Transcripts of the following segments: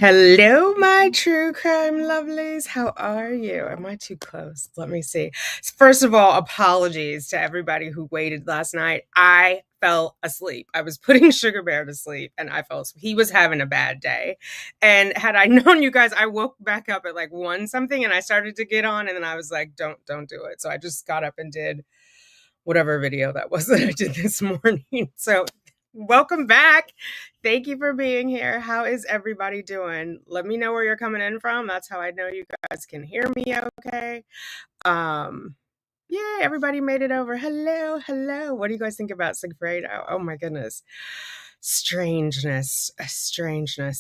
Hello, my true crime lovelies. How are you? Am I too close? Let me see. First of all, apologies to everybody who waited last night. I fell asleep. I was putting Sugar Bear to sleep and I fell asleep. He was having a bad day. And had I known you guys, I woke back up at like 1 something and I started to get on and then I was like, don't do it. So I just got up and did whatever video that was that I did this morning. So welcome back. Thank you for being here. How is everybody doing? Let me know where you're coming in from. That's how I know you guys can hear me okay. Yay, everybody made it over. Hello. What do you guys think about Sigfredo? Oh my goodness. Strangeness.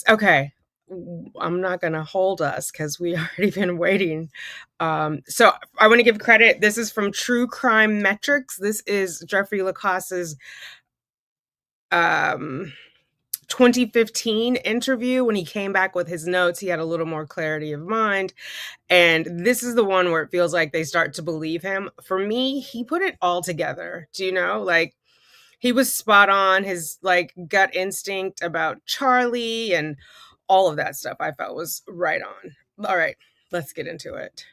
Okay. I'm not going to hold us because we already been waiting. So I want to give credit. This is from True Crime Metrix. This is Jeffrey Lacasse's 2015 interview. When he came back with his notes, he had a little more clarity of mind. And this is the one where it feels like they start to believe him. For me, he put it all together. Do you know? Like, he was spot on. His like gut instinct about Charlie and all of that stuff I felt was right on. All right, let's get into it.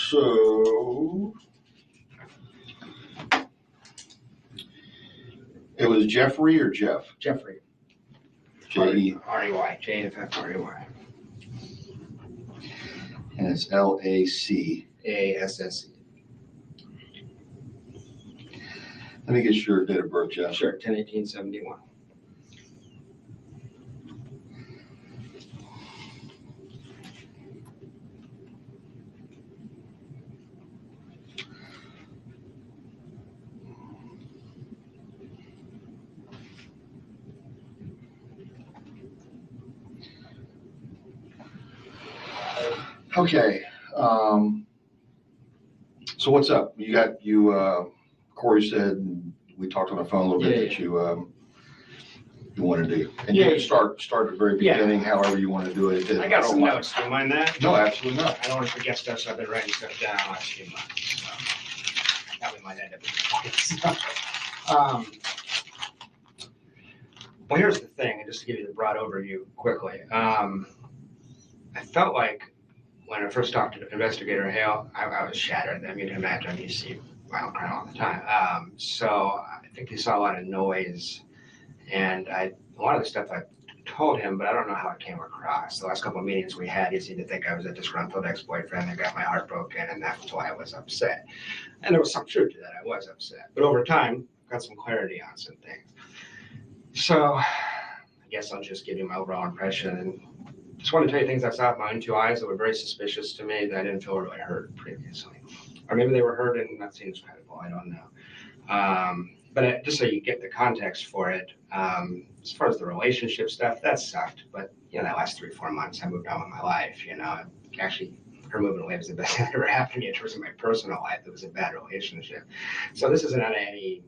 So it was Jeffrey or Jeff? Jeffrey. J-E-R-E-Y. J-F-F-R-E-Y. And it's L-A-C. A-S-S-E. Let me get your date of birth, Jeff. Sure, 10/18/71. Okay. So what's up? Corey said, and we talked on the phone a little bit that you want to do. And you can start at the very beginning, however you want to do it. I got some notes. Do you mind that? No, absolutely not. I don't want to forget stuff, so I've been writing stuff down last few months. That we might end up. Well, here's the thing, and just to give you the broad overview quickly. I felt like when I first talked to Investigator Hale, I was shattered. I mean, you can imagine you see violent crime all the time. So I think he saw a lot of noise, and a lot of the stuff I told him, but I don't know how it came across. The last couple of meetings we had, he seemed to think I was a disgruntled ex-boyfriend that got my heart broken, and that's why I was upset. And there was some truth to that. I was upset. But over time, got some clarity on some things. So I guess I'll just give you my overall impression. And just want to tell you things I saw with my own two eyes that were very suspicious to me that I didn't feel really heard previously. Or maybe they were heard and not seen as credible. I don't know. But just so you get the context for it, as far as the relationship stuff, that sucked. But, that last 3-4 months, I moved on with my life. Actually, her moving away was the best thing that ever happened to me in terms of my personal life. It was a bad relationship. So this isn't any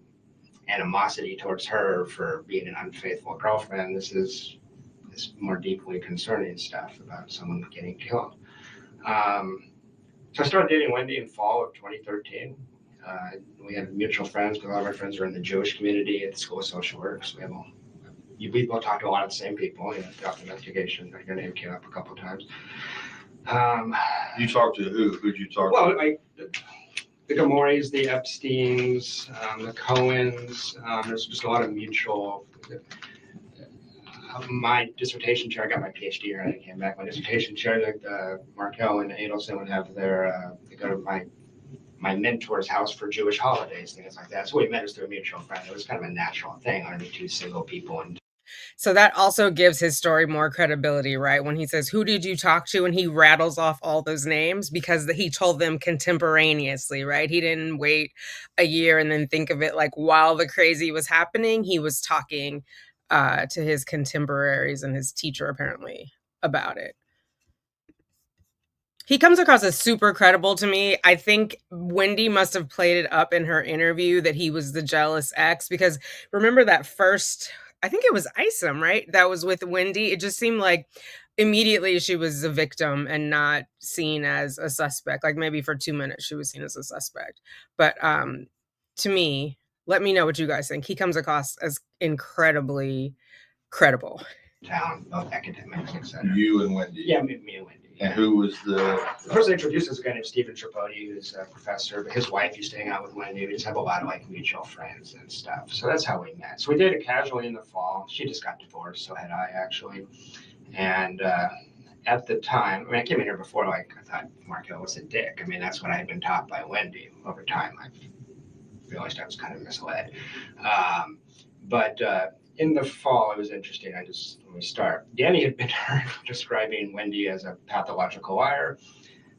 animosity towards her for being an unfaithful girlfriend. This is more deeply concerning stuff about someone getting killed. So I started dating Wendi in fall of 2013. We had mutual friends, because a lot of our friends are in the Jewish community at the School of Social Work. So we both talked to a lot of the same people, throughout the investigation. Your name came up a couple of times. You talked to who? Who'd you talk to? Well, the Gamoris, the Epsteins, the Cohens. There's just a lot of mutual. My dissertation chair, I got my PhD here and I came back. My dissertation chair, Markel and Adelson would have they go to my mentor's house for Jewish holidays, things like that. So we met as through a mutual friend. It was kind of a natural thing underneath two single people. So that also gives his story more credibility, right? When he says, who did you talk to? And he rattles off all those names because he told them contemporaneously, right? He didn't wait a year and then think of it like while the crazy was happening. He was talking to his contemporaries and his teacher, apparently, about it. He comes across as super credible to me. I think Wendi must have played it up in her interview that he was the jealous ex, because remember that first I think it was Isom, right? That was with Wendi. It just seemed like immediately she was a victim and not seen as a suspect. Like maybe for 2 minutes she was seen as a suspect. But to me, let me know what you guys think. He comes across as incredibly credible. Town, both academics, etc. You and Wendi? Yeah, me and Wendi. And who was the person introduced us, a guy named Stephen Tripodi, who's a professor, but his wife used to hang out with Wendi. We just have a lot of like mutual friends and stuff. So that's how we met. So we dated casually in the fall. She just got divorced, so had I actually. And at the time, I mean, I came in here before, like, I thought Markel was a dick. I mean, that's what I had been taught by Wendi. Over time, I realized I was kind of misled. But in the fall, it was interesting. Let me start. Danny had been describing Wendi as a pathological liar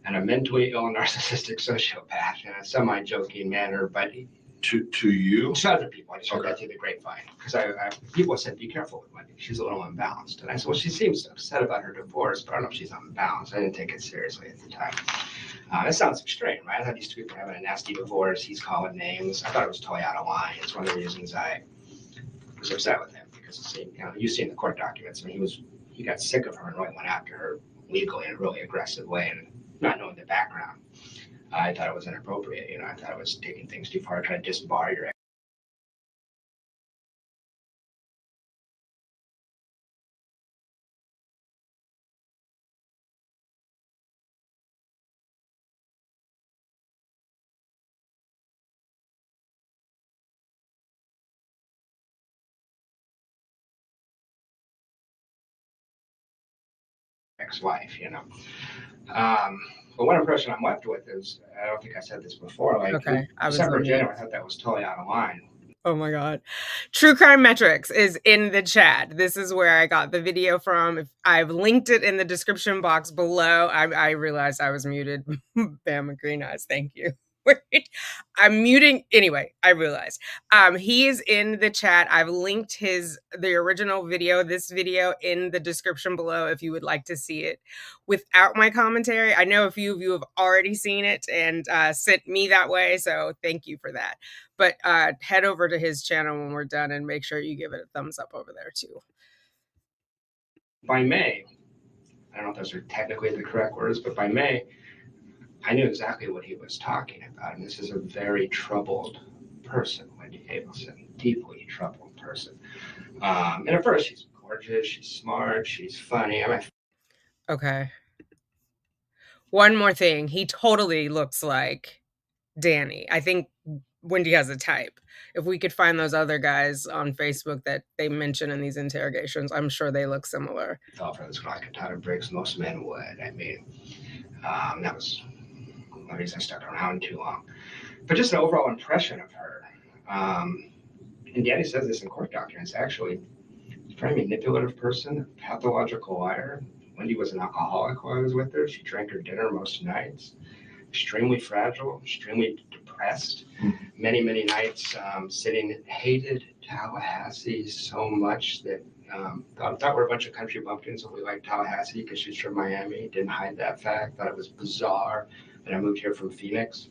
and a mentally ill narcissistic sociopath in a semi-joking manner, but to you? To other people. I just heard that through the grapevine. Because people said, be careful with Wendi. She's a little unbalanced. And I said, well, she seems upset about her divorce, but I don't know if she's unbalanced. I didn't take it seriously at the time. That sounds extreme, right? I thought these two people were having a nasty divorce. He's calling names. I thought it was totally out of line. It's one of the reasons I was upset with him, because you've seen the court documents. I mean, he got sick of her and really went after her legally in a really aggressive way, and not knowing the background, I thought it was inappropriate. I thought it was taking things too far, trying to disbar your ex-wife. But one impression I'm left with is, I don't think I said this before, like, Okay, December, January, I thought that was totally out of line. Oh my God. True Crime Metrix is in the chat. This is where I got the video from. I've linked it in the description box below. I realized I was muted. Bam, green eyes. Thank you. Wait, I'm muting. Anyway, I realized. He is in the chat. I've linked the original video, this video, in the description below if you would like to see it without my commentary. I know a few of you have already seen it and sent me that way, so thank you for that. But head over to his channel when we're done and make sure you give it a thumbs up over there too. By May, I don't know if those are technically the correct words, but by May, I knew exactly what he was talking about. And this is a very troubled person, Wendi Adelson, deeply troubled person. And at first, she's gorgeous, she's smart, she's funny. Okay. One more thing. He totally looks like Danny. I think Wendi has a type. If we could find those other guys on Facebook that they mention in these interrogations, I'm sure they look similar. I thought for this like a ton of bricks, most men would. I mean, that was the reason I stuck around too long. But just an overall impression of her. And Danny says this in court documents, actually. A very manipulative person, pathological liar. Wendi was an alcoholic while I was with her. She drank her dinner most nights. Extremely fragile, extremely depressed. Many, many nights hated Tallahassee so much that thought we're a bunch of country bumpkins and we liked Tallahassee because she's from Miami. Didn't hide that fact. Thought it was bizarre that I moved here from Phoenix.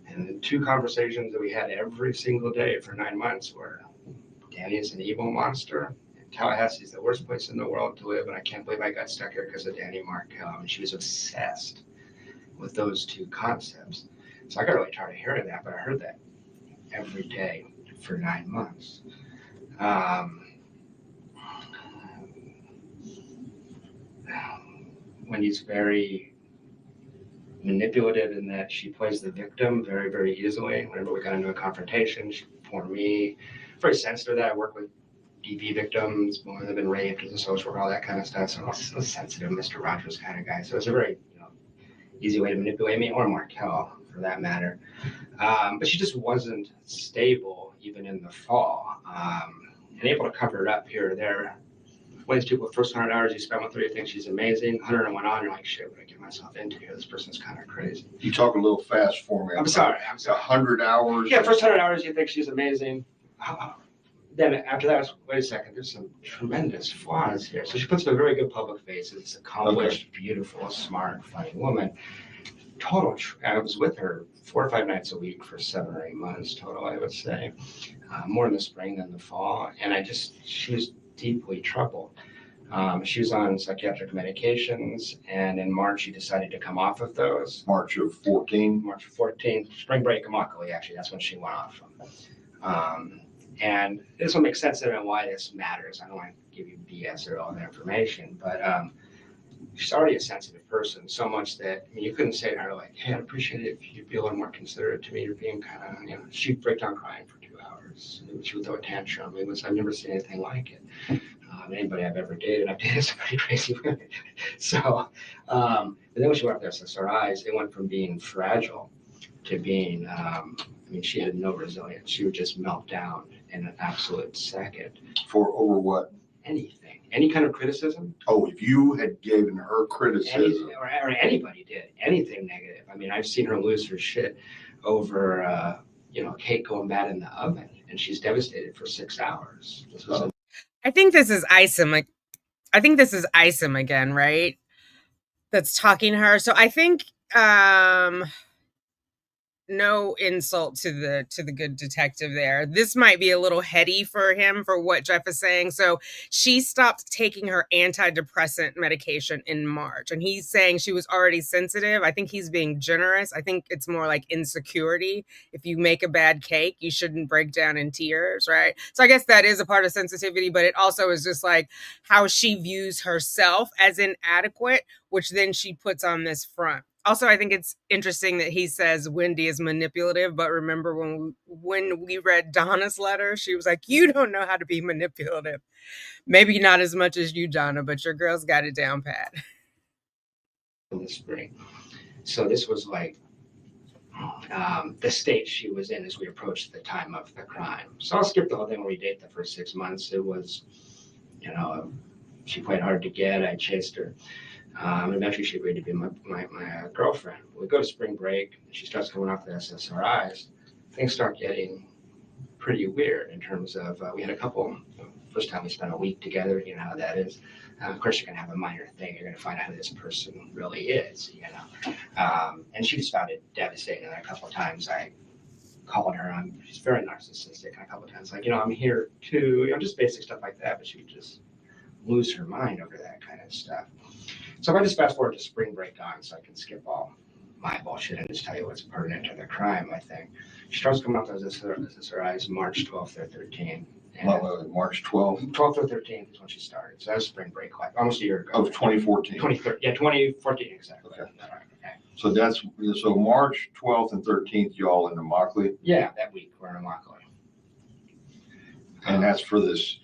And the two conversations that we had every single day for 9 months were, Danny is an evil monster. Tallahassee is the worst place in the world to live, and I can't believe I got stuck here because of Danny Markel. And she was obsessed with those two concepts. So I got really tired of hearing that, but I heard that every day for 9 months. Wendy's very manipulative in that she plays the victim very, very easily. Whenever we got into a confrontation, for me, very sensitive that I work with DV victims, women that have been raped as a social worker, all that kind of stuff. So I'm a sensitive Mr. Rogers kind of guy. So it's a very easy way to manipulate me, or Markel for that matter. But she just wasn't stable even in the fall, and able to cover it up here or there. One of these people, the first 100 hours you spend with her, you think she's amazing. 101 on, you're like, shit, what did I get myself into here? This person's kind of crazy. You talk a little fast for me. I'm sorry. 100 hours. Yeah, first 100 hours you think she's amazing. Then after that, wait a second, there's some tremendous flaws here. So she puts on a very good public face. It's accomplished, beautiful, smart, funny woman. total, I was with her 4 or 5 nights a week for 7 or 8 months total, I would say, more in the spring than the fall. And she was deeply troubled. She was on psychiatric medications, and in March, she decided to come off of those. March of 14. March 14th, spring break, Immokalee, actually, that's when she went off from. And this will make sense to know why this matters. I don't want to give you BS or all the information, but she's already a sensitive person, so much that you couldn't say to her, like, hey, I'd appreciate it if you'd be a little more considerate to me. You're being kind of, she'd break down crying for 2 hours. She would throw a tantrum. I've never seen anything like it. Anybody I've ever dated, I've dated some pretty crazy women. So, but then when she went up to SSRIs, it went from being fragile to being, she had no resilience. She would just melt down in an absolute second. For over what? Anything, any kind of criticism. Oh, if you had given her criticism. Or anybody did anything negative. I've seen her lose her shit over, cake going bad in the oven, and she's devastated for 6 hours. This was I think this is Isom. I think this is Isom again, right? That's talking to her. So I think no insult to the good detective there. This might be a little heady for him for what Jeff is saying. So she stopped taking her antidepressant medication in March, and he's saying she was already sensitive. I think he's being generous. I think it's more like insecurity. If you make a bad cake, you shouldn't break down in tears, right? So I guess that is a part of sensitivity, but it also is just like how she views herself as inadequate, which then she puts on this front. Also, I think it's interesting that he says Wendi is manipulative, but remember when we read Donna's letter, she was like, you don't know how to be manipulative. Maybe not as much as you, Donna, but your girl's got it down pat. In the spring. So this was like the state she was in as we approached the time of the crime. So I'll skip the whole thing where we date the first 6 months. It was, she played hard to get. I chased her. Eventually she agreed to be my girlfriend. We go to spring break. She starts coming off the SSRIs. Things start getting pretty weird in terms of, we had a couple, first time we spent a week together, you know how that is. Of course, you're going to have a minor thing. You're going to find out who this person really is, and she just found it devastating. And a couple of times I called her. She's very narcissistic. And a couple of times, like, I'm here too, just basic stuff like that. But she would just lose her mind over that kind of stuff. So if I just fast forward to spring break on, so I can skip all my bullshit and just tell you what's pertinent to the crime, I think. She starts coming up with SSRIs March 12th or 13th. March 12th? 12th or 13th is when she started. So that was spring break, like almost a year ago. Of 2014. 2014, exactly. Okay. So March 12th and 13th, y'all in Immokalee? Yeah, that week we're in Immokalee. And that's for this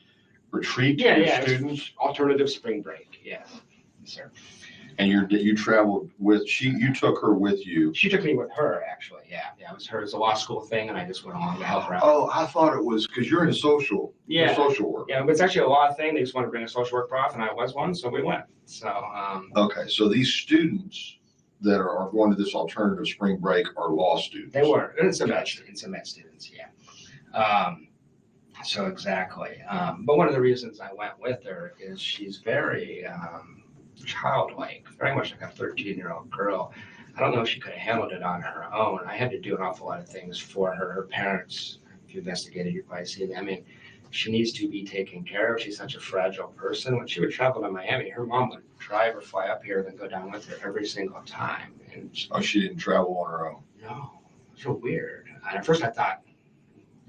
retreat for students? Alternative spring break, yes. Sir. And you traveled with you took her with you. She took me with her, actually. Yeah. It was her. It's a law school thing, and I just went along to help her out. Oh, I thought it was because you're in social work. Yeah, but it's actually a law thing. They just wanted to bring a social work prof, and I was one, so we went. So okay, so these students that are going to this alternative spring break are law students. They were. It's med students, yeah. So exactly. But one of the reasons I went with her is she's very childlike, very much like a 13-year-old girl. I don't know if she could have handled it on her own. I had to do an awful lot of things for her. Her parents, if you investigated, you'd probably see them. She needs to be taken care of. She's such a fragile person. When she would travel to Miami, her mom would drive or fly up here and then go down with her every single time. And she didn't travel on her own? No. It's so weird. And at first I thought,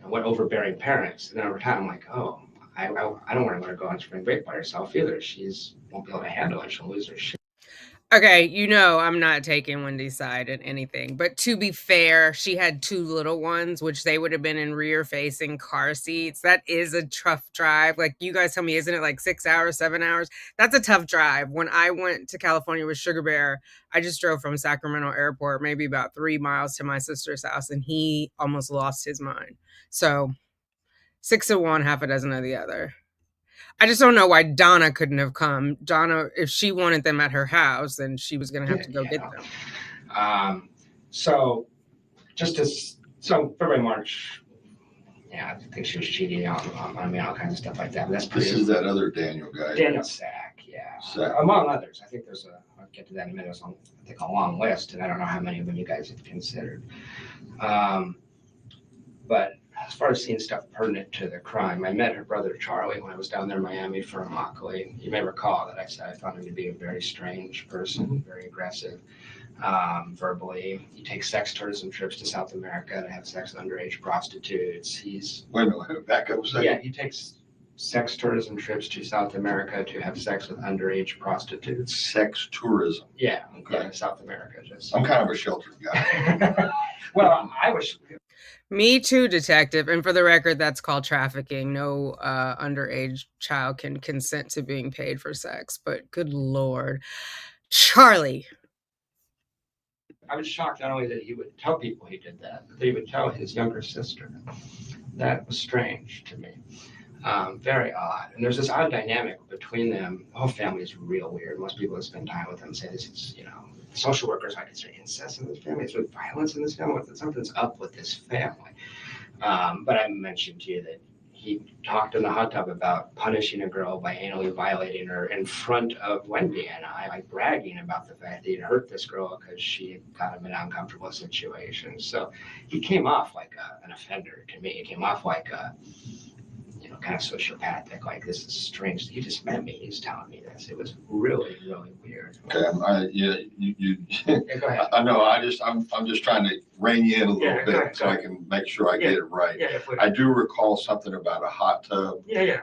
what overbearing parents. And then over time, I'm like, oh, I don't want to let her go on spring break by herself either. She's won't be able to handle it. She'll lose her shit. Okay, I'm not taking Wendy's side in anything. But to be fair, she had 2 little ones, which they would have been in rear-facing car seats. That is a tough drive. Like, you guys tell me, isn't it like 6 hours, 7 hours? That's a tough drive. When I went to California with Sugar Bear, I just drove from Sacramento Airport, maybe about 3 miles to my sister's house, and he almost lost his mind. So 6 of one, half a dozen of the other. I just don't know why Donna couldn't have come. Donna, if she wanted them at her house, then she was going to have to go get them. So February, March, I think she was cheating on me, all kinds of stuff like that. But this is that other Daniel guy. Daniel Sack, yeah. Sack. Among others. I think there's a get to that in a minute. It's I think a long list, and I don't know how many of them you guys have considered. But as far as seeing stuff pertinent to the crime, I met her brother Charlie when I was down there in Miami for Immokalee. You may recall that I said I found him to be a very strange person, very aggressive, verbally. He takes sex tourism trips to South America to have sex with underage prostitutes. Wait a minute, back up a second. Yeah, he takes sex tourism trips to South America to have sex with underage prostitutes. Sex tourism. Yeah, Okay. yeah, South America. Just. I'm kind of a sheltered guy. Well, I was. Me too, detective. And for the record, that's called trafficking. No underage child can consent to being paid for sex. But good Lord. Charlie. I was shocked not only that he would tell people he did that, but that he would tell his younger sister. That was strange to me. Very odd. And there's this odd dynamic between them. The whole family is real weird. Most people that spend time with them say this is, social workers, I consider incest in this family. It's with violence in this family. Something's up with this family. But I mentioned to you that he talked in the hot tub about punishing a girl by anally violating her in front of Wendi and I, like bragging about the fact that he'd hurt this girl because she had got him in an uncomfortable situation. So he came off like an offender to me. He came off like a, kind of sociopathic, like this is strange. He just met me. He's telling me this. It was really, really weird. Okay, you Yeah, go ahead. I know. I'm just trying to rein you in a little bit so I can make sure I get it right. Yeah, I do recall something about a hot tub. Yeah.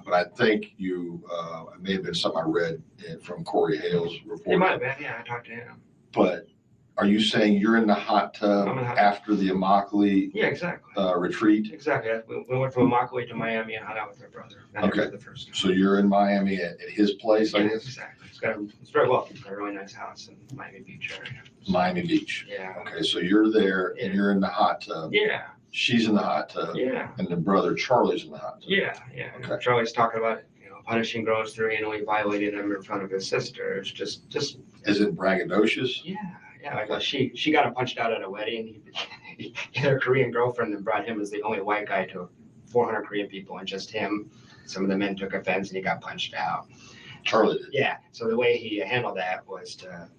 But I think it may have been something I read from Corey Hale's report. It might have been. Yeah, I talked to him. But are you saying you're in the hot tub after the Immokalee exactly. Retreat? Exactly. We went from Immokalee to Miami and hung out with their brother. Okay. The first time. So you're in Miami at his place, I guess? Exactly. It's very wealthy. It's got a really nice house in Miami Beach area. Miami Beach. Yeah. Okay, so you're there and you're in the hot tub. Yeah. She's in the hot tub. Yeah. And the brother Charlie's in the hot tub. Yeah. Okay. Charlie's talking about punishing girls through anally violating them in front of his sister. It's just. Is it braggadocious? Yeah. Like she got him punched out at a wedding. He had a Korean girlfriend and brought him as the only white guy to 400 Korean people and just him. Some of the men took offense and he got punched out. Charlie did. Yeah. So the way he handled that was to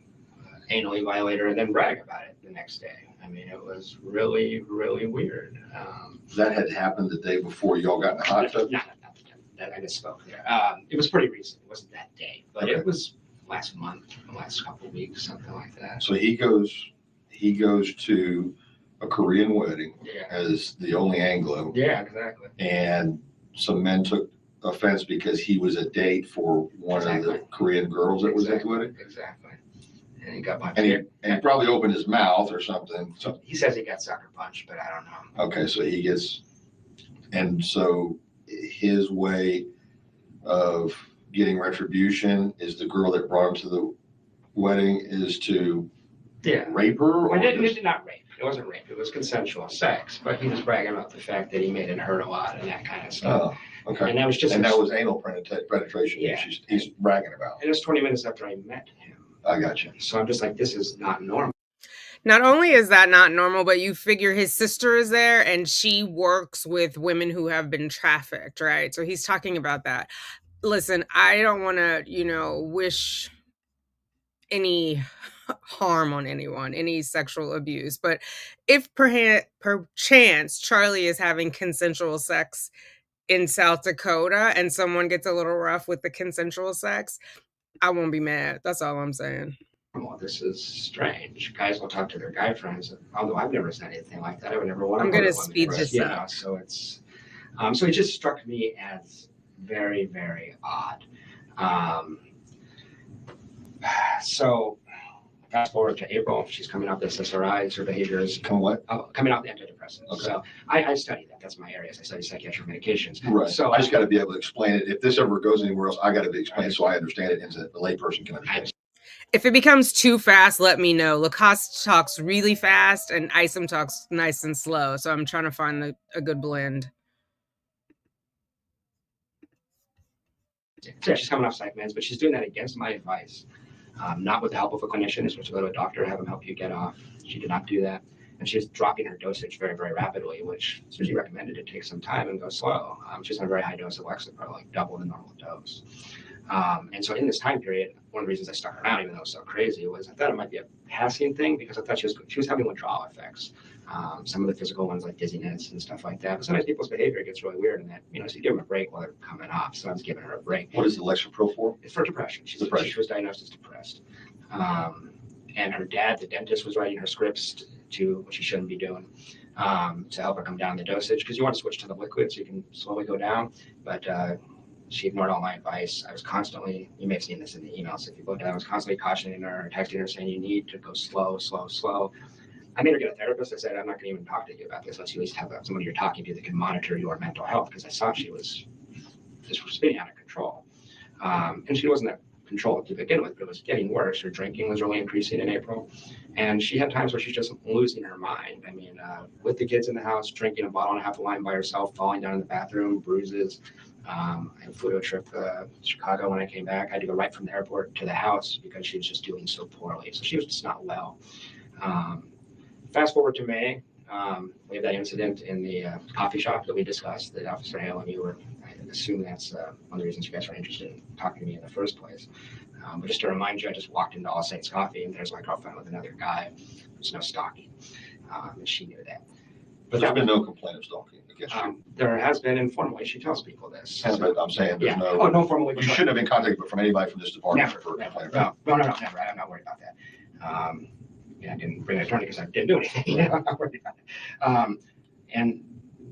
anally violate her and then brag about it the next day. I mean, it was really, really weird. That had happened the day before y'all got in the hot tub? No, I misspoke there. It was pretty recent. It wasn't that day, but It was last month, the last couple of weeks, something like that. So he goes to a Korean wedding as the only Anglo. Yeah, exactly. And some men took offense because he was a date for one of the Korean girls that was at the wedding. Exactly. And he got punched. And he probably opened his mouth or something. So he says he got sucker punched, but I don't know. Okay, so he gets, and so his way of getting retribution is the girl that brought him to the wedding is to rape her? Well, it did not rape. It wasn't rape. It was consensual sex. But he was bragging about the fact that he made it hurt a lot and that kind of stuff. Oh, okay. And that was just. And that was anal penetration. Yeah. He's bragging about. And it's 20 minutes after I met him. I got you. So I'm just like, this is not normal. Not only is that not normal, but you figure his sister is there and she works with women who have been trafficked, right? So he's talking about that. Listen, I don't want to, wish any harm on anyone, any sexual abuse. But if perchance Charlie is having consensual sex in South Dakota and someone gets a little rough with the consensual sex, I won't be mad. That's all I'm saying. Well, this is strange. Guys will talk to their guy friends. Although I've never said anything like that. I would never want to. I'm going to speed this up. So it's, so it just struck me as very, very odd. So fast forward to April, she's coming out with SSRIs. Her behavior is coming out the antidepressants. Okay. So I study that. That's my area. I study psychiatric medications. Right. So I just got to be able to explain it. If this ever goes anywhere else, I got to be explained so I understand it and so that the layperson can understand. If it becomes too fast, let me know. Lacasse talks really fast and Isom talks nice and slow. So I'm trying to find a good blend. So she's coming off psych meds, but she's doing that against my advice. Not with the help of a clinician. You're supposed to go to a doctor, have him help you get off. She did not do that. And she's dropping her dosage very, very rapidly, which is usually recommended to take some time and go slow. She's on a very high dose of Lexapro, like double the normal dose. And so in this time period, one of the reasons I stuck around, even though it was so crazy, was I thought it might be a passing thing because I thought she was having withdrawal effects. Some of the physical ones like dizziness and stuff like that. But sometimes people's behavior gets really weird in that, so you give them a break while they're coming off. So I was giving her a break. What is the Lexapro for? It's for depression. She was diagnosed as depressed. And her dad, the dentist, was writing her scripts to what she shouldn't be doing to help her come down the dosage because you want to switch to the liquid so you can slowly go down. But she ignored all my advice. I was constantly, you may have seen this in the emails if you looked at it, I was constantly cautioning her, texting her saying, you need to go slow, slow, slow. I made her get a therapist. I said, I'm not going to even talk to you about this unless you at least have somebody you're talking to that can monitor your mental health because I saw she was just spinning out of control. And she wasn't that controlled to begin with, but it was getting worse. Her drinking was really increasing in April. And she had times where she's just losing her mind. I mean, with the kids in the house, drinking a bottle and a half of wine by herself, falling down in the bathroom, bruises. I flew to a trip to Chicago when I came back. I had to go right from the airport to the house because she was just doing so poorly. So she was just not well. Fast forward to May, we have that incident in the coffee shop that we discussed that Officer Hale and you were, I assume that's one of the reasons you guys were interested in talking to me in the first place. But just to remind you, I just walked into All Saints Coffee and there's my girlfriend with another guy. There's no stalking, and she knew that. But there's been no complaint of stalking against you. There has been informally. She tells people this. Yeah, but I'm saying there's no formally. You shouldn't have been contacted from anybody from this department Never, for a never. complaint. No, never. I'm not worried about that. I didn't bring an attorney because I didn't do anything. I'm not worried about it.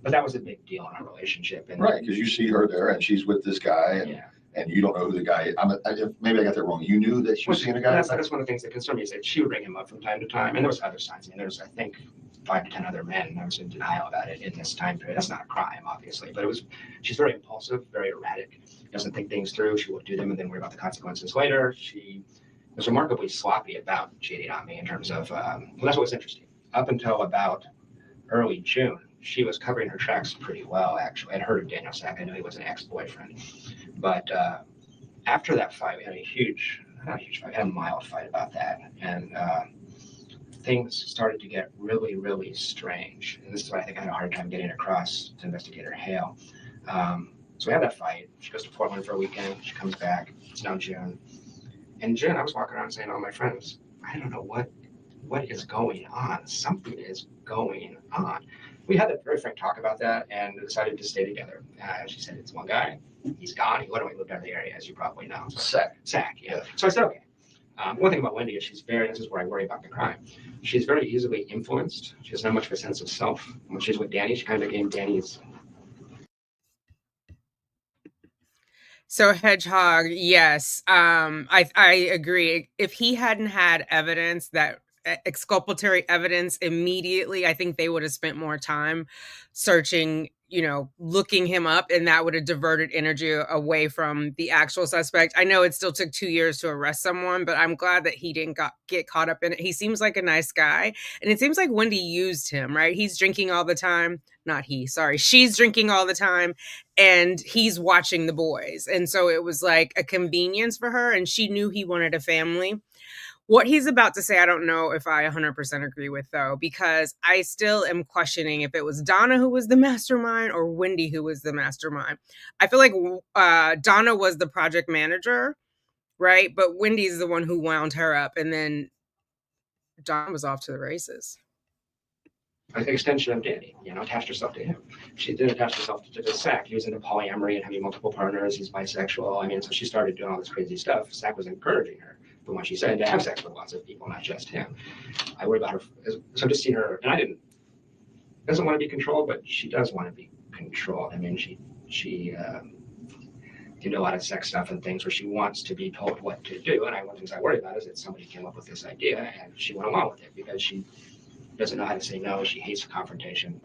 But that was a big deal in our relationship. And right, because you see her there and she's with this guy, and you don't know who the guy is. Maybe I got that wrong. You knew that she was seeing a guy? That's one of the things that concerned me is that she would bring him up from time to time. And there was other signs. I mean, there was, I think, 5 to 10 other men. And I was in denial about it in this time period. That's not a crime, obviously. But she's very impulsive, very erratic, doesn't think things through. She will do them and then worry about the consequences later. She was remarkably sloppy about cheating on me in terms of, that's what was interesting. Up until about early June, she was covering her tracks pretty well, actually. I'd heard of Daniel Sack. I knew he was an ex-boyfriend. But after that fight, we had not a huge fight, we had a mild fight about that. And things started to get really, really strange. And this is what I think I had a hard time getting across to Investigator Hale. So we had that fight. She goes to Portland for a weekend. She comes back. It's now June. In June, I was walking around saying to all my friends, I don't know what is going on. Something is going on. We had a very frank talk about that and decided to stay together. She said, it's one guy. He's gone. He literally lived out of the area, as you probably know. Sack, yeah. So I said, okay. One thing about Wendi is this is where I worry about the crime. She's very easily influenced. She doesn't have much of a sense of self. When she's with Danny, she kind of became Danny's. So Hedgehog, yes, I agree. If he hadn't had evidence that exculpatory evidence immediately, I think they would have spent more time searching, looking him up, and that would have diverted energy away from the actual suspect. I know it still took 2 years to arrest someone, but I'm glad that he didn't get caught up in it. He seems like a nice guy, and it seems like Wendi used him, right? He's drinking all the time. Not he, sorry. She's drinking all the time, and he's watching the boys. And so it was like a convenience for her, and she knew he wanted a family. What he's about to say, I don't know if I 100% agree with, though, because I still am questioning if it was Donna who was the mastermind or Wendi who was the mastermind. I feel like Donna was the project manager, right? But Wendy's the one who wound her up, and then Donna was off to the races. An extension of Danny, attached herself to him. She did attach herself to the Sack. He was into polyamory and having multiple partners. He's bisexual. I mean, so she started doing all this crazy stuff. Sack was encouraging her. But when she said to have sex with lots of people, not just him, I worry about her. So I'm just seeing her, and doesn't want to be controlled, but she does want to be controlled. I mean, she can do a lot of sex stuff and things where she wants to be told what to do. And one of the things I worry about is that somebody came up with this idea and she went along with it because she doesn't know how to say no. She hates confrontation,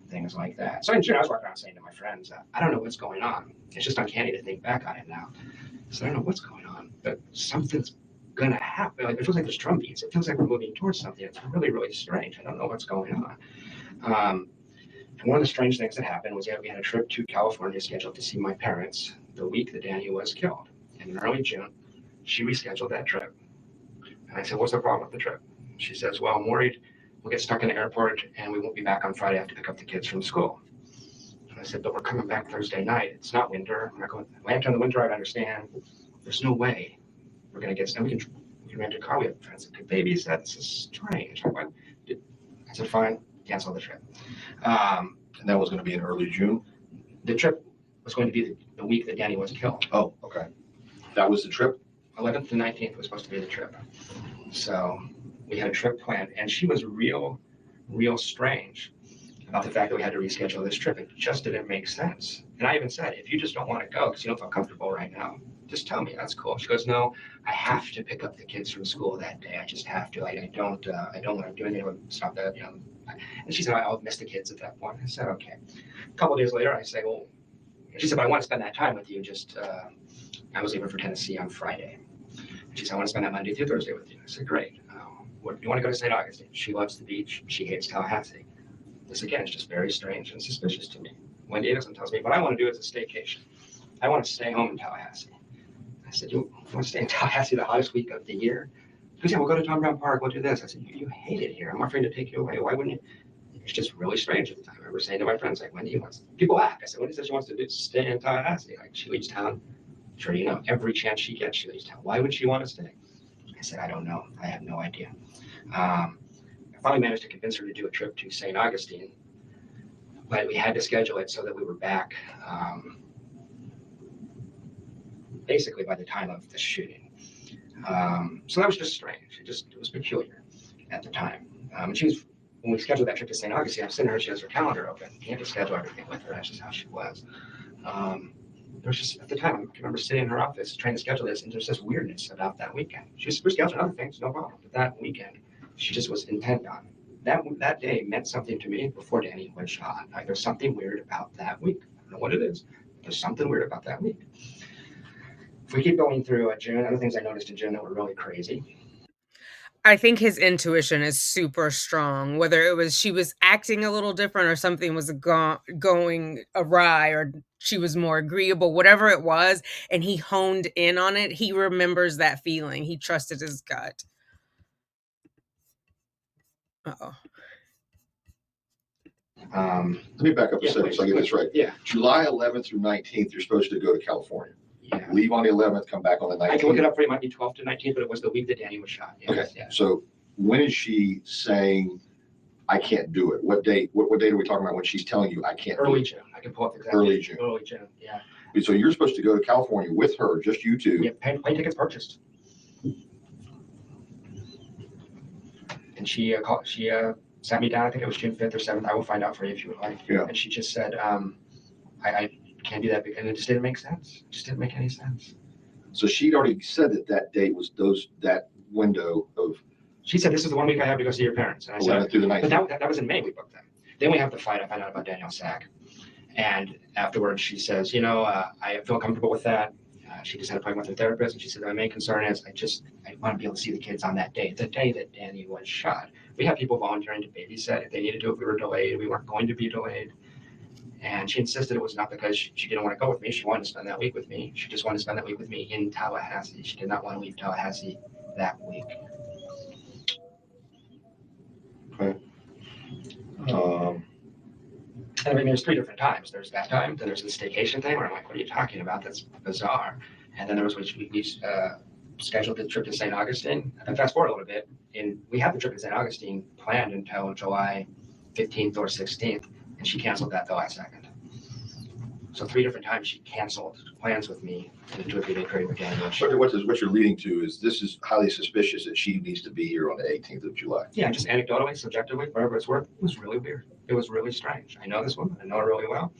things like that. So in June, I was walking around saying to my friends, I don't know what's going on. It's just uncanny to think back on it now. So I don't know what's going on, but something's gonna happen. Like, it feels like there's drum beats. It feels like we're moving towards something. It's really, really strange. I don't know what's going on. And one of the strange things that happened was that we had a trip to California scheduled to see my parents the week that Danny was killed. And in early June, she rescheduled that trip. And I said, what's the problem with the trip? She says, well, I'm worried we'll get stuck in the airport and we won't be back on Friday. I have to pick up the kids from school. And I said, but we're coming back Thursday night. It's not winter. We're not going Atlanta in the winter, I understand. there's no way we're going to get, and we can rent a car. We have friends that could babies. That's strange. I said, fine, cancel the trip. And that was going to be in early June? The trip was going to be the week that Danny was killed. Oh, okay. That was the trip? 11th to 19th was supposed to be the trip. So we had a trip planned, and she was real strange about the fact that we had to reschedule this trip. It just didn't make sense. And I even said, if you just don't want to go because you don't feel comfortable right now, just tell me. That's cool. She goes, no, I have to pick up the kids from school that day. I just have to. I don't want to do anything to stop that. And she said, I'll miss the kids at that point. I said, okay. A couple of days later, I say, well, she said, but I want to spend that time with you. I was leaving for Tennessee on Friday. She said, I want to spend that Monday through Thursday with you. I said, great. What, you want to go to St. Augustine? She loves the beach. She hates Tallahassee. This, again, is just very strange and suspicious to me. Wendi Adelson tells me, what I want to do is a staycation. I want to stay home in Tallahassee. I said, you want to stay in Tallahassee the hottest week of the year? She goes, yeah, we'll go to Tom Brown Park. We'll do this. I said, you hate it here. I'm afraid to take you away. Why wouldn't you? It's just really strange at the time. I remember saying to my friends, like, Wendi wants, people laugh. I said, Wendi says she wants to stay in Tallahassee. Like, she leaves town. Sure, every chance she gets, she leaves town. Why would she want to stay? I said, I don't know. I have no idea. I finally managed to convince her to do a trip to St. Augustine, but we had to schedule it so that we were back basically by the time of the shooting. So that was just strange. It was peculiar at the time. When we scheduled that trip to St. Augustine, I'm sitting her, she has her calendar open. You had to schedule everything with her. That's just how she was. There was just, at the time, I can remember sitting in her office trying to schedule this, and there's this weirdness about that weekend. She was scheduling other things, no problem. But that weekend, she just was intent on it. That day meant something to me before Danny was shot. Like, there's something weird about that week. I don't know what it is. There's something weird about that week. If we keep going through June, other things I noticed in June that were really crazy. I think his intuition is super strong, whether it was she was acting a little different or something was going awry or she was more agreeable, whatever it was, and he honed in on it. He remembers that feeling. He trusted his gut. Uh-oh. Let me back up a second so I get this right. Yeah. July 11th through 19th, you're supposed to go to California. Yeah. Leave on the 11th, come back on the 19th. I can look it up for you. It might be 12th to 19th, but it was the week that Danny was shot. Yes. Okay. Yeah. So when is she saying, I can't do it? What date? What date are we talking about when she's telling you I can't do it? Early June. I can pull up exactly. Early June. Early June. Yeah. So you're supposed to go to California with her, just you two. Yeah. Plane tickets purchased. And she sat me down. I think it was June 5th or 7th. I will find out for you if you would like. Yeah. And she just said, I can't do that. And it just didn't make sense. It just didn't make any sense. So she'd already said that date was that window of. She said, this is the 1 week I have to go see your parents. And I said, through the night. But that was in May we booked them. Then we have the fight. I find out about Daniel's sack. And afterwards she says, I feel comfortable with that. She just had an appointment with her therapist, and she said, my main concern is I want to be able to see the kids on that day, the day that Danny was shot. We have people volunteering to babysit if they needed to, if we were delayed. We weren't going to be delayed. And she insisted it was not because she didn't want to go with me. She wanted to spend that week with me. She just wanted to spend that week with me in Tallahassee. She did not want to leave Tallahassee that week. Okay. I mean, there's 3 different times. There's that time, then there's the staycation thing where I'm like, what are you talking about? That's bizarre. And then there was which we scheduled the trip to St. Augustine. And fast forward a little bit, and we had the trip to St. Augustine planned until July 15th or 16th, and she canceled that the last second. So 3 different times she canceled plans with me in a 2 or 3 day period with Daniel. What you're leading to is this is highly suspicious that she needs to be here on the 18th of July. Yeah, just anecdotally, subjectively, whatever it's worth, it was really weird. It was really strange. I know this woman. I know her really well.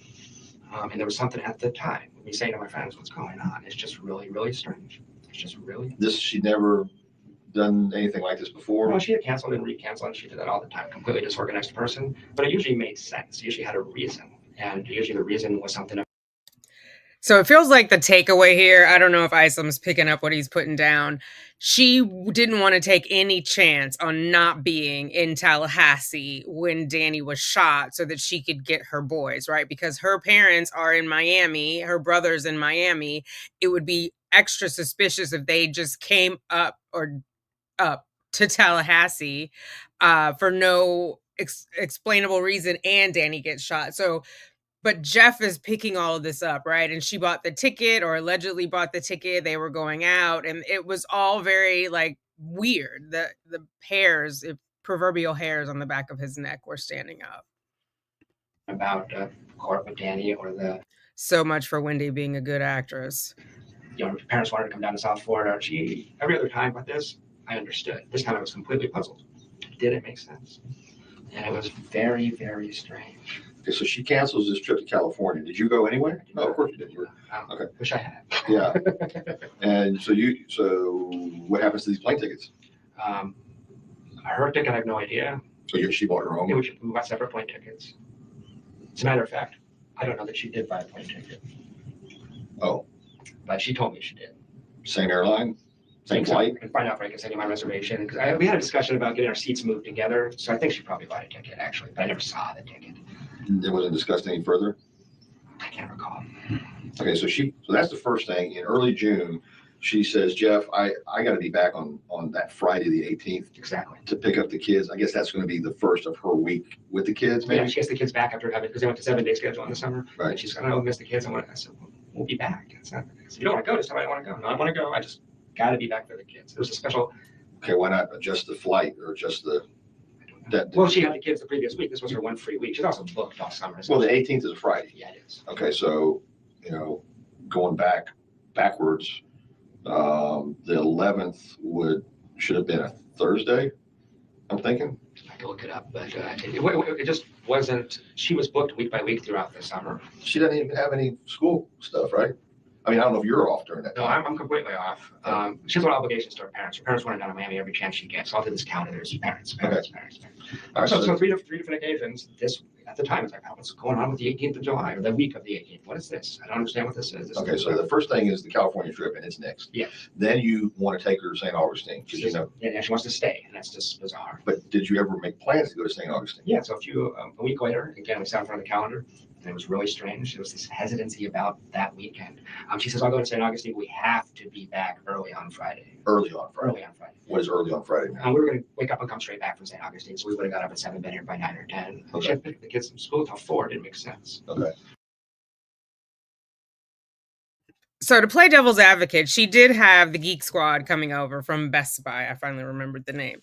And there was something at the time, me saying to my friends, what's going on? It's just really, really strange. It's just really. She'd never done anything like this before? No, she had canceled and recanceled, and she did that all the time. Completely disorganized person. But it usually made sense. It usually had a reason. And usually the reason was something. So it feels like the takeaway here, I don't know if Islam's picking up what he's putting down. She didn't want to take any chance on not being in Tallahassee when Danny was shot so that she could get her boys, right? Because her parents are in Miami, her brother's in Miami. It would be extra suspicious if they just came up to Tallahassee for no explainable reason and Danny gets shot. So But Jeff is picking all of this up, right? And she bought the ticket, or allegedly bought the ticket. They were going out, and it was all very like weird. The hairs, proverbial hairs on the back of his neck were standing up. About court with Danny, or so much for Wendi being a good actress. Her parents wanted to come down to South Florida. Every other time but this, I understood. This time I was completely puzzled. Did it make sense? And it was very, very strange. Okay, so she cancels this trip to California. Did you go anywhere? No, of course you didn't. Okay. Wish I had. Yeah. And so what happens to these plane tickets? Her ticket, I have no idea. So she bought her own? Yeah, we bought separate plane tickets. As a matter of fact, I don't know that she did buy a plane ticket. Oh. But she told me she did. Same airline? Same flight? I can find out if I can send you my reservation. Because we had a discussion about getting our seats moved together. So I think she probably bought a ticket, actually. But I never saw the ticket. It wasn't discussed any further? I can't recall. Okay, so that's the first thing. In early June, she says, Jeff, I got to be back on that Friday the 18th. Exactly. To pick up the kids. I guess that's going to be the first of her week with the kids, maybe? Yeah, she gets the kids back after having, because they went to 7-day schedule in the summer. Right. And she's going, I miss the kids. I said, we'll be back. It's not, so you don't want to go, just tell me I want to go. No, I want to go. I just got to be back for the kids. It was a special. Okay, why not adjust the flight or just the. Well, she had the kids the previous week. This was her one free week. She's also booked all summer. Well, the 18th is a Friday. Yeah, it is. Okay, so, going backwards, the 11th should have been a Thursday, I'm thinking. I can look it up, but it just wasn't. She was booked week by week throughout the summer. She doesn't even have any school stuff, right? I mean, I don't know if you're off during that No, time. I'm completely off. She has a lot of obligations to her parents. Her parents want her down to Miami every chance she gets. All through this county, there's parents. All right, So three different occasions. This at the time, it's like, what's going on with the 18th of July or the week of the 18th? What is this? I don't understand what this is. Okay, so the first thing is the California trip, and it's next. Yeah. Then you want to take her to St. Augustine. Yeah, she wants to stay, and that's just bizarre. But did you ever make plans to go to St. Augustine? Yeah, so a week later, again, we sat in front of the calendar, and it was really strange. There was this hesitancy about that weekend. She says, I'll go to St. Augustine. We have to be back early on Friday. Early on Friday. What is early on Friday now? We were going to wake up and come straight back from St. Augustine, so we would have got up at 7, been here by 9 or 10. Okay. She had to pick the kids from school till 4. It didn't make sense. Okay. So to play devil's advocate, she did have the Geek Squad coming over from Best Buy. I finally remembered the name.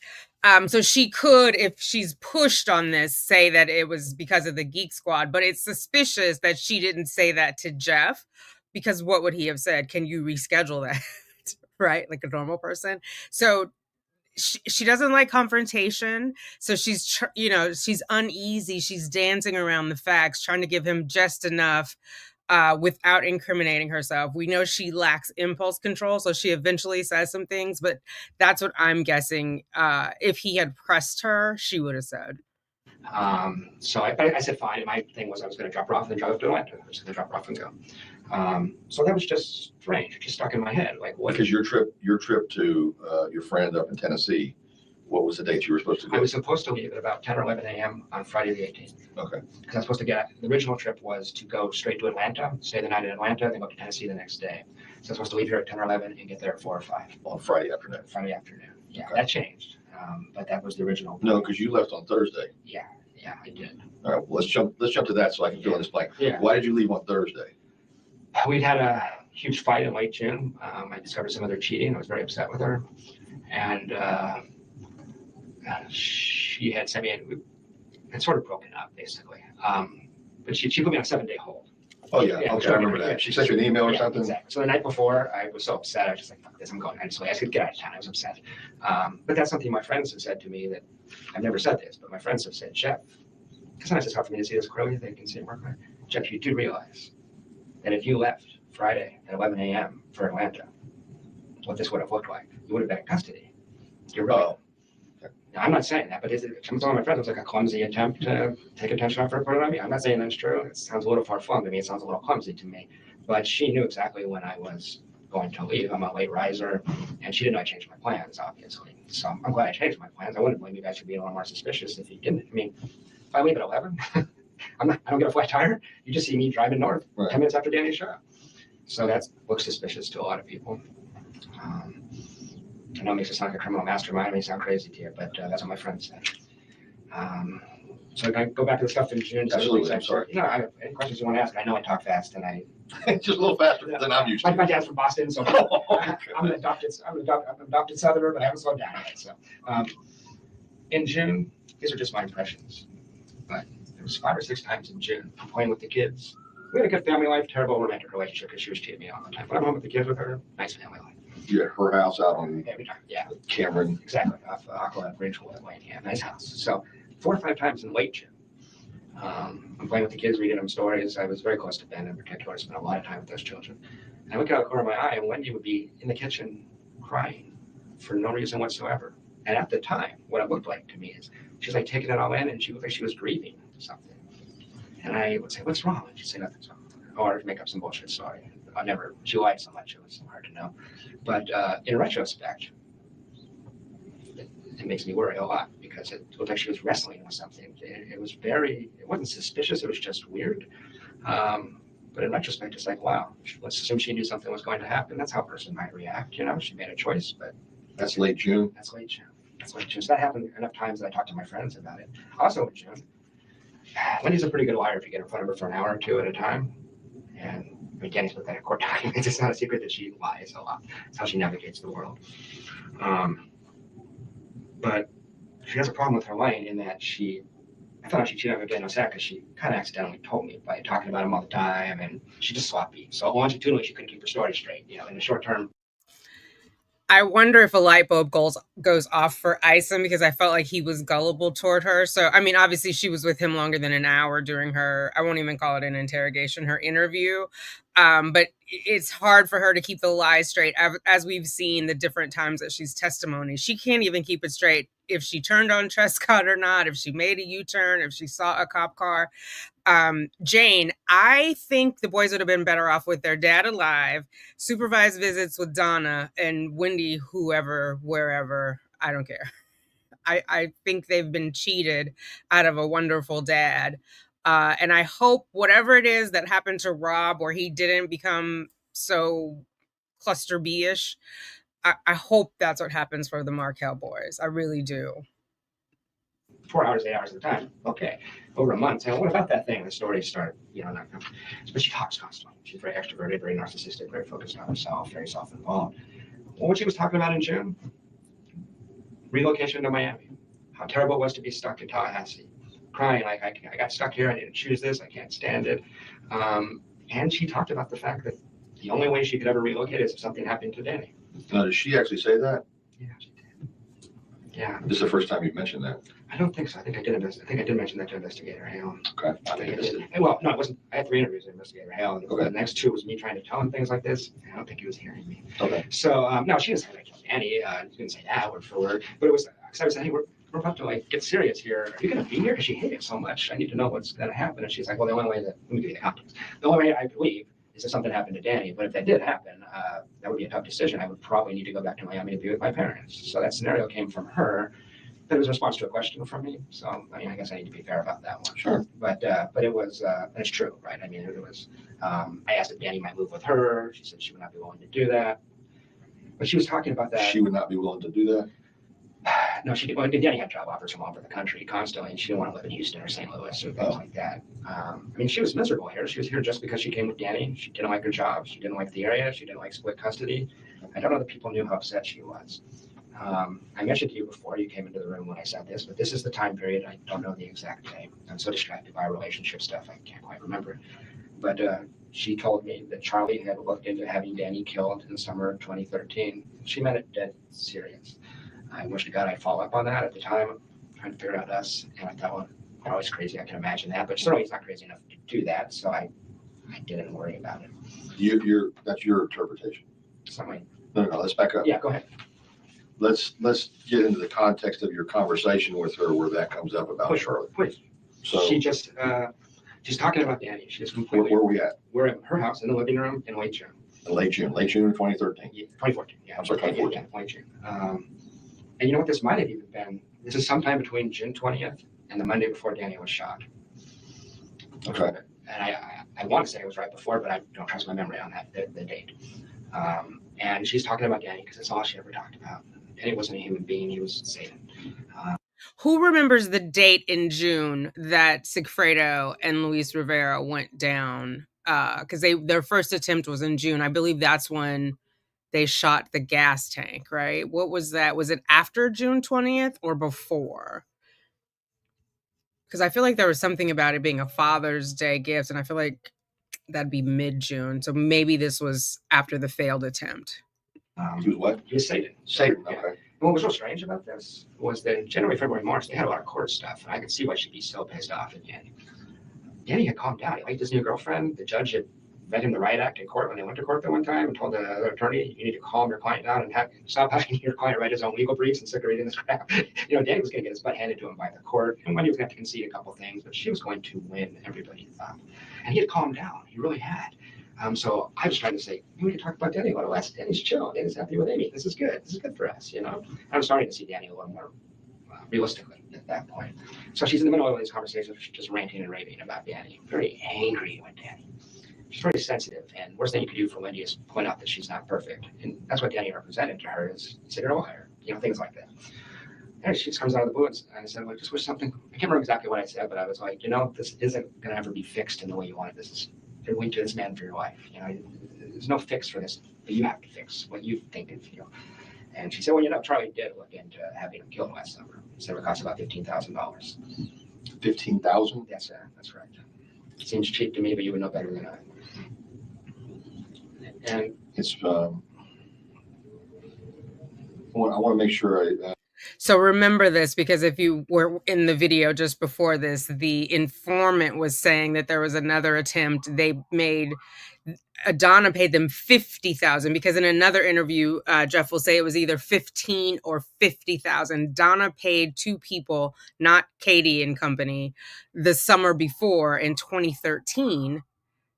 So she could, if she's pushed on this, say that it was because of the Geek Squad, but it's suspicious that she didn't say that to Jeff, because what would he have said? Can you reschedule that? Right? Like a normal person. So she doesn't like confrontation. So she's, she's uneasy. She's dancing around the facts, trying to give him just enough without incriminating herself. We know she lacks impulse control, so she eventually says some things, but that's what I'm guessing. If he had pressed her, she would have said. So I said fine. My thing was I was going to drop her off and then drive up to Atlanta. I was going to drop her off and go. So that was just strange. It just stuck in my head. Like, what? Because your trip to your friend up in Tennessee, what was the date you were supposed to go? I was supposed to leave at about 10 or 11 a.m. on Friday the 18th. Okay. Because I was supposed to the original trip was to go straight to Atlanta, stay the night in Atlanta, then go to Tennessee the next day. So I was supposed to leave here at 10 or 11 and get there at 4 or 5. On Friday afternoon. Friday afternoon. Yeah, Okay. That changed. But that was the original. No, because you left on Thursday. Yeah, I did. All right, well, let's jump to that so I can fill in this blank. Yeah. Why did you leave on Thursday? We'd had a huge fight in late June. I discovered some other cheating. I was very upset with her. And she had sent me, had sort of broken up, basically. But she put me on a 7-day hold. Oh, yeah. Okay, I remember that. She sent you an email or something? Exactly. So the night before, I was so upset. I was just like, fuck this, I'm going. I said, get out of town. I was upset. But that's something my friends have said to me that I've never said this, but my friends have said, Jeff, because sometimes it's hard for me to see this clearly. They can see it more clearly. Jeff, you do realize that if you left Friday at 11 a.m. for Atlanta, what this would have looked like, you would have been in custody. You're right. Oh. Now, I'm not saying that, but some of my friends, it was like a clumsy attempt to take attention off her, put it on me. I'm not saying that's true. It sounds a little far-flung to me. It sounds a little clumsy to me. But she knew exactly when I was going to leave. I'm a late riser, and she didn't know I changed my plans, obviously. So I'm glad I changed my plans. I wouldn't blame you guys for being a little more suspicious if you didn't. I mean, if I leave at 11, I don't get a flat tire. You just see me driving north 10 minutes after Danny's show. So that looks suspicious to a lot of people. I know it makes it sound like a criminal mastermind. It may sound crazy to you, but that's what my friend said. So can I go back to the stuff in June? Absolutely, I'm sorry. No, any questions you want to ask? I know I talk fast and I. Just a little faster than I'm used to. My dad's from Boston, so I'm an adopted Southerner, but I haven't slowed down yet. So, in June, these are just my impressions. But there was 5 or 6 times in June I'm playing with the kids. We had a good family life, terrible romantic relationship because she was cheating me all the time. But I'm home with the kids with her, nice family life. You had her house out on Every time, yeah. Cameron. Exactly, off Aqua Ridgewood Lane, yeah, nice house. So 4 or 5 times in late June. I'm playing with the kids, reading them stories. I was very close to Ben in particular. I spent a lot of time with those children. And I look out of the corner of my eye, and Wendi would be in the kitchen crying for no reason whatsoever. And at the time, what it looked like to me is she's like taking it all in, and she looked like she was grieving something. And I would say, "What's wrong?" And she'd say, "Nothing's wrong." Or I'd make up some bullshit story. She lied so much, it was hard to know. But in retrospect, it makes me worry a lot because it looked like she was wrestling with something. It wasn't suspicious, it was just weird. But in retrospect, it's like, wow, let's assume she knew something was going to happen. That's how a person might react, She made a choice, but. That's late June. That's late June. So that happened enough times that I talked to my friends about it. Also in June, Wendy's a pretty good liar if you get in front of her for an hour or 2 at a time. And I mean, Danny's put that in court documents. It's not a secret that she lies a lot. It's how she navigates the world. But she has a problem with her lying in that I found out she cheated on Daniel Sack because she kind of accidentally told me by talking about him all the time, and she just sloppy. So longitudinally, she couldn't keep her story straight. In the short term. I wonder if a light bulb goes off for Isom because I felt like he was gullible toward her. So, I mean, obviously she was with him longer than an hour during I won't even call it an interrogation, her interview. But it's hard for her to keep the lies straight. As we've seen the different times that she's testimony, she can't even keep it straight if she turned on Trescott or not, if she made a U-turn, if she saw a cop car. Jane, I think the boys would have been better off with their dad alive, supervised visits with Donna and Wendi, whoever, wherever, I don't care. I think they've been cheated out of a wonderful dad. And I hope whatever it is that happened to Rob, where he didn't become so cluster B-ish, I hope that's what happens for the Markel boys. I really do. 4 hours, 8 hours at a time. Okay. Over a month. Saying, what about that thing? The stories start, but she talks constantly. She's very extroverted, very narcissistic, very focused on herself, very self-involved. Well, what she was talking about in June, relocation to Miami, how terrible it was to be stuck in Tallahassee, crying like, I got stuck here, I didn't choose this, I can't stand it. And she talked about the fact that the only way she could ever relocate is if something happened to Danny. Now, did she actually say that? Yeah, she did. Yeah. This is the first time you've mentioned that. I don't think so. I think I did mention that to Investigator Hale. Okay. Well, no, it wasn't. I had 3 interviews with Investigator Hale, and okay. The next 2 was me trying to tell him things like this. I don't think he was hearing me. Okay. So, no, she didn't say I killed Danny. She didn't say that word for word. But it was, because I was saying, hey, we're about to get serious here. Are you going to be here? Because she hated it so much. I need to know what's going to happen. And she's like, well, the only way let me give you the context. The only way I believe is if something happened to Danny. But if that did happen, that would be a tough decision. I would probably need to go back to Miami to be with my parents. So that scenario came from her. That was a response to a question from me. So, I mean, I guess I need to be fair about that one. Sure. But it was, it's true, right? I mean, it was, I asked if Danny might move with her. She said she would not be willing to do that. But she was talking about that. She would not be willing to do that? No, she did. Well, Danny had job offers from all over the country constantly, and she didn't want to live in Houston or St. Louis or things like that. I mean, she was miserable here. She was here just because she came with Danny. She didn't like her job. She didn't like the area. She didn't like split custody. I don't know that people knew how upset she was. I mentioned to you before you came into the room when I said this, but this is the time period. I don't know the exact day. I'm so distracted by relationship stuff, I can't quite remember. But she told me that Charlie had looked into having Danny killed in the summer of 2013. She meant it dead serious. I wish to God I'd follow up on that at the time, trying to figure out us. And I thought, well, I'm always crazy. I can imagine that, but certainly he's not crazy enough to do that. So I didn't worry about it. That's your interpretation. Something. No, let's back up. Yeah, go ahead. Let's get into the context of your conversation with her where that comes up about Charlie. Please. So she just, she's talking about Danny. She's completely. Where are we at? We're at her house in the living room in late June. Late June of 2013. Yeah, 2014. Yeah, I'm sorry, 2014. Yeah, late June. And you know what this might have even been? This is sometime between June 20th and the Monday before Danny was shot. Okay. And I want to say it was right before, but I don't trust my memory on that, the date. And she's talking about Danny because that's all she ever talked about. Danny wasn't a human being. He was Satan. Who remembers the date in June that Sigfredo and Luis Rivera went down? Because their first attempt was in June. I believe that's when they shot the gas tank, right? What was that? Was it after June 20th or before? Because I feel like there was something about it being a Father's Day gift, and I feel like that'd be mid-June. So maybe this was after the failed attempt. He was what? He was Satan. Satan, Yeah. okay. And what was so strange about this was that in January, February, March, they had a lot of court stuff. And I could see why she'd be so pissed off at Danny. Danny had calmed down. He liked his new girlfriend. The judge had read him the riot act in court when they went to court that one time and told the other attorney, you need to calm your client down and stop having your client write his own legal briefs and stick reading this crap. Danny was going to get his butt handed to him by the court. And Wendi was going to have to concede a couple things, but she was going to win, everybody thought. And he had calmed down. He really had. So I was trying to say, we can talk about Danny a little less. Danny's chill. Danny's happy with Amy. This is good. This is good for us, I'm starting to see Danny a little more realistically at that point. So she's in the middle of these conversations, she's just ranting and raving about Danny. Very angry with Danny. She's very sensitive, and worst thing you could do for Wendi is point out that she's not perfect. And that's what Danny represented to her is consider her a liar, things like that. And she just comes out of the blue and I said, well, just wish something. I can't remember exactly what I said, but I was like, this isn't going to ever be fixed in the way you want it. This is you're linked to this man for your life. There's no fix for this, but you have to fix what you think and feel. And she said, well, Charlie did look into having him killed last summer. He said it would cost about $15,000. $15,000? Yes, sir. That's right. It seems cheap to me, but you would know better than I. And it's, I want to make sure So remember this, because if you were in the video just before this, the informant was saying that there was another attempt. They made Donna paid them $50,000 because in another interview, Jeff will say it was either 15 or 50,000. Donna paid two people, not Katie and company, the summer before in 2013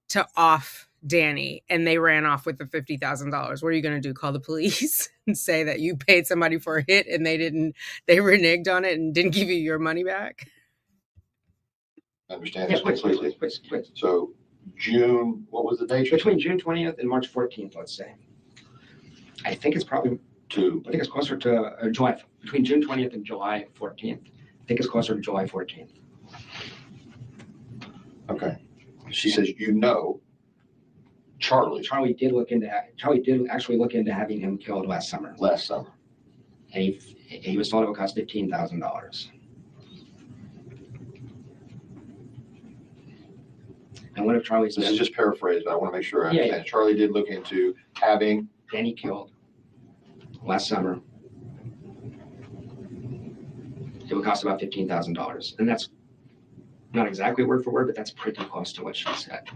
to off Danny, and they ran off with the $50,000. What are you going to do? Call the police and say that you paid somebody for a hit and they reneged on it and didn't give you your money back? I understand this completely. Please. So June, what was the date? Between June 20th and March 14th, let's say. I think it's probably I think it's closer to July, between June 20th and July 14th. I think it's closer to July 14th. Okay. She says, Charlie did actually look into having him killed last summer. And he was told it would cost $15,000. And what if Charlie's... This is just paraphrased, but I want to make sure I understand. Yeah. Charlie did look into having Danny killed last summer. It would cost about $15,000. And that's not exactly word for word, but that's pretty close to what she said.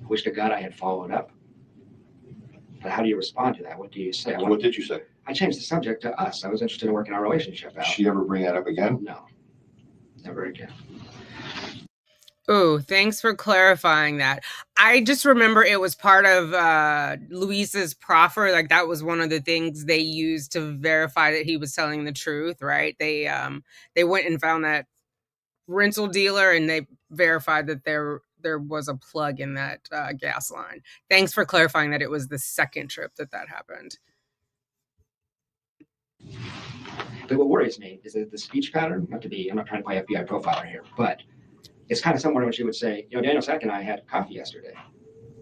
I wish to God I had followed up. But how do you respond to that? What do you say? What did you say? I changed the subject to us. I was interested in working our relationship out. Did she ever bring that up again? No. Never again. Oh, thanks for clarifying that. I just remember it was part of Luis's proffer. Like that was one of the things they used to verify that he was telling the truth, right? They went and found that rental dealer and they verified that there was a plug in that gas line. Thanks for clarifying that it was the second trip that happened. But what worries me is that the speech pattern, I'm not trying to play FBI profiler here, but it's kind of similar to when she would say, Daniel Sack and I had coffee yesterday.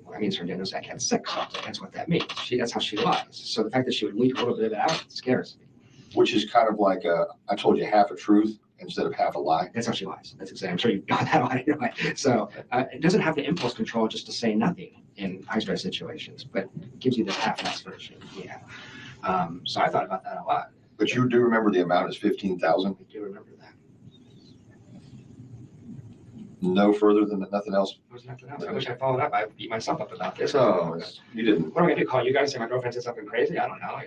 Well, that means her Daniel Sack had sex. That's what that means. That's how she lies. So the fact that she would leak a little bit of it out scares me. Which is kind of like I told you half a truth instead of half a lie. That's how she lies. That's exactly. I'm sure you got that on your mind. So it doesn't have the impulse control just to say nothing in high stress situations, but it gives you this half-ass version. Yeah. So I thought about that a lot. But you do remember the amount is $15,000? I do remember that. No further than that, nothing else? There was nothing else. I wish I followed up. I beat myself up about this. Oh, you didn't. What am I going to do? Call you guys? Say my girlfriend said something crazy? I don't know.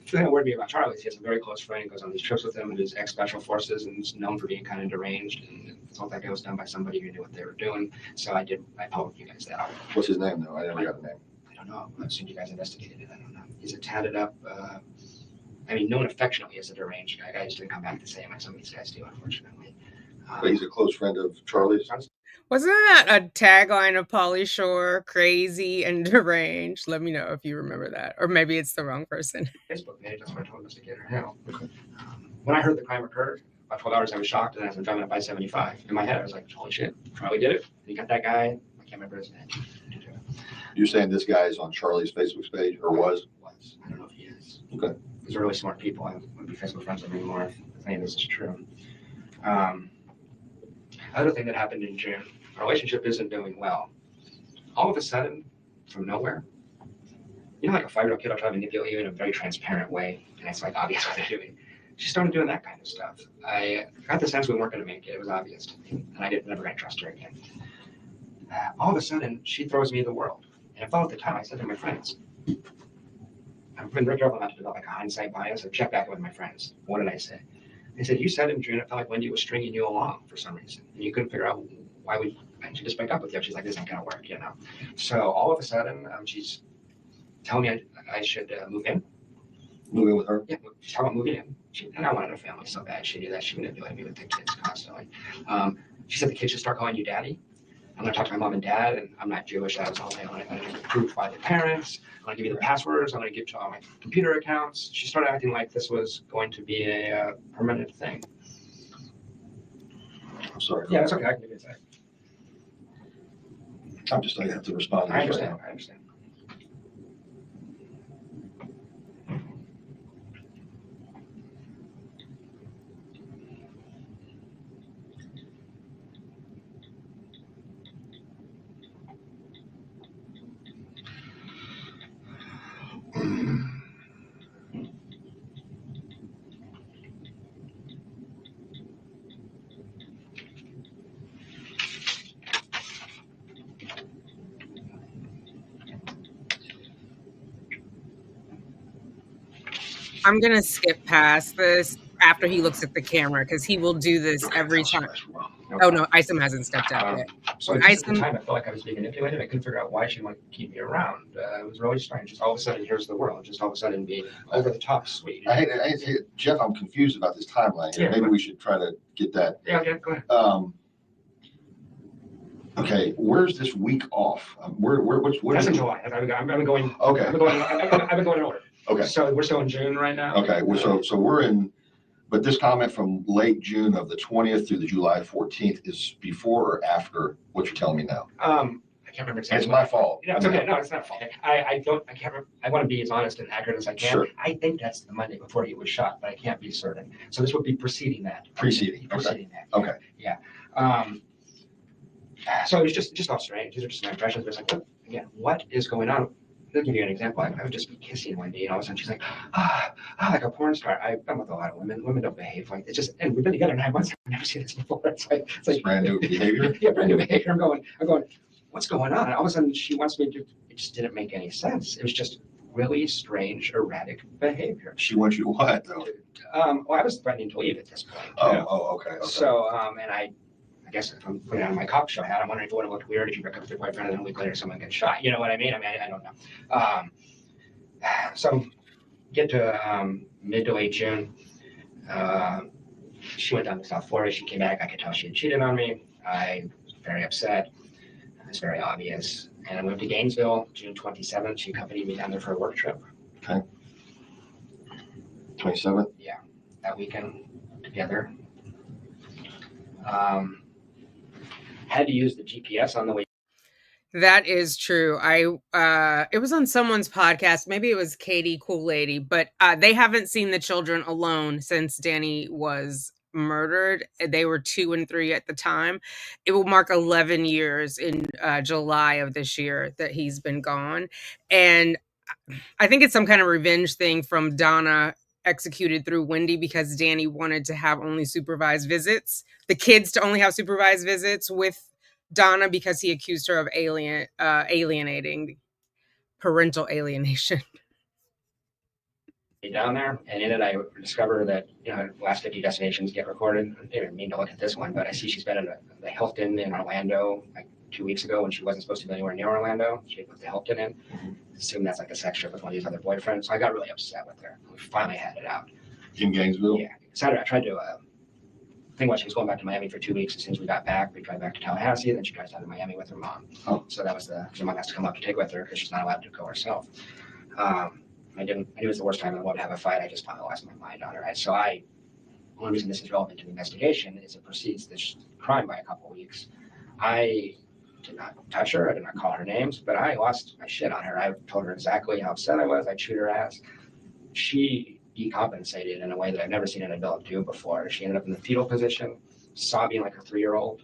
The thing that worried me about Charlie is he has a very close friend and goes on these trips with him and is ex-special forces and is known for being kind of deranged. And the whole thing was done by somebody who knew what they were doing. So I told you guys that. What's his name, though? I never got the name. I don't know. I assumed you guys investigated it. I don't know. He's a tatted up... known affectionately as a deranged guy. I just didn't come back to say him like some of these guys do, unfortunately. But he's a close friend of Charlie's? Wasn't that a tagline of Pauly Shore, crazy and deranged? Let me know if you remember that. Or maybe it's the wrong person. Facebook page. That's what I told investigator Hale. When I heard the crime occurred, about 12 hours, I was shocked, and as I'm driving up I-75, in my head, I was like, holy shit, Charlie did it. He got that guy. I can't remember his name. You're saying this guy is on Charlie's Facebook page, or was? I don't know if he is. Okay. These are really smart people. I wouldn't be Facebook friends with them anymore if any of this is true. Other thing that happened in June, our relationship isn't doing well. All of a sudden, from nowhere, like a 5-year-old kid will try to manipulate you in a very transparent way, and it's like obvious what they're doing. She started doing that kind of stuff. I got the sense we weren't going to make it. It was obvious to me, and I never going to trust her again. All of a sudden, she throws me the world. And I felt at the time, I said to my friends, I've been very careful not to develop like a hindsight bias. I checked back with my friends. What did I say? They said, you said in June, it felt like Wendi was stringing you along for some reason. And you couldn't figure out why we should just break up with you. She's like, this ain't going to work, So all of a sudden, she's telling me I should move in. Move in with her? Yeah, she's talking about moving in. And I wanted a family so bad. She knew that. She manipulated me with the kids constantly. She said the kids should start calling you daddy. I'm going to talk to my mom and dad, and I'm not Jewish. That was all I wanted. I'm going to get approved by the parents. I'm going to give you the passwords. I'm going to give you all my computer accounts. She started acting like this was going to be a permanent thing. I'm sorry. Yeah, that's okay. I can give you a second. I'm just, I have to respond to I this understand. right I understand. I'm going to skip past this after he looks at the camera because he will do this every time. Oh, no, Isom hasn't stepped out yet. So at the time, I felt like I was being manipulated. I couldn't figure out why she wanted to keep me around. It was really strange. Just all of a sudden, here's the world. Just all of a sudden being over the top sweet. I hate it. Jeff, I'm confused about this timeline here. Yeah, maybe we should try to get that. Yeah, go ahead. Okay, where's this week off? That's in July. I've been going. Okay. I've been going in order. Okay. So we're still in June right now. Okay. So we're in, but this comment from late June of the 20th through the July 14th is before or after what you're telling me now? I can't remember exactly. It's my fault. No, it's okay. No, it's not fault. I can't remember. I want to be as honest and accurate as I can. Sure. I think that's the Monday before he was shot, but I can't be certain. So this would be preceding that. Preceding. Preceding that. Okay. Yeah. So it was just all strange. These are just my impressions. But it's like, again, what is going on? I'll give you an example. I would just be kissing Wendi, and all of a sudden she's like, like a porn star. I've been with a lot of women. Women don't behave like it's just. And we've been together 9 months. I've never seen this before. It's like brand new behavior. Yeah, brand new behavior. I'm going. What's going on? And all of a sudden she wants me to. It just didn't make any sense. It was just really strange, erratic behavior. She wants you to what though? Well, I was threatening to leave at this point. Okay. So, and I guess if I'm putting on my cop show hat, I'm wondering if it would have looked weird if you break up with your boyfriend and then a week later someone gets shot. You know what I mean? I don't know. So get to mid to late June. She went down to South Florida. She came back. I could tell she had cheated on me. I was very upset. It was very obvious. And I moved to Gainesville, June 27th. She accompanied me down there for a work trip. Okay. 27th? Yeah. That weekend together. Had to use the GPS on the way. That is true. It was on someone's podcast. Maybe it was Katie Cool Lady, but they haven't seen the children alone since Danny was murdered. They were 2 and 3 at the time. It will mark 11 years in July of this year that he's been gone. And I think it's some kind of revenge thing from Donna executed through Wendi because Danny wanted to have only supervised visits. The kids to only have supervised visits with Donna because he accused her of alienating, parental alienation. Down there, and in it I discover that last 50 destinations get recorded. I didn't mean to look at this one, but I see she's been in the Hilton in Orlando like 2 weeks ago when she wasn't supposed to be anywhere near Orlando. She put the Hilton in. Assume that's like a sex trip with one of these other boyfriends. So I got really upset with her. We finally had it out. In Gainesville? Yeah. Saturday I tried to thing was, she was going back to Miami for 2 weeks. As soon as we got back, we drive back to Tallahassee, and then she drives down to Miami with her mom. Oh. So that was her mom has to come up to take with her because she's not allowed to go herself. I knew it was the worst time in the world to have a fight. I just finally lost my mind on her. So one reason this is relevant to the investigation is it precedes this crime by a couple of weeks. I did not touch her. I did not call her names, but I lost my shit on her. I told her exactly how upset I was. I chewed her ass. She decompensated in a way that I've never seen an adult do before. She ended up in the fetal position, sobbing like a 3-year-old,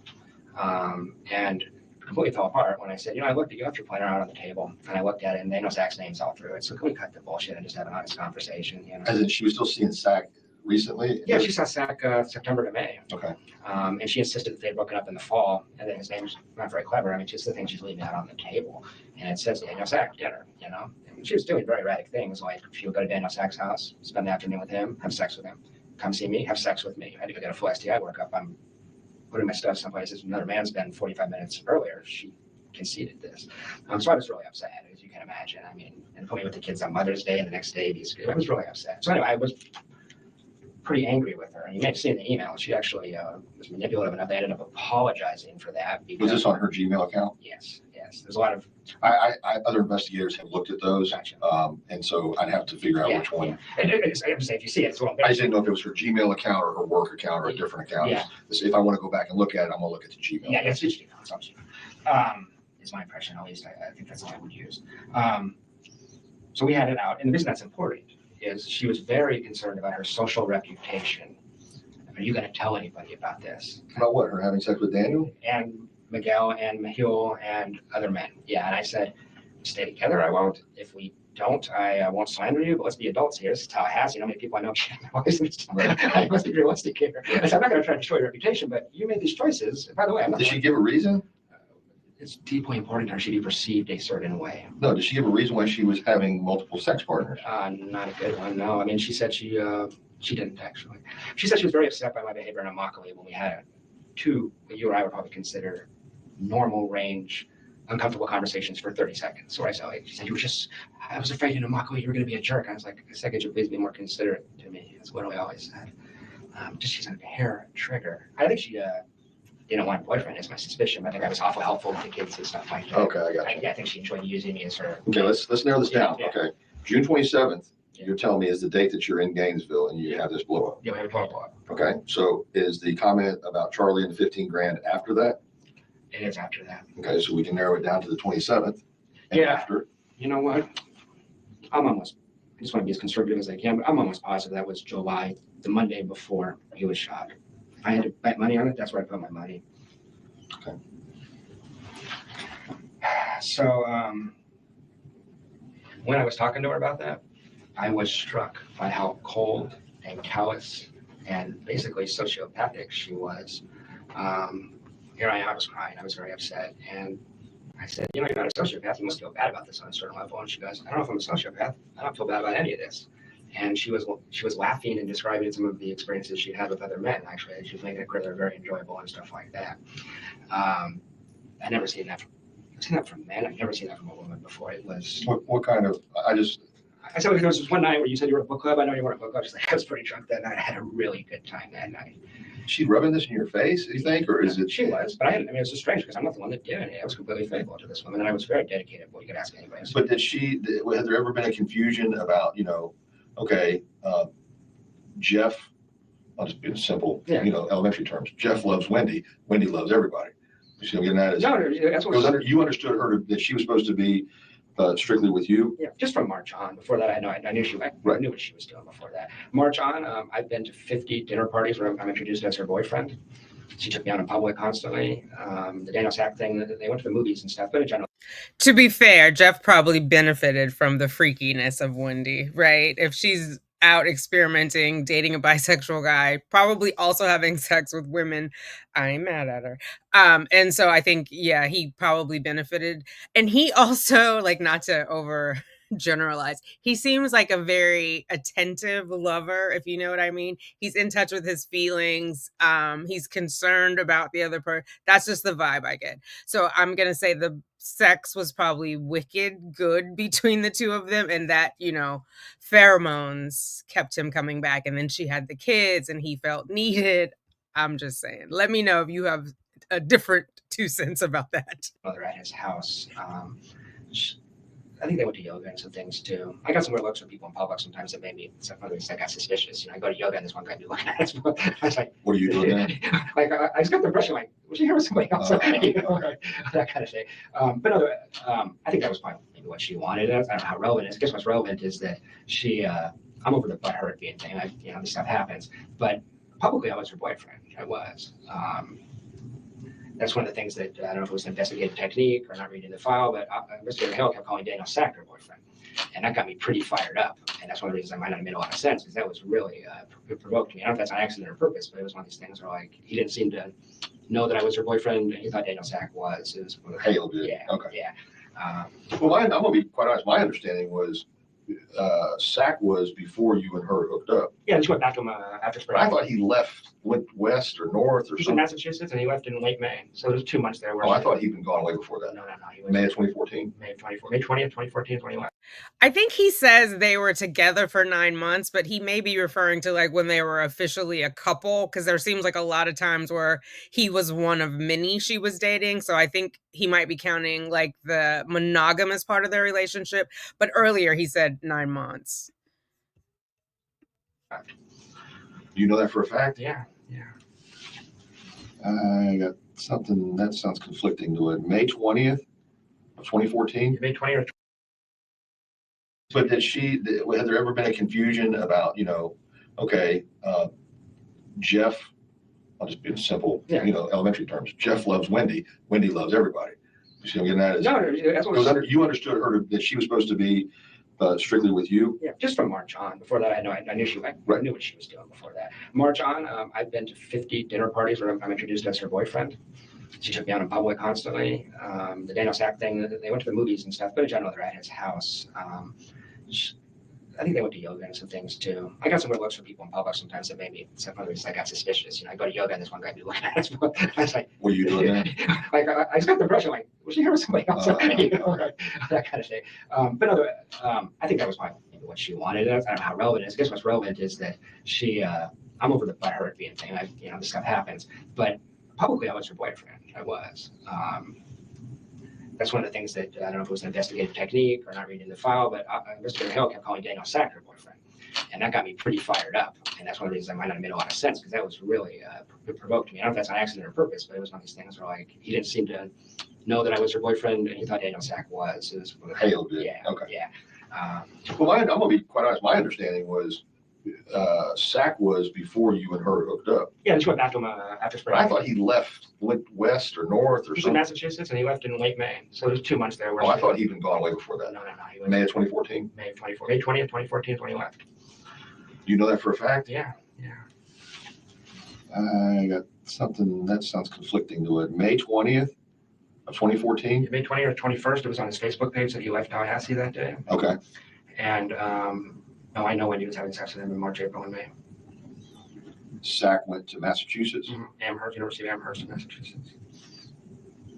and completely fell apart when I said, I looked at you after pointing her out on the table, and I looked at it, and they know Zach's name's all through it. So can we cut the bullshit and just have an honest conversation? As in, she was still seeing Zach recently? Yeah, she saw Zach September to May. Okay. And she insisted that they had broken up in the fall, and then his name's not very clever. I mean, just the thing she's leaving out on the table, and it says Daniel Zach dinner. And she was doing very erratic things, like she would go to Daniel Zach's house, spend the afternoon with him, have sex with him, come see me, have sex with me. I had to go get a full STI workup. I'm putting my stuff someplace that another man's been 45 minutes earlier. She conceded this. So I was really upset, as you can imagine. I mean, and put me with the kids on Mother's Day, and the next day, I was really upset. So anyway, I was pretty angry with her. And you may have seen the email. She actually was manipulative enough. They ended up apologizing for that. Because, was this on her Gmail account? Yes. There's a lot of... Other investigators have looked at those. Gotcha. And so I'd have to figure out which one. Yeah. And I'm saying, if you see it, it's wrong. I just didn't know if it was her Gmail account or her work account or a different account. Yeah. If I want to go back and look at it, I'm going to look at the Gmail. Yeah, it's just Gmail. It's not Gmail. Is my impression, at least. I think that's what I would use. So we had it out. And the reason that's important is she was very concerned about her social reputation. Are you going to tell anybody about this? About what? Her having sex with Daniel? And Miguel and Mahil and other men. Yeah, and I said, stay together, I won't. If we don't, I won't slander you, but let's be adults here. This is Tallahassee. How many people I know? I must be realistic here. I said, I'm not going to try to destroy your reputation, but you made these choices. By the way, I'm not. Did she give a reason? It's deeply important that she be perceived a certain way. No, did she give a reason why she was having multiple sex partners? Not a good one, no. I mean, she said she didn't actually. She said she was very upset by my behavior in Immokalee when we had two, you or I would probably consider normal range, uncomfortable conversations for 30 seconds. Where I said, she said, I was afraid in Immokalee you were going to be a jerk. I was like, I said, could you please be more considerate to me? That's what I always said. She's a hair trigger. I think she didn't want a boyfriend, is my suspicion. I think I was awful helpful with the kids and stuff like that. Okay, I got you. I think she enjoyed using me as her. Okay, let's narrow this down. Yeah. Okay, June 27th. You're telling me is the date that you're in Gainesville and you have this blow up. Yeah, we have a total blow up. Okay, so is the comment about Charlie and the 15 grand after that? It is after that. Okay, so we can narrow it down to the 27th. And Yeah. after. You know what? I just want to be as conservative as I can, but I'm almost positive that was July, the Monday before he was shot. If I had to bet money on it, that's where I put my money. Okay. So when I was talking to her about that, I was struck by how cold and callous and basically sociopathic she was. Here I am, I was crying. I was very upset. And I said, you're not a sociopath. You must feel bad about this on a certain level. And she goes, I don't know if I'm a sociopath. I don't feel bad about any of this. And she was laughing and describing some of the experiences she had with other men. Actually, she was making it clear they're very enjoyable and stuff like that. I've never seen that. I've seen that from men. I've never seen that from a woman before. It was. What kind of? I said there was this one night where you said you were at a book club. I know you weren't at a book club. She's like, I was pretty drunk that night. I had a really good time that night. She rubbing this in your face, you think, or is it? She was, but I mean, it's just strange because I'm not the one that did it. I was completely faithful to this woman, and I was very dedicated. Well, you could ask anybody. But had there ever been a confusion about, okay, Jeff? I'll just be simple, elementary terms. Jeff loves Wendi. Wendi loves everybody. You see what I'm getting at? No, that's what you understood her that she was supposed to be strictly with you. Yeah, just from March on. Before that, I knew I knew what she was doing before that. March on, I've been to 50 dinner parties where I'm introduced as her boyfriend. She took me out in public constantly. The Daniel Sack thing, they went to the movies and stuff, but in general. To be fair, Jeff probably benefited from the freakiness of Wendi, right? If she's out experimenting, dating a bisexual guy, probably also having sex with women, I'm mad at her. And so I think, yeah, he probably benefited. And he also, not to over generalize, he seems like a very attentive lover, if you know what I mean. He's in touch with his feelings. He's concerned about the other person. That's just the vibe I get. So I'm going to say the sex was probably wicked good between the two of them, and that, pheromones kept him coming back. And then she had the kids and he felt needed. I'm just saying. Let me know if you have a different 2 cents about that. Mother at his house. I think they went to yoga and some things too. I got some weird looks from people in public sometimes that made me, some other things that got suspicious. You know, I go to yoga and this one guy be looking at us. I was like, What are you doing there? like, I just got the impression, like, was she here with somebody else? You know, that kind of thing. But no, I think that was probably maybe what she wanted. I don't know how relevant it is. I guess what's relevant is that I'm over the butthurt being thing. This stuff happens. But publicly, I was her boyfriend. I was. That's one of the things that I don't know if it was an investigative technique or not reading the file, but Mr. Hill kept calling Daniel Sack her boyfriend. And that got me pretty fired up. And that's one of the reasons I might not have made a lot of sense, because that was really, it provoked me. I don't know if that's an accident or purpose, but it was one of these things where, like, he didn't seem to know that I was her boyfriend, and he thought Daniel Sack was. It was Hale did. Yeah. Okay. Yeah. Well, I'm going to be quite honest. My understanding was Sack was before you and her hooked up. Yeah, just went back to him after spring. I thought he went west or north or He's in something. Massachusetts, and he left in late May. So there's 2 months there. Oh, I thought he'd been gone way before that. No. He was May of 2014? May 20th, 2014, 21. I think he says they were together for 9 months, but he may be referring to like when they were officially a couple, because there seems like a lot of times where he was one of many she was dating. So I think he might be counting like the monogamous part of their relationship. But earlier he said 9 months. Do you know that for a fact? Yeah. I got something that sounds conflicting to it. May 20th of 2014? May 20th. But had there ever been a confusion about, okay, Jeff, I'll just be in simple, elementary terms. Jeff loves Wendi. Wendi loves everybody. You see what I'm getting at? No, that's what you understood her that she was supposed to be strictly with you? Yeah, just from March on. Before that, I knew I knew what she was doing before that. March on, I've been to 50 dinner parties where I'm introduced as her boyfriend. She took me out in public constantly. The Daniel Sack thing, they went to the movies and stuff, but in general, they're at his house. I think they went to yoga and some things too. I got some weird looks from people in public sometimes that made me, some other things that got suspicious. I go to yoga and this one guy be looking at us. I was like, what are you doing there? Like, I just got the impression, like, was she here with somebody else? That kind of thing. But no, I think that was probably maybe what she wanted. I don't know how relevant it is. I guess what's relevant is that I'm over the butthurt being thing. This stuff happens. But publicly, I was her boyfriend. I was. That's one of the things that I don't know if it was an investigative technique or not reading the file, but Mr. Hill kept calling Daniel Sack her boyfriend. And that got me pretty fired up. And that's one of the reasons I might not have made a lot of sense, because that was really, it provoked me. I don't know if that's an accident or purpose, but it was one of these things where, like, he didn't seem to know that I was her boyfriend, and he thought Daniel Sack was. It was Hale did. Yeah. Okay. Yeah. Well, I'm going to be quite honest. My understanding was Sack was before you and her hooked up. Yeah, just went back to him after spring. I thought he went west or north or He's something. in Massachusetts, and he left in late May. So there's 2 months there. Oh, I thought he'd been gone way before that. No. He was May of 2014? May 20th, 2014, 20 left. Do you know that for a fact? Yeah. I got something that sounds conflicting to it. May 20th of 2014? May 20th or 21st, it was on his Facebook page that he left Tallahassee that day. Okay. And I know when he was having sex with him in March, April, and May. Sack went to Massachusetts? Amherst, University of Amherst in Massachusetts.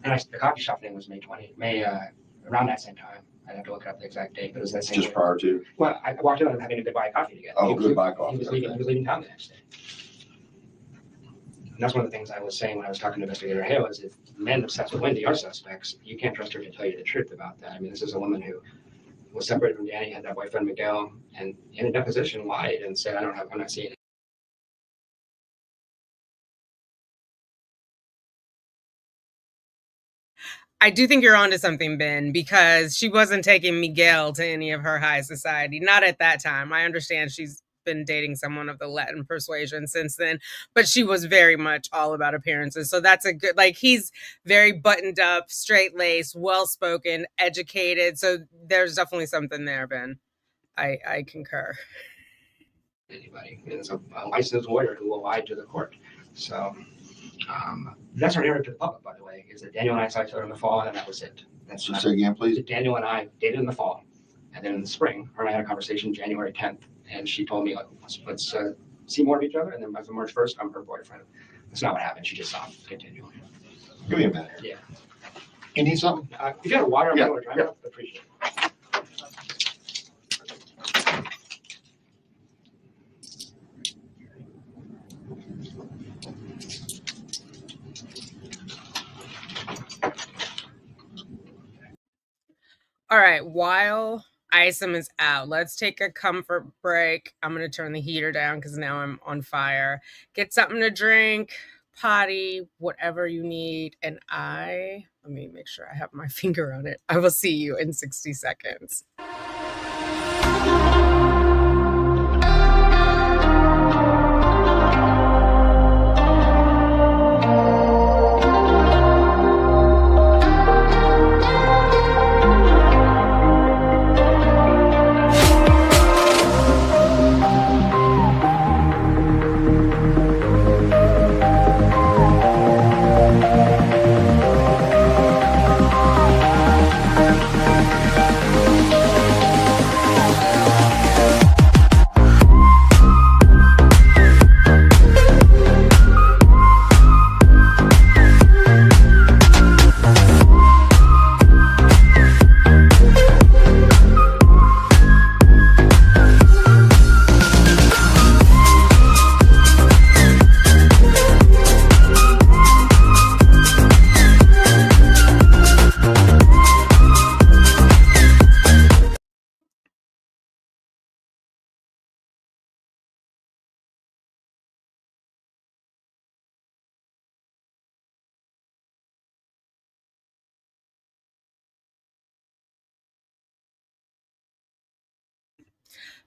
And the coffee shop thing was May 20th, around that same time. I'd have to look up the exact date, but it was that same Just week. prior to? Well, I walked in on him having a goodbye coffee together. Oh, goodbye coffee. He was leaving town the next day. And that's one of the things I was saying when I was talking to Investigator Hale is if men obsessed with Wendi are suspects, you can't trust her to tell you the truth about that. I mean, this is a woman who was separated from Danny, had that boyfriend Miguel, and in a deposition lied and said, I'm not seeing it. I do think you're onto something, Ben, because she wasn't taking Miguel to any of her high society. Not at that time. I understand she's been dating someone of the Latin persuasion since then, but she was very much all about appearances. So that's a good, like, he's very buttoned up, straight laced, well spoken, educated. So there's definitely something there, Ben. I concur. Anybody. It's a licensed lawyer who will lie to the court. So that's our narrative to the public, by the way, is that Daniel and I saw each other in the fall, and that was it. That's So say again, please. Daniel and I dated in the fall, and then in the spring, her and I had a conversation January 10th, and she told me, like, let's see more of each other, and then by March 1st, I'm her boyfriend. That's not what happened. She just saw him continually. Give me a minute. Yeah. You need something? If you got water, I'm Yeah, going to try to appreciate it. All right, while Isom is out, let's take a comfort break. I'm going to turn the heater down because now I'm on fire. Get something to drink, potty, whatever you need. And let me make sure I have my finger on it. I will see you in 60 seconds.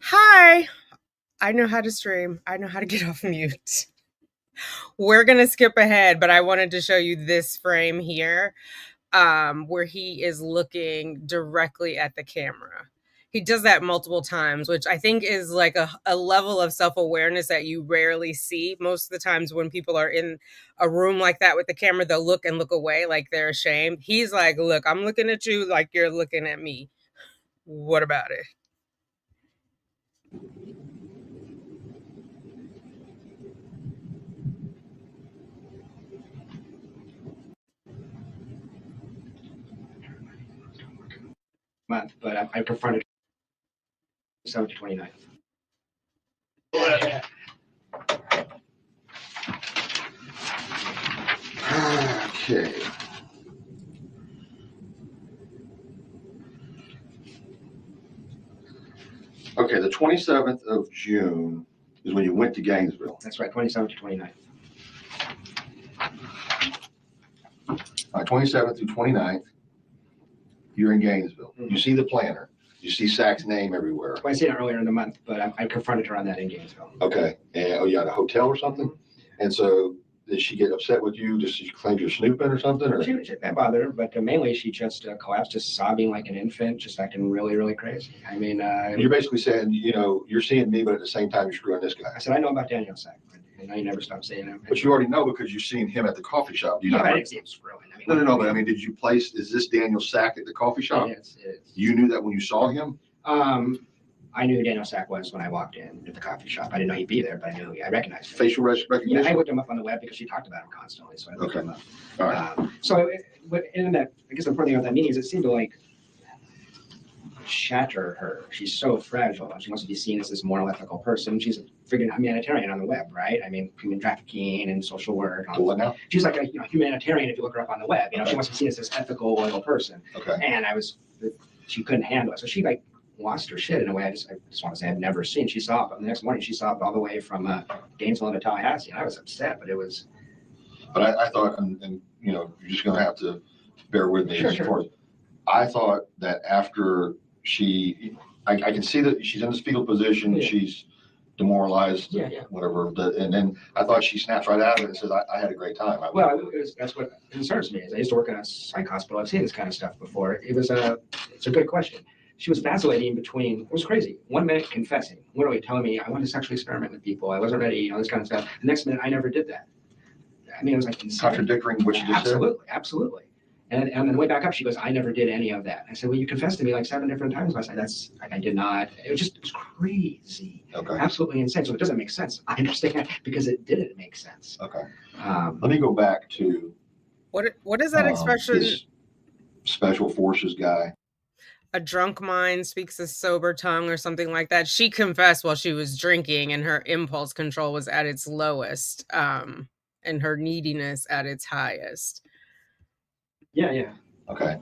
Hi, I know how to stream. I know how to get off mute. We're going to skip ahead, but I wanted to show you this frame here where he is looking directly at the camera. He does that multiple times, which I think is like a level of self-awareness that you rarely see. Most of the times when people are in a room like that with the camera, they'll look and look away like they're ashamed. He's like, look, I'm looking at you like you're looking at me. What about it? Month, but I confronted 7 to 29th. Okay. Okay, the 27th of June is when you went to Gainesville. That's right, 27 to 29th. 27th through 29th, you're in Gainesville. Mhm. You see the planner. You see Sack's name everywhere. Well, I seen it earlier in the month, but I confronted her on that in Gainesville. Okay. And you at a hotel or something? And so did she get upset with you? Did she claim you're snooping or something? Or? That bothered her, but mainly she just collapsed, just sobbing like an infant, just acting really, really crazy. I mean, you're basically saying, you're seeing me, but at the same time, you're screwing this guy. I said, I know about Daniel Sack. I know you never stopped saying him. But you already know because you've seen him at the coffee shop. I didn't see him screwing. No. But I mean, did you is this Daniel Sack at the coffee shop? It is. You knew that when you saw him? I knew who Daniel Sack was when I walked in at the coffee shop. I didn't know he'd be there, but I recognized him. Facial recognition? Yeah, I looked him up on the web because she talked about him constantly. So I looked him up. All right. But in that, I guess the important thing about that meeting is it seemed to like shatter her. She's so fragile. She wants to be seen as this moral, ethical person. She's a freaking humanitarian on the web, right? I mean, human trafficking and social work. What now? She's like a humanitarian if you look her up on the web. She wants to be seen as this ethical, loyal person. Okay. And she couldn't handle it. So she like lost her shit in a way I just want to say I've never seen. She sobbed. The next morning she sobbed all the way from Gainesville to Tallahassee. And I was upset, but it was. But I thought, and you're just going to have to bear with me. Sure. I thought that after I can see that she's in this fetal position. Yeah. She's demoralized, whatever. And then I thought she snaps right out of it and says, I had a great time. That's what concerns me. Is I used to work in a psych hospital. I've seen this kind of stuff before. It's a good question. She was vacillating between, it was crazy. 1 minute confessing, literally telling me I wanted to sexually experiment with people. I wasn't ready, this kind of stuff. The next minute, I never did that. I mean, it was like contradicting what you just said. Absolutely. And then way back up, she goes, I never did any of that. I said, well, you confessed to me like 7 different times last night. I did not. It was crazy. Okay. Absolutely insane. So it doesn't make sense. I understand because it didn't make sense. Okay. Let me go back to. What is that expression? This special forces guy. A drunk mind speaks a sober tongue or something like that. She confessed while she was drinking and her impulse control was at its lowest, and her neediness at its highest. Yeah. Okay.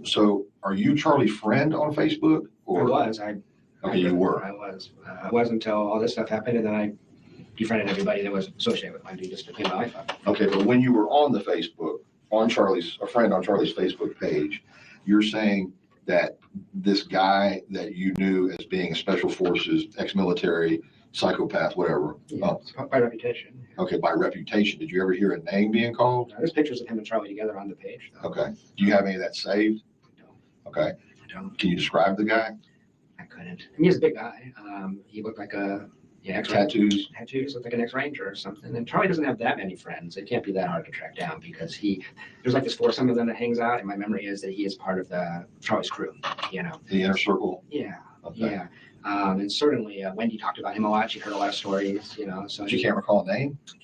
So are you Charlie's friend on Facebook? Or okay, you were. I was until all this stuff happened, and then I befriended everybody that was associated with Wendi just to clean my life up. Okay, but when you were on the Facebook, a friend on Charlie's Facebook page, you're saying that this guy that you knew as being a special forces, ex-military, psychopath, whatever. By reputation. Okay, by reputation. Did you ever hear a name being called? There's pictures of him and Charlie together on the page. Though. Okay. Do you have any of that saved? No. Okay. I don't. Can you describe the guy? I couldn't. I mean, he's a big guy. He looked like a tattoos. Tattoos, looked like an ex-ranger or something. And Charlie doesn't have that many friends. It can't be that hard to track down because there's like this foursome of them that hangs out. And my memory is that he is part of Charlie's crew. You know. The inner circle. Yeah. Okay. Yeah. And certainly Wendi talked about him a lot. She heard a lot of stories, you know. So but you can't recall a name? I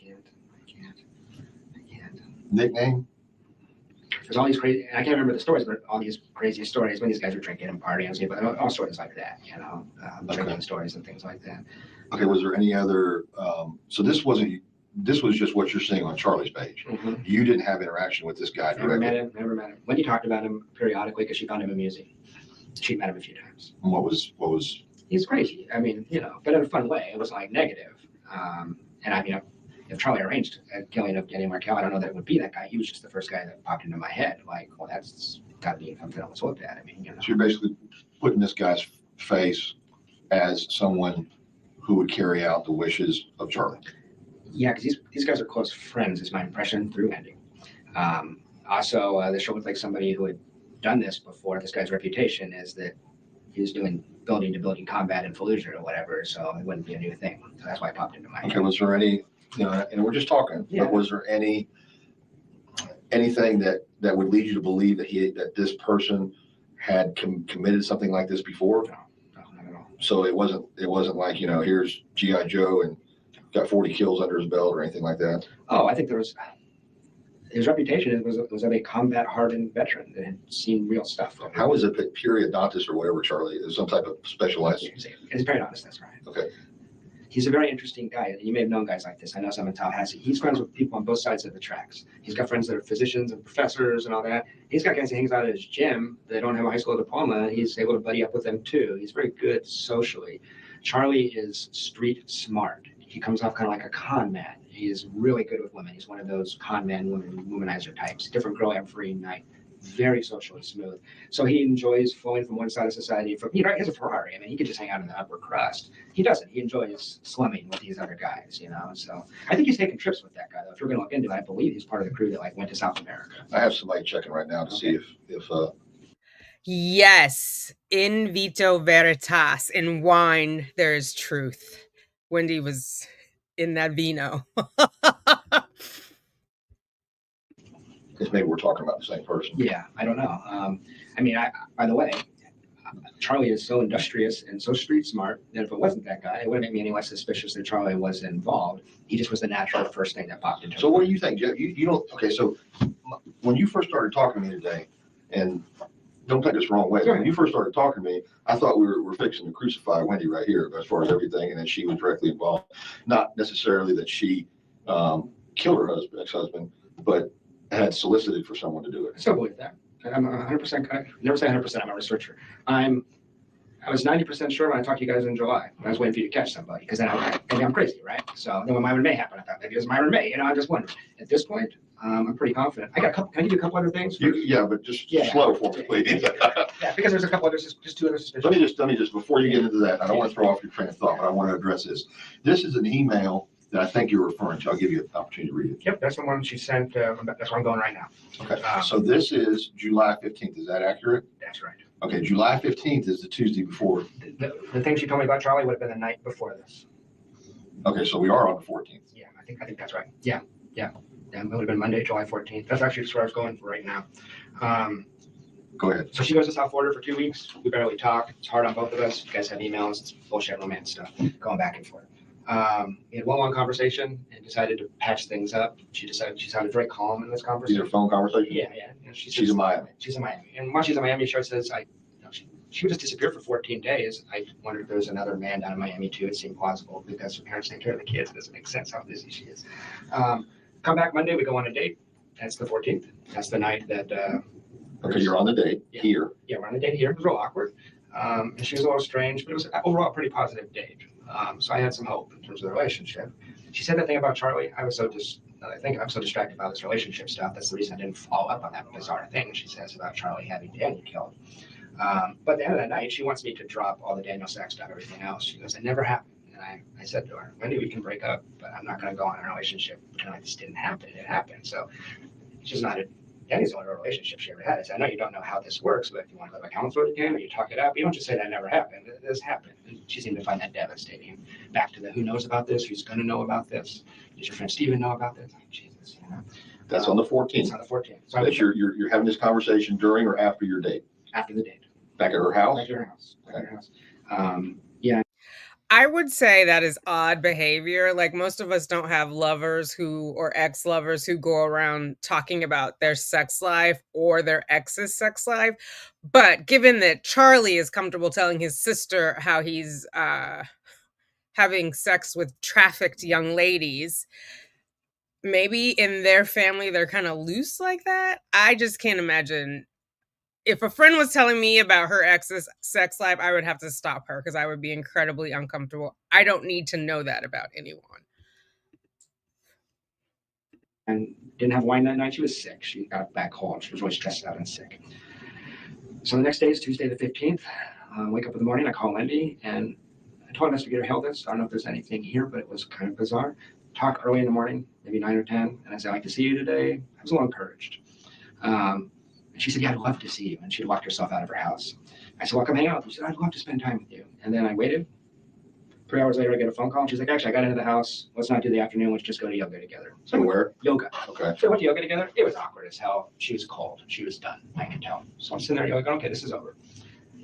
can't. Nickname? There's all these crazy, and I can't remember the stories, but all these crazy stories when these guys were drinking and partying, but all stories like that, you know, drinking stories and things like that. Okay, was there any other, so this was just what you're seeing on Charlie's page. Mm-hmm. You didn't have interaction with this guy directly? Never met him. Wendi talked about him periodically because she found him amusing. She met him a few times. And what was? He's crazy. I mean, you know, but in a fun way. It was like negative. And I mean, if Charlie arranged a killing of Danny Markel, I don't know that it would be that guy. He was just the first guy that popped into my head. Like, well, that's got to be something I was looked at. I mean, you know. So you're basically putting this guy's face as someone who would carry out the wishes of Charlie. Yeah, because these guys are close friends, is my impression through Wendi. Also, this show looked like somebody who had done this before. This guy's reputation is that he was doing building to building combat in Fallujah or whatever, so it wouldn't be a new thing. So that's why it popped into my head. Okay, was there any, you know, and we're just talking, Yeah. but was there anything that would lead you to believe that this person had committed something like this before? No, not at all. So it wasn't like, you know, here's G.I. Joe and got 40 kills under his belt or anything like that? Oh, I think his reputation was of a combat hardened veteran that had seen real stuff. How was it periodontist or whatever, Charlie? Is some type of specialized? He's periodontist, that's right. Okay. He's a very interesting guy, and you may have known guys like this. I know some in Tallahassee. He's friends with people on both sides of the tracks. He's got friends that are physicians and professors and all that. He's got guys he hangs out at his gym that don't have a high school diploma. He's able to buddy up with them too. He's very good socially. Charlie is street smart. He comes off kind of like a con man. He is really good with women. He's one of those con man womanizer types. Different girl every night. Very socially smooth. So he enjoys flowing from one side of society. He has a Ferrari. I mean, he could just hang out in the upper crust. He doesn't. He enjoys slumming with these other guys, you know. So I think he's taking trips with that guy, though. If you're going to look into it, I believe he's part of the crew that went to South America. I have somebody checking right now to see if Yes, in vito veritas. In wine, there is truth. Wendi was in that vino. Because maybe we're talking about the same person. Yeah, I don't know. I mean, by the way, Charlie is so industrious and so street smart that if it wasn't that guy, it wouldn't make me any less suspicious that Charlie was involved. He just was the natural first thing that popped into. So what do you think, Jeff? You don't. Okay, so when you first started talking to me today, and don't take this the wrong way, but when you first started talking to me, I thought we were fixing to crucify Wendi right here as far as everything, and that she was directly involved. Not necessarily that she killed her ex-husband, but had solicited for someone to do it. I still believe that. I'm 100% correct. Never say 100%. I'm a researcher. I was 90% sure when I talked to you guys in July. I was waiting for you to catch somebody because then maybe I'm crazy, right? So then when Myron May happened, I thought maybe it was Myron May. You know, I just wondered. At this point, I'm pretty confident. I got a couple. Can I give you a couple other things? Yeah, but just slow for me, please. Yeah, because there's a couple others, just two other suspicions. Let me just before you get into that, I don't want to throw off your train of thought, but I want to address this. This is an email that I think you're referring to. I'll give you an opportunity to read it. Yep, that's the one she sent. That's where I'm going right now. Okay, so this is July 15th. Is that accurate? That's right. Okay, July 15th is the Tuesday before. The thing she told me about Charlie would have been the night before this. Okay, so we are on the 14th. Yeah, I think that's right. Yeah. It would have been Monday, July 14th. That's actually where I was going for right now. Go ahead. So she goes to South Florida for 2 weeks. We barely talk. It's hard on both of us. You guys have emails. It's bullshit romance stuff going back and forth. We had one conversation and decided to patch things up. She sounded very calm in this conversation. These are phone conversations? Yeah. And she's in Miami. She's in Miami. And while she's in Miami, she says, she would just disappear for 14 days. I wondered if there was another man down in Miami too. It seemed plausible because her parents take care of the kids. It doesn't make sense how busy she is. Come back Monday, we go on a date. That's the 14th. That's the night that Okay, you're on the date here. Yeah, we're on the date here. It was real awkward. And she was a little strange, but it was overall a pretty positive date. So I had some hope in terms of the relationship. She said that thing about Charlie. I think I'm so distracted by this relationship stuff. That's the reason I didn't follow up on that bizarre thing she says about Charlie having Daniel killed. But at the end of the night, she wants me to drop all the Daniel sex stuff, everything else. She goes, it never happened. And I said to her, Wendi, we can break up, but I'm not going to go on a relationship. This didn't happen. It happened. So she's not Danny's the only relationship she ever had. I said, I know you don't know how this works, but if you want to go to counsel again or you talk it up, you don't just say that never happened. This happened. And she seemed to find that devastating. Back to the who knows about this, who's going to know about this. Does your friend Steven know about this? Oh, Jesus, you know. That's on the 14th. It's on the 14th. So you're having this conversation during or after your date? After the date. Back at her house? Back at her house. Back at her house. I would say that is odd behavior. Like most of us don't have lovers or ex-lovers who go around talking about their sex life or their ex's sex life. But given that Charlie is comfortable telling his sister how he's having sex with trafficked young ladies, maybe in their family they're kind of loose like that. I just can't imagine. If a friend was telling me about her ex's sex life, I would have to stop her because I would be incredibly uncomfortable. I don't need to know that about anyone. And didn't have wine that night. She was sick. She got back home. She was really stressed out and sick. So the next day is Tuesday the 15th. Wake up in the morning. I call Wendi and I told investigator Hill this. I don't know if there's anything here, but it was kind of bizarre. Talk early in the morning, maybe 9 or 10. And I said, I'd like to see you today. I was a little encouraged. She said, yeah, I'd love to see you. And she locked herself out of her house. I said, well, come hang out with you. She said, I'd love to spend time with you. And then I waited. 3 hours later, I get a phone call. And she's like, actually, I got into the house. Let's not do the afternoon. Let's just go to yoga together. So where? Yoga. Okay. So we went to yoga together. It was awkward as hell. She was cold. She was done. I could tell. So I'm sitting there yoga. Okay, this is over.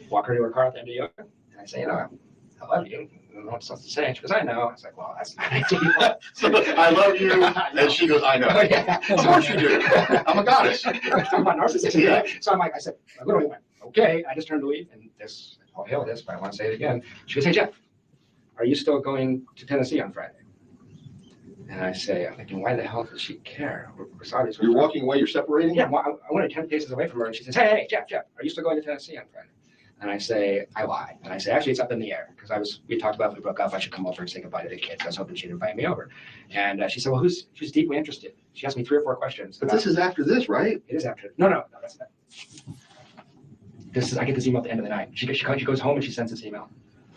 Walk her to her car at the end of yoga. And I say, I love you. I don't know what else to say. She goes, I know. I was like, well, that's not ideal. So I love you. And she goes, I know. Yeah. Of course you do. I'm a goddess. I'm a narcissist. Yeah. So I said, I literally went, okay. I just turned to leave. And I'll hail this, but I want to say it again. She goes, hey, Jeff, are you still going to Tennessee on Friday? And I say, I'm thinking, why the hell does she care? You're walking away, you're separating? Yeah, well, I went 10 paces away from her, and she says, hey, Jeff, are you still going to Tennessee on Friday? And I say, I lie. And I say, actually, it's up in the air. Because we talked about if we broke up, I should come over and say goodbye to the kids. I was hoping she'd invite me over. And she said, well, she's deeply interested. She asked me 3 or 4 questions. But this is after this, right? It is after. No, that's not. I get this email at the end of the night. She goes home and she sends this email.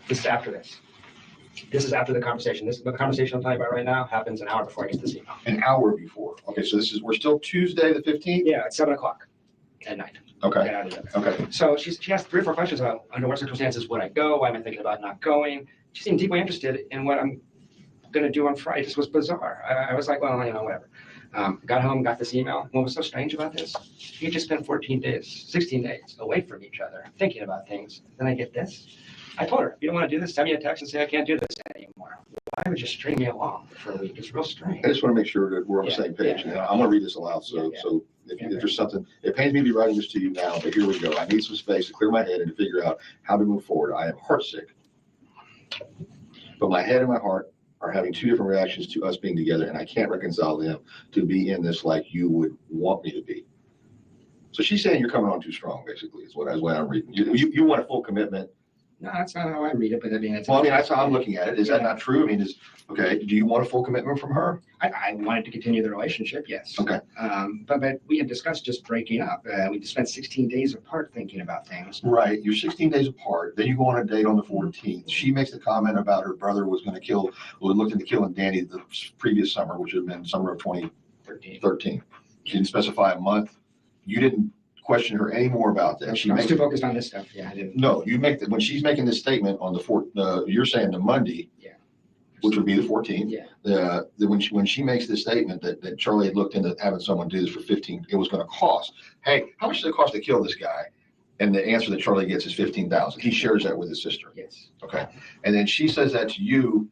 This is after this. This is after the conversation. The conversation I'm talking about right now happens an hour before I get this email. An hour before. Okay, so we're still Tuesday the 15th? Yeah, it's 7:00 at night. Okay. Okay. So she asked 3 or 4 questions about under what circumstances would I go? Why am I thinking about not going? She seemed deeply interested in what I'm going to do on Friday. This was bizarre. I was like, well, whatever. Got home, got this email. What was so strange about this? We had just spent 16 days away from each other, thinking about things. Then I get this. I told her, if you don't want to do this, send me a text and say I can't do this anymore. Why would you string me along for a week? It's real strange. I just want to make sure that we're on the same page. Yeah. I'm going to read this aloud. So if there's something, it pains me to be writing this to you now, but here we go. I need some space to clear my head and to figure out how to move forward. I am heartsick, but my head and my heart are having 2 different reactions to us being together, and I can't reconcile them to be in this like you would want me to be. So she's saying you're coming on too strong, basically, is what I'm reading. You want a full commitment. No, that's not how I read it, but that's how I'm looking at it. Is that not true? Do you want a full commitment from her? I wanted to continue the relationship, yes. Okay. But we had discussed just breaking up. We spent 16 days apart thinking about things. Right. You're 16 days apart. Then you go on a date on the 14th. She makes the comment about her brother was looking to killing Danny the previous summer, which would have been summer of 2013. She didn't specify a month. You didn't question her any more about that. I was too focused on this stuff. Yeah, I didn't. No, when she's making this statement on you're saying the Monday, which would be the 14th. Yeah. When she makes this statement that Charlie had looked into having someone do this for 15, it was going to cost. Hey, how much does it cost to kill this guy? And the answer that Charlie gets is $15,000. He shares that with his sister. Yes. Okay. And then she says that to you,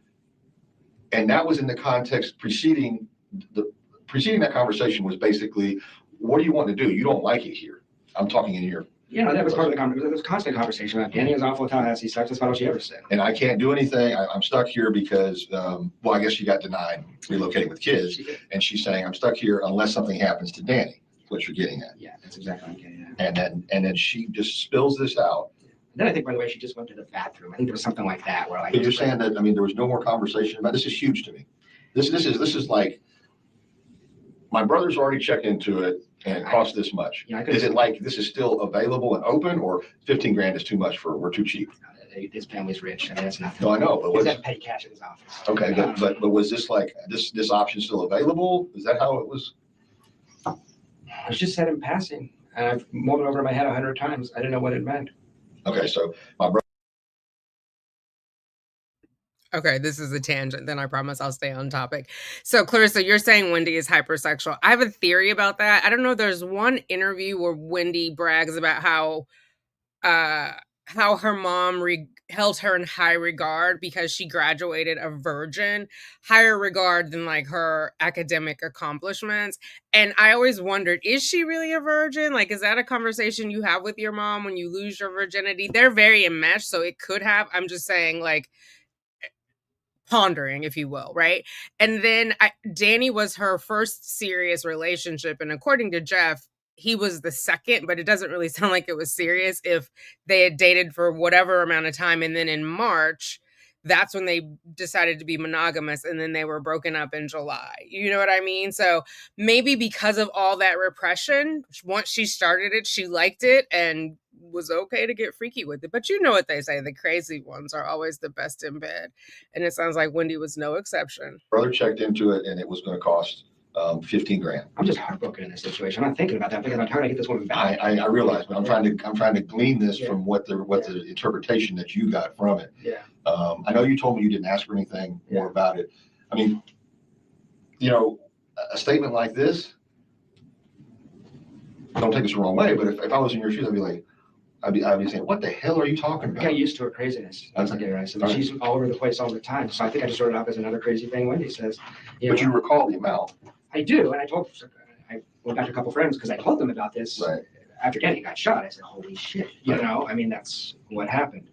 and that was in the context preceding that conversation was basically, what do you want to do? You don't like it here. I'm talking in here. That was part of the conversation. There was a constant conversation about Danny is awful at Tallahassee. He's such as fellow she ever said. And I can't do anything. I'm stuck here because, I guess she got denied relocating with kids. And she's saying, I'm stuck here unless something happens to Danny. what you're getting at. Yeah, that's exactly what I'm getting at. And then she just spills this out. And then I think, by the way, she just went to the bathroom. I think there was something like that where like. But you're saying that, I mean, there was no more conversation about this. Is huge to me. This is like, my brother's already checked into it and it costs this much. Yeah, is it like this is still available and open, or 15 grand is too much we're too cheap? This family's rich. I mean, that's nothing. No, I know, but what's that petty cash in his office? Okay, but was this like this option still available? Is that how it was? I was just said in passing, and I've mulled it over in my head 100 times. I didn't know what it meant. Okay, so my brother. Okay, this is a tangent. Then I promise I'll stay on topic. So, Clarissa, you're saying Wendi is hypersexual. I have a theory about that. I don't know. There's one interview where Wendi brags about how her mom held her in high regard because she graduated a virgin, higher regard than like her academic accomplishments. And I always wondered, is she really a virgin? Like, is that a conversation you have with your mom when you lose your virginity? They're very enmeshed, so it could have. I'm just saying, like, pondering, if you will, right? And then Danny was her first serious relationship, and according to Jeff, he was the second, but it doesn't really sound like it was serious if they had dated for whatever amount of time, and then in March, that's when they decided to be monogamous, and then they were broken up in July. You know what I mean? So maybe because of all that repression, once she started it, she liked it and was okay to get freaky with it. But you know what they say, the crazy ones are always the best in bed. And it sounds like Wendi was no exception. Brother checked into it and it was going to cost 15 grand. I'm just heartbroken in this situation. I'm not thinking about that. I'm thinking about how to get this woman back. I realize, but I'm trying to glean this from what the interpretation that you got from it. Yeah. I know you told me you didn't ask her anything more about it. I mean, you know, a statement like this, don't take this the wrong way, but if I was in your shoes, I'd be saying, what the hell are you talking about? I got used to her craziness. That's okay, right? So she's all over the place all the time. So I think I just wrote it off as another crazy thing Wendi says. But you recall the amount. I do. And I went back to a couple friends because I told them about this after Danny got shot. I said, holy shit. You know, I mean, that's what happened.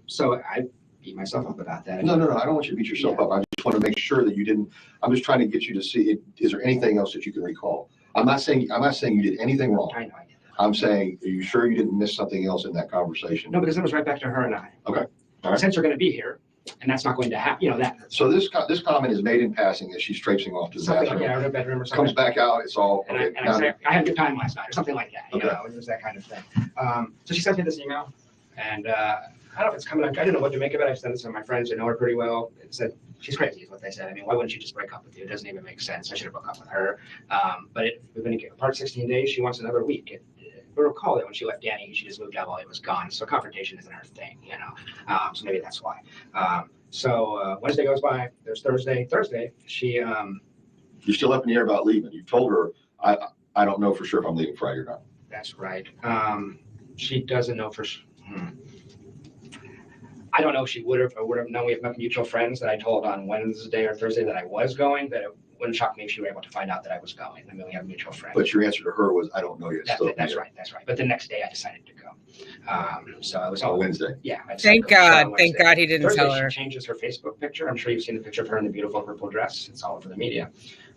So I beat myself up about that. No. I don't want you to beat yourself up. I just want to make sure that you didn't. I'm just trying to get you to see, is there anything else that you can recall? I'm not saying you did anything wrong. I know I did. I'm saying, are you sure you didn't miss something else in that conversation? No, because it was right back to her and I. Okay. All right. Since you're going to be here, and that's not going to happen, you know that. So this comment is made in passing as she's traipsing off to the bathroom. Yeah, her bedroom or something. Comes back out, it's all. And okay, I say, I had a good time last night, or something like that. You know, it was that kind of thing. So she sent me this email, and I don't know if it's coming. I didn't know what to make of it. I sent it to my friends. I know her pretty well. It said she's crazy, is what they said. I mean, why wouldn't she just break up with you? It doesn't even make sense. I should have broke up with her. But we've been apart 16 days. She wants another week. But recall that when she left Danny, she just moved out while he was gone. So confrontation isn't her thing, you know. So maybe that's why. So Wednesday goes by. There's Thursday. She. You're still up in the air about leaving. You told her, I don't know for sure if I'm leaving Friday or not. That's right. She doesn't know for sure. I don't know if she would have known. We have mutual friends that I told on Wednesday or Thursday that I was going. That it wouldn't shock me if she were able to find out that I was going. I mean, we have mutual friends. But your answer to her was, I don't know yet. That's right. But the next day I decided to go. So I was on Wednesday. Yeah. Thank God he didn't Thursday, tell her. She changes her Facebook picture. I'm sure you've seen the picture of her in the beautiful purple dress. It's all over the media.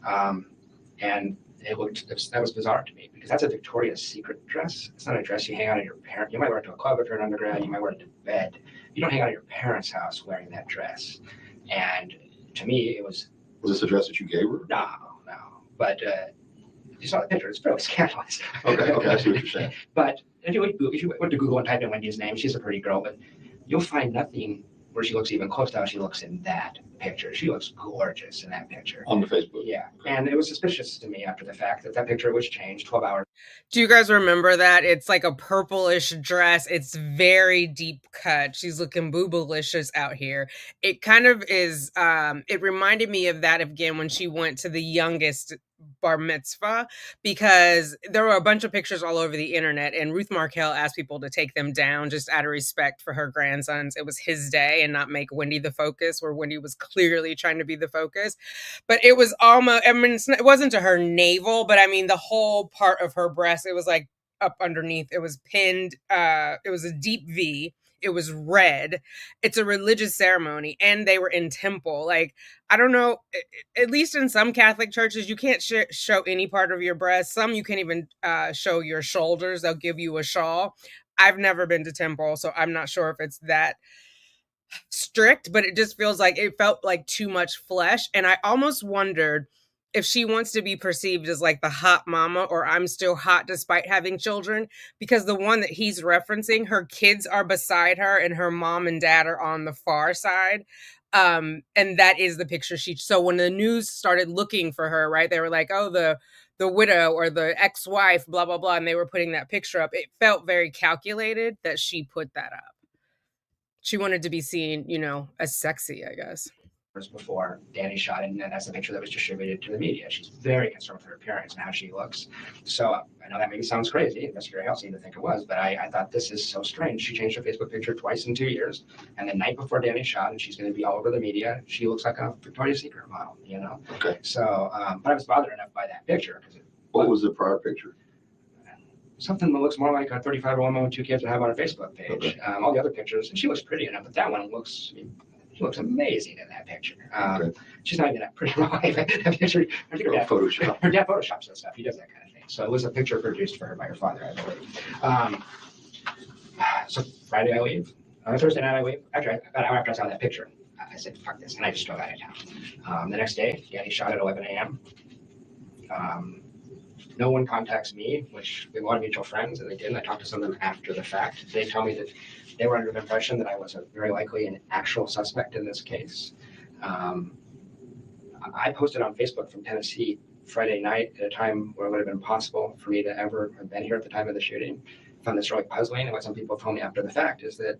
And that was bizarre to me because that's a Victoria's Secret dress. It's not a dress you hang out at your parents. You might wear it to a club if you're an undergrad. You might wear it to bed. You don't hang out at your parents' house wearing that dress. And to me, it was. Was this a dress that you gave her? No. But you saw the picture. It's fairly scandalous. Okay, I see what you're saying. But if you went to Google and type in Wendy's name, she's a pretty girl, but you'll find nothing where she looks even close to how she looks in that picture. She looks gorgeous in that picture. On the Facebook. Yeah. And it was suspicious to me after the fact that picture was changed 12 hours. Do you guys remember that? It's like a purplish dress. It's very deep cut. She's looking boobalicious out here. It kind of is, it reminded me of that again when she went to the youngest bar mitzvah, because there were a bunch of pictures all over the internet and Ruth Markel asked people to take them down just out of respect for her grandsons. It was his day and not make Wendi the focus, where Wendi was clearly trying to be the focus. But it was almost, I mean, it wasn't to her navel, but I mean, the whole part of her breast, it was like up underneath. It was pinned. It was a deep V. it was red. It's a religious ceremony, and they were in temple. Like, I don't know, at least in some Catholic churches, you can't show any part of your breast. Some you can't even show your shoulders. They'll give you a shawl. I've never been to temple, so I'm not sure if it's that strict, but it just feels like it felt like too much flesh. And I almost wondered if she wants to be perceived as like the hot mama, or I'm still hot despite having children, because the one that he's referencing, her kids are beside her and her mom and dad are on the far side. And that is the picture so when the news started looking for her, right, they were like, oh, the widow or the ex-wife, blah, blah, blah. And they were putting that picture up. It felt very calculated that she put that up. She wanted to be seen, as sexy, I guess. Before Danny shot, and that's the picture that was distributed to the media. She's very concerned with her appearance and how she looks. So I know that maybe sounds crazy. Investigator Hale seemed to think it was, but I thought this is so strange. She changed her Facebook picture twice in 2 years, and the night before Danny shot, and she's going to be all over the media. She looks like a Victoria's Secret model, Okay. So, but I was bothered enough by that picture. What was the prior picture? Something that looks more like a 35-year-old woman with 2 kids would have on her Facebook page. Okay. All the other pictures, and she looks pretty enough, but that one looks. She looks amazing in that picture. Okay. She's not even that pretty alive. Picture, I think Photoshop. Her dad photoshops that stuff. He does that kind of thing. So it was a picture produced for her by her father, I believe. So Friday I leave. Thursday night I leave. About an hour after I saw that picture, I said, fuck this, and I just drove out of town. The next day, Danny shot at 11 a.m. No one contacts me, which we have a lot of mutual friends, and they didn't. I talked to some of them after the fact. They tell me that they were under the impression that I was very likely an actual suspect in this case. I posted on Facebook from Tennessee Friday night at a time where it would have been impossible for me to ever have been here at the time of the shooting. I found this really puzzling, and what some people told me after the fact is that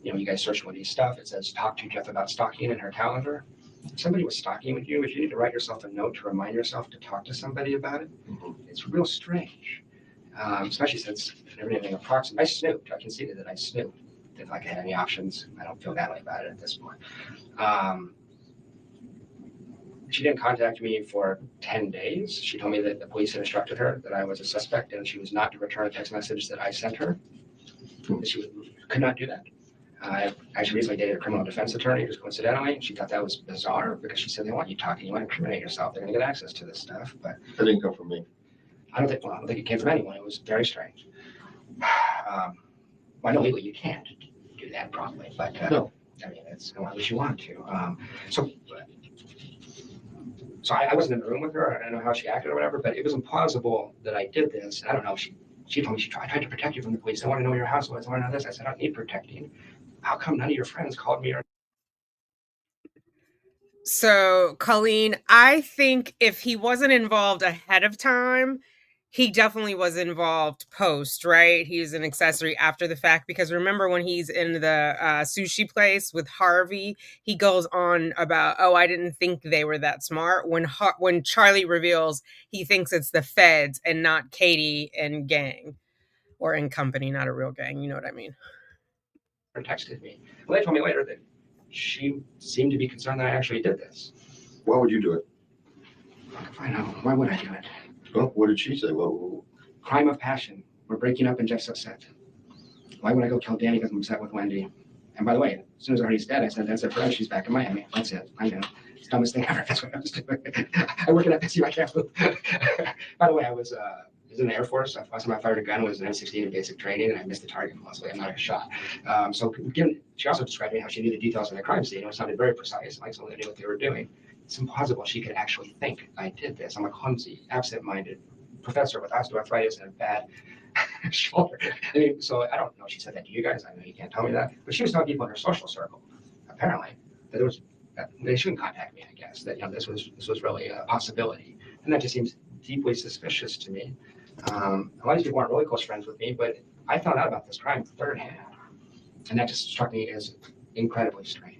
you guys search Wendy's stuff. It says talk to Jeff about stalking in her calendar. If somebody was stalking with you, if you need to write yourself a note to remind yourself to talk to somebody about it, it's real strange. Especially since everything approximate. I snooped. I conceded that I snooped. If I had any options, I don't feel badly about it at this point. She didn't contact me for 10 days. She told me that the police had instructed her that I was a suspect and she was not to return a text message that I sent her. That she could not do that. I actually recently dated a criminal defense attorney, just coincidentally. She thought that was bizarre because she said they want you talking, you want to incriminate yourself. They're going to get access to this stuff. But That didn't come from me. I don't think it came from anyone. It was very strange. Well, I know legally you can't do that probably, but No. I mean, it's unless you want to. So I wasn't in the room with her. I don't know how she acted or whatever, but it was implausible that I did this. I don't know. She told me I tried to protect you from the police. I want to know where your house was. I want to know this. I said, I don't need protecting. How come none of your friends called me? So, Colleen, I think if he wasn't involved ahead of time, he definitely was involved post, right? He was an accessory after the fact, because remember when he's in the sushi place with Harvey, he goes on about, oh, I didn't think they were that smart. When Charlie reveals he thinks it's the feds and not Katie and gang, or in company, not a real gang. You know what I mean? Or texted me. Well, they told me later that she seemed to be concerned that I actually did this. Why would you do it? I know. Why would I do it? Well, what did she say? Well, crime of passion. We're breaking up and Jeff's upset. Why would I go kill Danny because I'm upset with Wendi? And by the way, as soon as I heard he's dead, I said, that's it for her. She's back in Miami. That's it. I know. It's the dumbest thing ever. That's what I was doing. I work at FSU. I can't move. By the way, I was in the Air Force. Last time I fired a gun was an M16 in basic training, and I missed the target mostly. I'm not a shot. She also described me how she knew the details of the crime scene. It sounded very precise, like someone that knew what they were doing. It's impossible she could actually think I did this. I'm a clumsy, absent-minded professor with osteoarthritis and a bad shoulder. I mean, so I don't know if she said that to you guys. I know you can't tell me that. But she was telling people in her social circle, apparently, that they shouldn't contact me, I guess, that this was really a possibility. And that just seems deeply suspicious to me. A lot of these people aren't really close friends with me, but I found out about this crime third hand. And that just struck me as incredibly strange.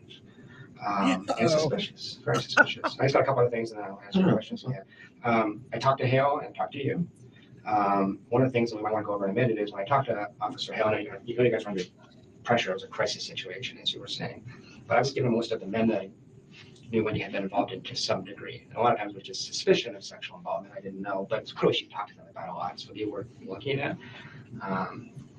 And suspicious, very suspicious. I just got a couple other things and then I'll answer your questions. Yeah. I talked to Hale and talked to you. One of the things that we might want to go over in a minute is when I talked to Officer Hale, and you guys were under pressure. It was a crisis situation, as you were saying. But I was given a list of the men that I knew when he had been involved in to some degree. And a lot of times it was just suspicion of sexual involvement. I didn't know, but clearly she talked to them about a lot, so they were looking at.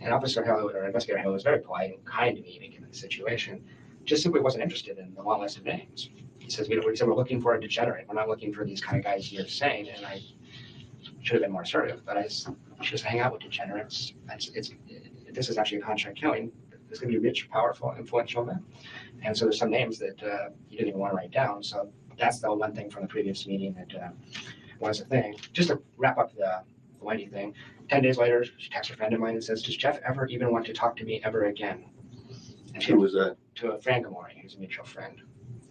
And Officer Hill, or Investigator Hill, was very polite and kind to me, given the situation. Just simply wasn't interested in the long list of names. He says, we said we're looking for a degenerate. We're not looking for these kind of guys you're saying. And I should have been more assertive, but I just hang out with degenerates. This is actually a contract killing. There's going to be rich, powerful, influential men. And so there's some names that you didn't even want to write down. So that's the one thing from the previous meeting that was a thing. Just to wrap up the Wendi thing, 10 days later, she texts a friend of mine and says, does Jeff ever even want to talk to me ever again? And Who was that? To a Fran Gamori, who's a mutual friend.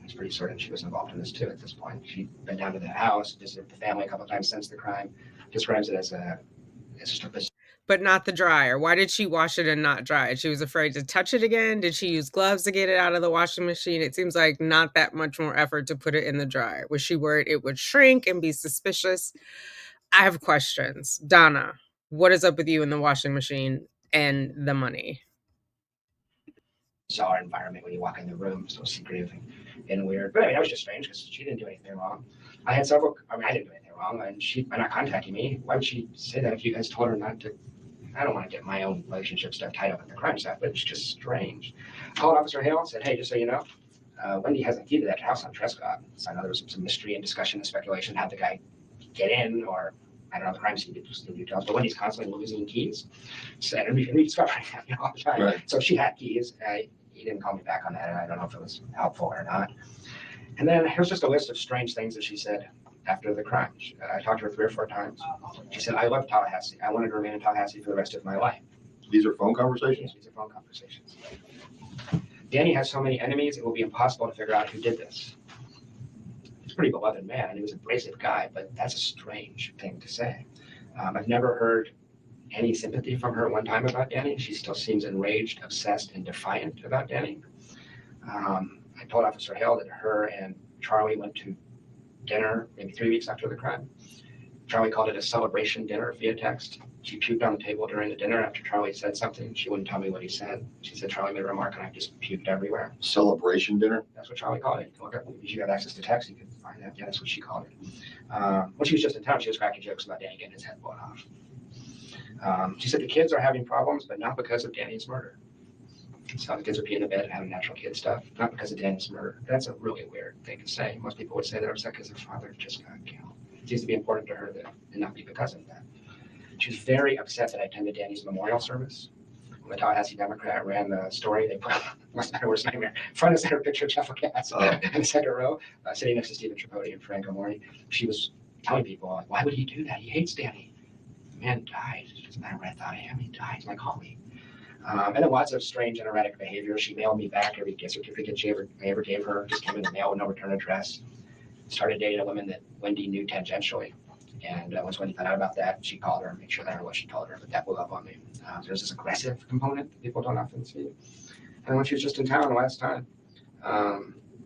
I was pretty certain she was involved in this too at this point. She'd been down to the house, visited the family a couple of times since the crime, describes it as just a bizarre. But not the dryer. Why did she wash it and not dry it? She was afraid to touch it again. Did she use gloves to get it out of the washing machine? It seems like not that much more effort to put it in the dryer. Was she worried it would shrink and be suspicious? I have questions. Donna, what is up with you in the washing machine and the money? Bizarre environment when you walk in the room, so secretive and weird. But I mean, that was just strange because she didn't do anything wrong. I didn't do anything wrong, and she, by not contacting me, why would she say that if you guys told her not to? I don't want to get my own relationship stuff tied up with the crime stuff, but it's just strange. Called Officer Hale and said, hey, just so you know, Wendi has a key to that house on Trescott. So I know there was some mystery and discussion and speculation how the guy get in, or I don't know the crime scene details, but Wendy's constantly losing keys. So, and we discovering that all the time. Right. So she had keys. He didn't call me back on that, and I don't know if it was helpful or not. And then here's just a list of strange things that she said after the crime. I talked to her 3 or 4 times. She said, I love Tallahassee. I wanted to remain in Tallahassee for the rest of my life. These are phone conversations? These are phone conversations. Danny has so many enemies, it will be impossible to figure out who did this. He's a pretty beloved man, and he was an abrasive guy, but that's a strange thing to say. I've never heard any sympathy from her one time about Danny. She still seems enraged, obsessed, and defiant about Danny. I told Officer Hale that her and Charlie went to dinner maybe 3 weeks after the crime. Charlie called it a celebration dinner via text. She puked on the table during the dinner after Charlie said something. She wouldn't tell me what he said. She said Charlie made a remark and I just puked everywhere. Celebration dinner? That's what Charlie called it. Look up, if you have access to text, you can find that. Yeah, that's what she called it. When she was just in town, she was cracking jokes about Danny getting his head blown off. She said the kids are having problems, but not because of Danny's murder. So the kids are peeing in bed and having natural kid stuff, not because of Danny's murder. That's a really weird thing to say. Most people would say they're upset because their father just got killed. It seems to be important to her that it not be because of that. She was very upset that I attended Danny's memorial service. When the Tallahassee Democrat ran the story, they put what's my worst nightmare front and center picture of Jeff Lacasse in the second row, sitting next to Stephen Tripodi and Frank Gamori. She was telling people, like, why would he do that? He hates Danny. The man died. It doesn't matter what I thought of him. He died. He's my colleague. And then lots of strange and erratic behavior. She mailed me back every gift certificate I ever gave her. Just came in the mail with no return address. Started dating a woman that Wendi knew tangentially. And once Wendi found out about that, she called her and made sure that I know what she told her. But that blew up on me. There's this aggressive component that people don't often see. And when she was just in town the last time,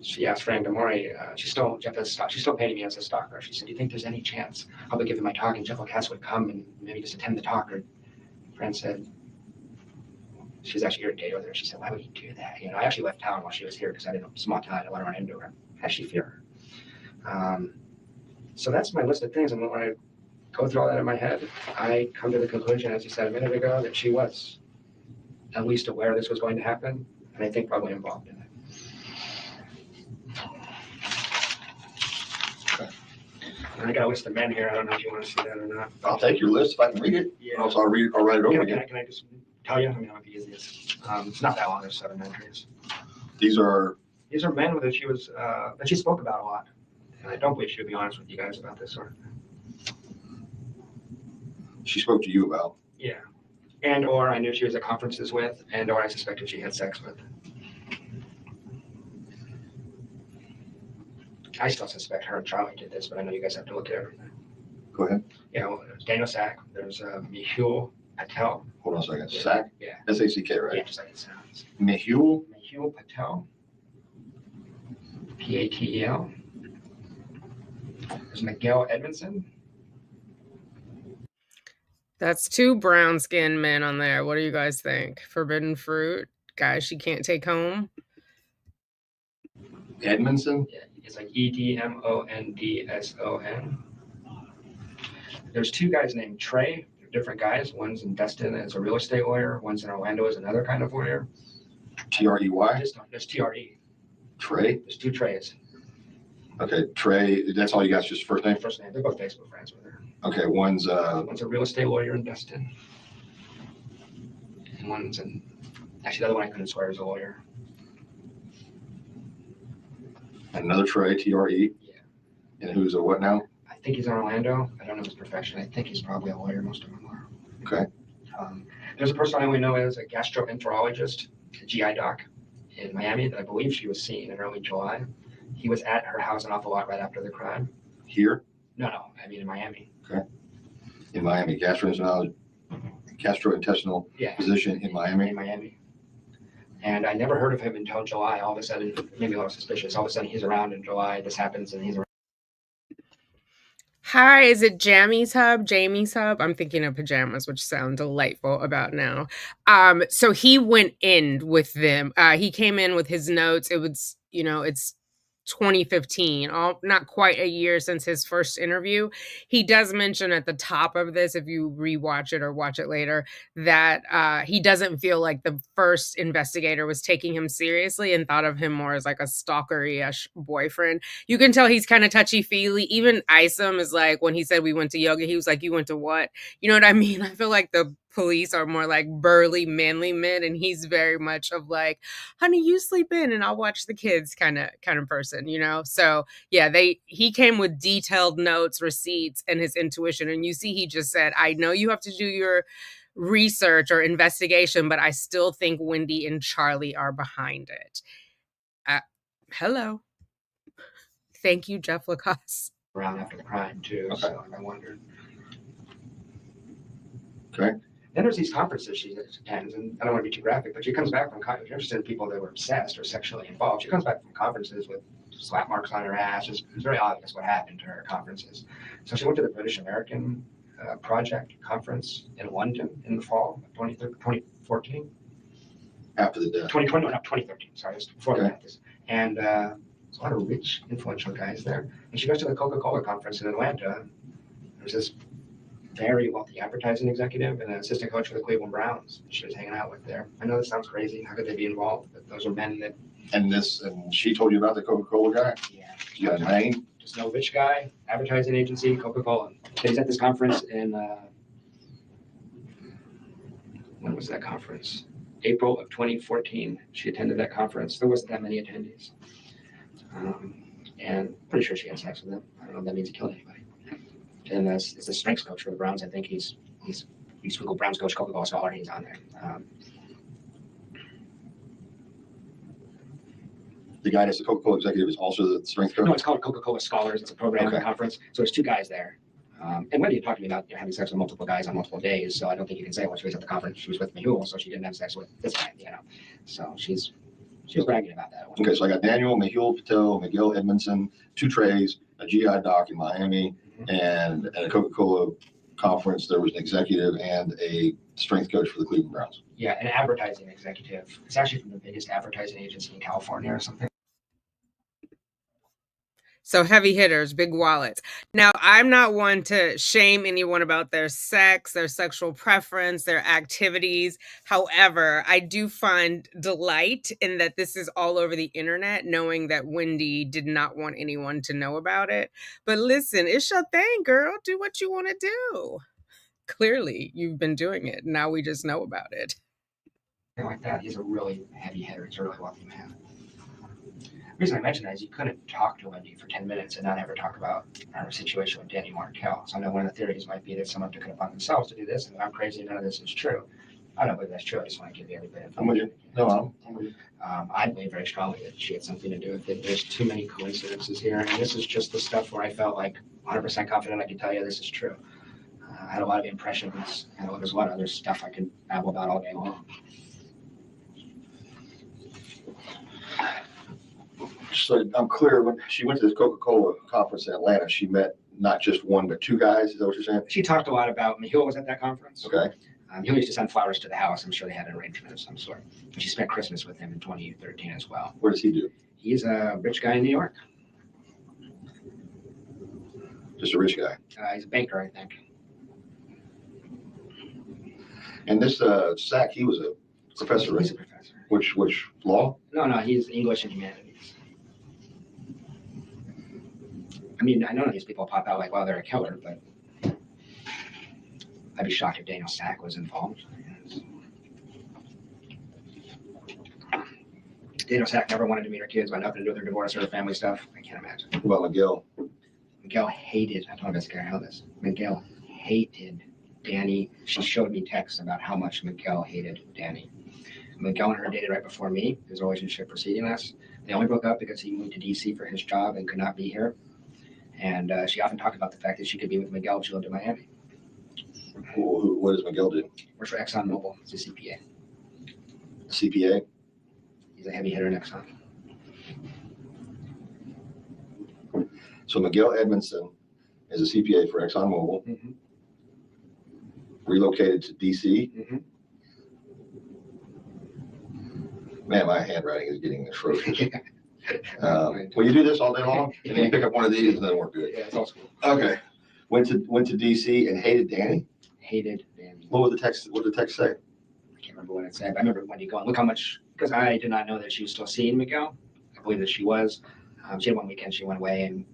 she asked Fran Gamori, she's still painting me as a stalker. She said, do you think there's any chance I'll be giving my talk and Jeff Lacasse would come and maybe just attend the talk? Or Fran said, she was actually irritated with her. She said, why would he do that? I actually left town while she was here because I didn't small town. I didn't want to run into her. I actually fear her. So that's my list of things. And when I go through all that in my head, I come to the conclusion, as you said a minute ago, that she was at least aware this was going to happen, and I think probably involved in it. And I got a list of men here. I don't know if you want to see that or not. I'll take your list if I can read it. Yeah. Also, I'll write it over again. Can I just tell you? I mean, it might be easiest. It's not that long. There's 7 entries. These are men that she spoke about a lot. And I don't believe she would be honest with you guys about this sort of thing. She spoke to you about? Yeah. And or I knew she was at conferences with, and or I suspected she had sex with. I still suspect her and Charlie did this, but I know you guys have to look at everything. Go ahead. Yeah, well, there's Daniel Sack. There's Mehul Patel. Hold on a second. Sack? Yeah. S-A-C-K, right? Yeah, just like it sounds. Mehul? Mehul Patel. Patel. There's Miguel Edmondson. That's 2 brown-skinned men on there. What do you guys think? Forbidden fruit? Guys she can't take home? Edmondson? Yeah, it's like Edmondson. There's 2 guys named Trey. different guys. One's in Destin as a real estate lawyer. One's in Orlando as another kind of lawyer. Trey? There's TRE. Trey? There's two Treys. Okay, Trey, that's all you got, just first name? First name. They're both Facebook friends with her. Okay, one's a real estate lawyer in Destin. And one's in, actually, the other one I couldn't swear is a lawyer. another Trey, TRE? Yeah. And who's a what now? I think he's in Orlando. I don't know his profession. I think he's probably a lawyer. Most of them are. Okay. There's a person I only know as a gastroenterologist, a GI doc in Miami that I believe she was seen in early July. He was at her house an awful lot right after the crime. Here? No, I mean in Miami. Okay. In Miami, gastrointestinal physician in Miami? In Miami. And I never heard of him until July. All of a sudden, maybe a little suspicious. All of a sudden, he's around in July. This happens, and he's around. Hi, is it Jamie's Hub? Jamie's Hub? I'm thinking of pajamas, which sound delightful about now. So he went in with them. He came in with his notes. It was, it's 2015, not quite a year since his first interview. He does mention at the top of this, if you rewatch it or watch it later, that he doesn't feel like the first investigator was taking him seriously and thought of him more as like a stalkery-ish boyfriend. You can tell he's kind of touchy-feely. Even Isom is like, when he said we went to yoga, he was like, you went to what? You know what I mean? I feel like the police are more like burly, manly men, and he's very much of like, honey, you sleep in and I'll watch the kids kind of person, So yeah, he came with detailed notes, receipts, and his intuition. And you see, he just said, I know you have to do your research or investigation, but I still think Wendi and Charlie are behind it. Hello. Thank you, Jeff Lacasse. Around after the crime too, okay. So I wondered. Okay. Then there's these conferences she attends, and I don't want to be too graphic, but she comes back from, if you're interested in people that were obsessed or sexually involved, she comes back from conferences with slap marks on her ass. It's very obvious what happened to her at conferences. So she went to the British American Project conference in London in the fall of 2014. After the death. 2020, no, 2013, sorry, it was before the death. And there's a lot of rich, influential guys there. And she goes to the Coca-Cola conference in Atlanta. There's this very wealthy advertising executive and an assistant coach for the Cleveland Browns she was hanging out with there. I know this sounds crazy. How could they be involved? But those are men that. And she told you about the Coca-Cola guy? Yeah. You got a name? Just no rich guy, advertising agency, Coca-Cola. He's at this conference in, when was that conference? April of 2014. She attended that conference. There wasn't that many attendees. And pretty sure she had sex with him. I don't know if that means he killed anybody. And as the strengths coach for the Browns, I think he's Google Browns coach, Coca-Cola scholar. He's on there. The guy that's the Coca-Cola executive is also the strength coach? No, it's called Coca-Cola Scholars. It's a program and conference. So there's two guys there. And Wendi had talked to me about having sex with multiple guys on multiple days. So I don't think you can say, well, she was at the conference. She was with Mehul, so she didn't have sex with this guy, So she was bragging about that. Okay, so I got Daniel, Mehul Patel, Miguel Edmondson, two Treys, a GI doc in Miami, and at a Coca-Cola conference, there was an executive and a strength coach for the Cleveland Browns. Yeah, an advertising executive. It's actually from the biggest advertising agency in California or something. So heavy hitters, big wallets. Now, I'm not one to shame anyone about their sex, their sexual preference, their activities. However, I do find delight in that this is all over the internet, knowing that Wendi did not want anyone to know about it. But listen, it's your thing, girl. Do what you want to do. Clearly, you've been doing it. Now we just know about it. Like that, he's a really heavy hitter. He's a really wealthy man. The reason I mention that is you couldn't talk to Wendi for 10 minutes and not ever talk about our situation with Danny Markel. So I know one of the theories might be that someone took it upon themselves to do this, and I'm crazy, none of this is true. I don't believe that's true. I just want to give you every bit of information. I believe very strongly that she had something to do with it. There's too many coincidences here, and this is just the stuff where I felt like 100% confident I could tell you this is true. I had a lot of impressions, and there's a lot of other stuff I could babble about all day long. So I'm clear, when she went to this Coca-Cola conference in Atlanta, she met not just one, but two guys. Is that what you're saying? She talked a lot about, Mehul was at that conference. Okay. He used to send flowers to the house. I'm sure they had an arrangement of some sort. And she spent Christmas with him in 2013 as well. What does he do? He's a rich guy in New York. Just a rich guy? He's a banker, I think. And this Sack, he was a professor, right? He's a professor. Which law? No, he's English and humanities. I mean, I know these people pop out like, wow, they're a killer, but I'd be shocked if Daniel Sack was involved. Daniel Sack never wanted to meet her kids, had nothing to do with their divorce or family stuff. I can't imagine. What about Miguel? Miguel hated, I told this guy how this. Miguel hated Danny. She showed me texts about how much Miguel hated Danny. Miguel and her dated right before me, his relationship preceding us. They only broke up because he moved to DC for his job and could not be here. And she often talked about the fact that she could be with Miguel if she lived in Miami. What does Miguel do? Works for ExxonMobil. He's a CPA. CPA? He's a heavy hitter in Exxon. So Miguel Edmondson is a CPA for ExxonMobil, Mm-hmm. relocated to DC. Mm-hmm. Man, my handwriting is getting atrocious. Well, you do this all day long, and then you pick up one of these, and then we're good. Yeah, it's all school. Okay. Went to DC and hated Danny. Hated Danny. What did the text say? I can't remember what it said, but I remember Wendi going, look how much, because I did not know that she was still seeing Miguel. I believe that she was. She had one weekend, she went away, and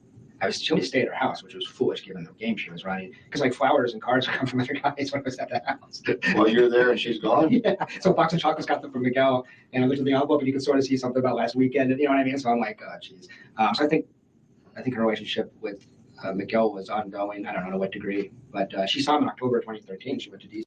she only stayed at her house, which was foolish given the game she was running. Because like flowers and cards would come from other guys when I was at the house. Well, you're there and she's gone? Yeah. So a box of chocolates got them from Miguel, and I looked at the envelope and you could sort of see something about last weekend, and you know what I mean? So I'm like, oh, geez. So I think her relationship with Miguel was ongoing. I don't know to what degree, but she saw him in October 2013. She went to DC.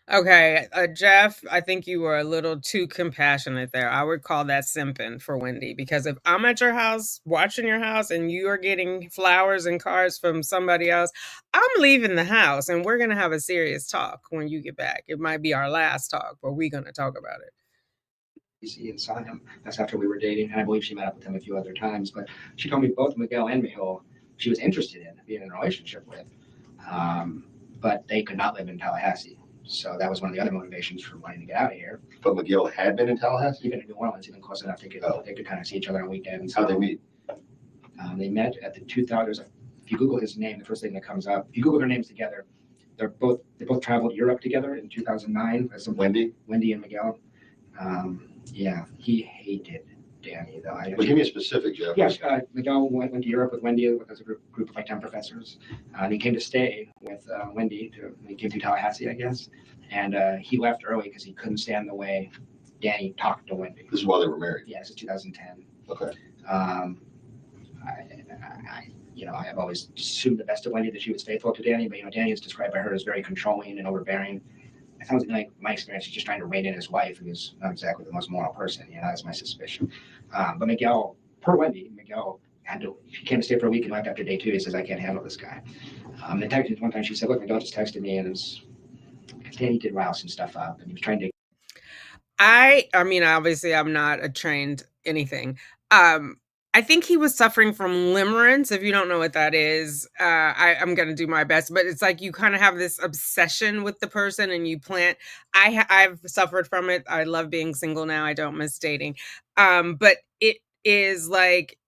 Okay, Jeff, I think you were a little too compassionate there. I would call that simping for Wendi, because if I'm at your house, watching your house, and you are getting flowers and cards from somebody else, I'm leaving the house, and we're going to have a serious talk when you get back. It might be our last talk, but we're going to talk about it. DC and saw him. That's after we were dating, and I believe she met up with him a few other times, but she told me both Miguel and Mihil she was interested in being in a relationship with, but they could not live in Tallahassee. So that was one of the other motivations for wanting to get out of here. But Miguel had been in Tallahassee? Even in New Orleans, even close enough they could kind of see each other on weekends. How'd they meet? They met at the 2000s. If you Google his name, the first thing that comes up, if you Google their names together, they both traveled Europe together in 2009. Wendi and Miguel. Yeah, he hated Danny though. But give me a specific, Jeff. Yes, Miguel went to Europe with Wendi as a group of like 10 professors. And he came to stay with Wendi. He came to Tallahassee, I guess. And he left early because he couldn't stand the way Danny talked to Wendi. This is while they were married? Yeah, this is 2010. Okay. I've always assumed the best of Wendi, that she was faithful to Danny, but Danny is described by her as very controlling and overbearing. It sounds like my experience, he's just trying to rein in his wife, who's not exactly the most moral person. That's my suspicion. But Miguel, per Wendi, he came to stay for a week and left after day 2. He says, I can't handle this guy. They texted one time, she said, look, Miguel just texted me, and Danny did rile some stuff up, and he was trying to. I mean, obviously I'm not a trained anything. I think he was suffering from limerence. If you don't know what that is, I'm going to do my best. But it's like you kind of have this obsession with the person and you plant. I've suffered from it. I love being single now. I don't miss dating. But it is like